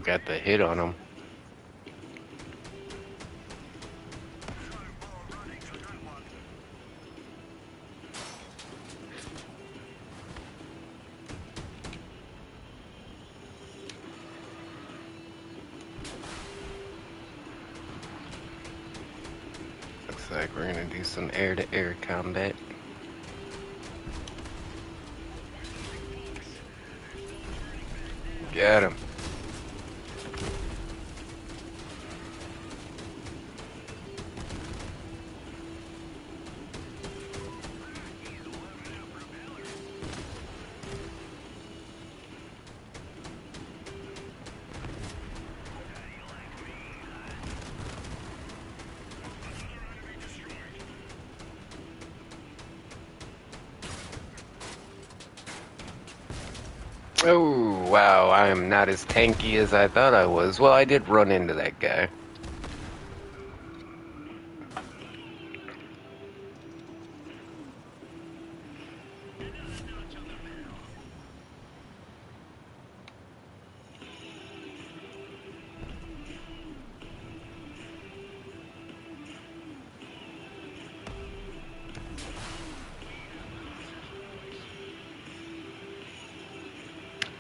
got the hit on him. Looks like we're gonna do some air-to-air combat. Got him. Oh, wow, I am not as tanky as I thought I was. Well, I did run into that guy.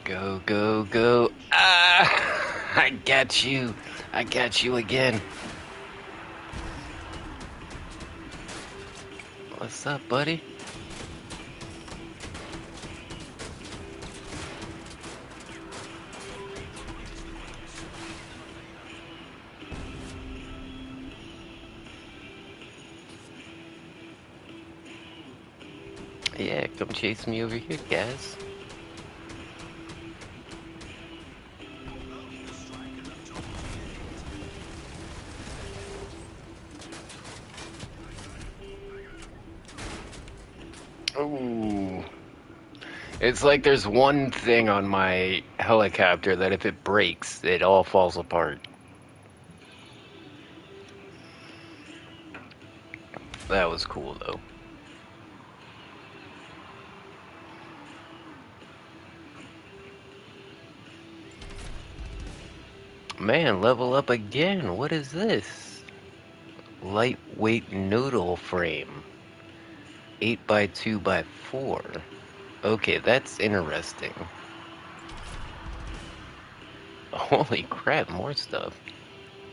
Go, go, go. Ah! I got you. I got you again. What's up, buddy? Yeah, come chase me over here, guys. Ooh. It's like there's one thing on my helicopter that if it breaks, it all falls apart. That was cool, though. Man, level up again. What is this? Lightweight noodle frame. 8 by 2 by 4. Okay, that's interesting. Holy crap, more stuff.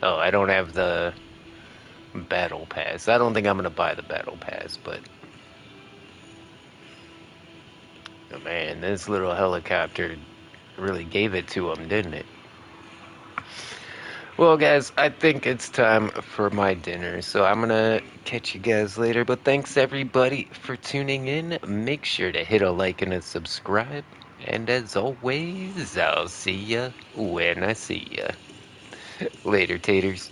Oh, I don't have the battle pass. I don't think I'm gonna buy the battle pass, but oh, man, this little helicopter really gave it to him, didn't it? Well, guys, I think it's time for my dinner, so I'm gonna catch you guys later. But thanks everybody for tuning in. Make sure to hit a like and a subscribe. And as always, I'll see ya when I see ya. Later, taters.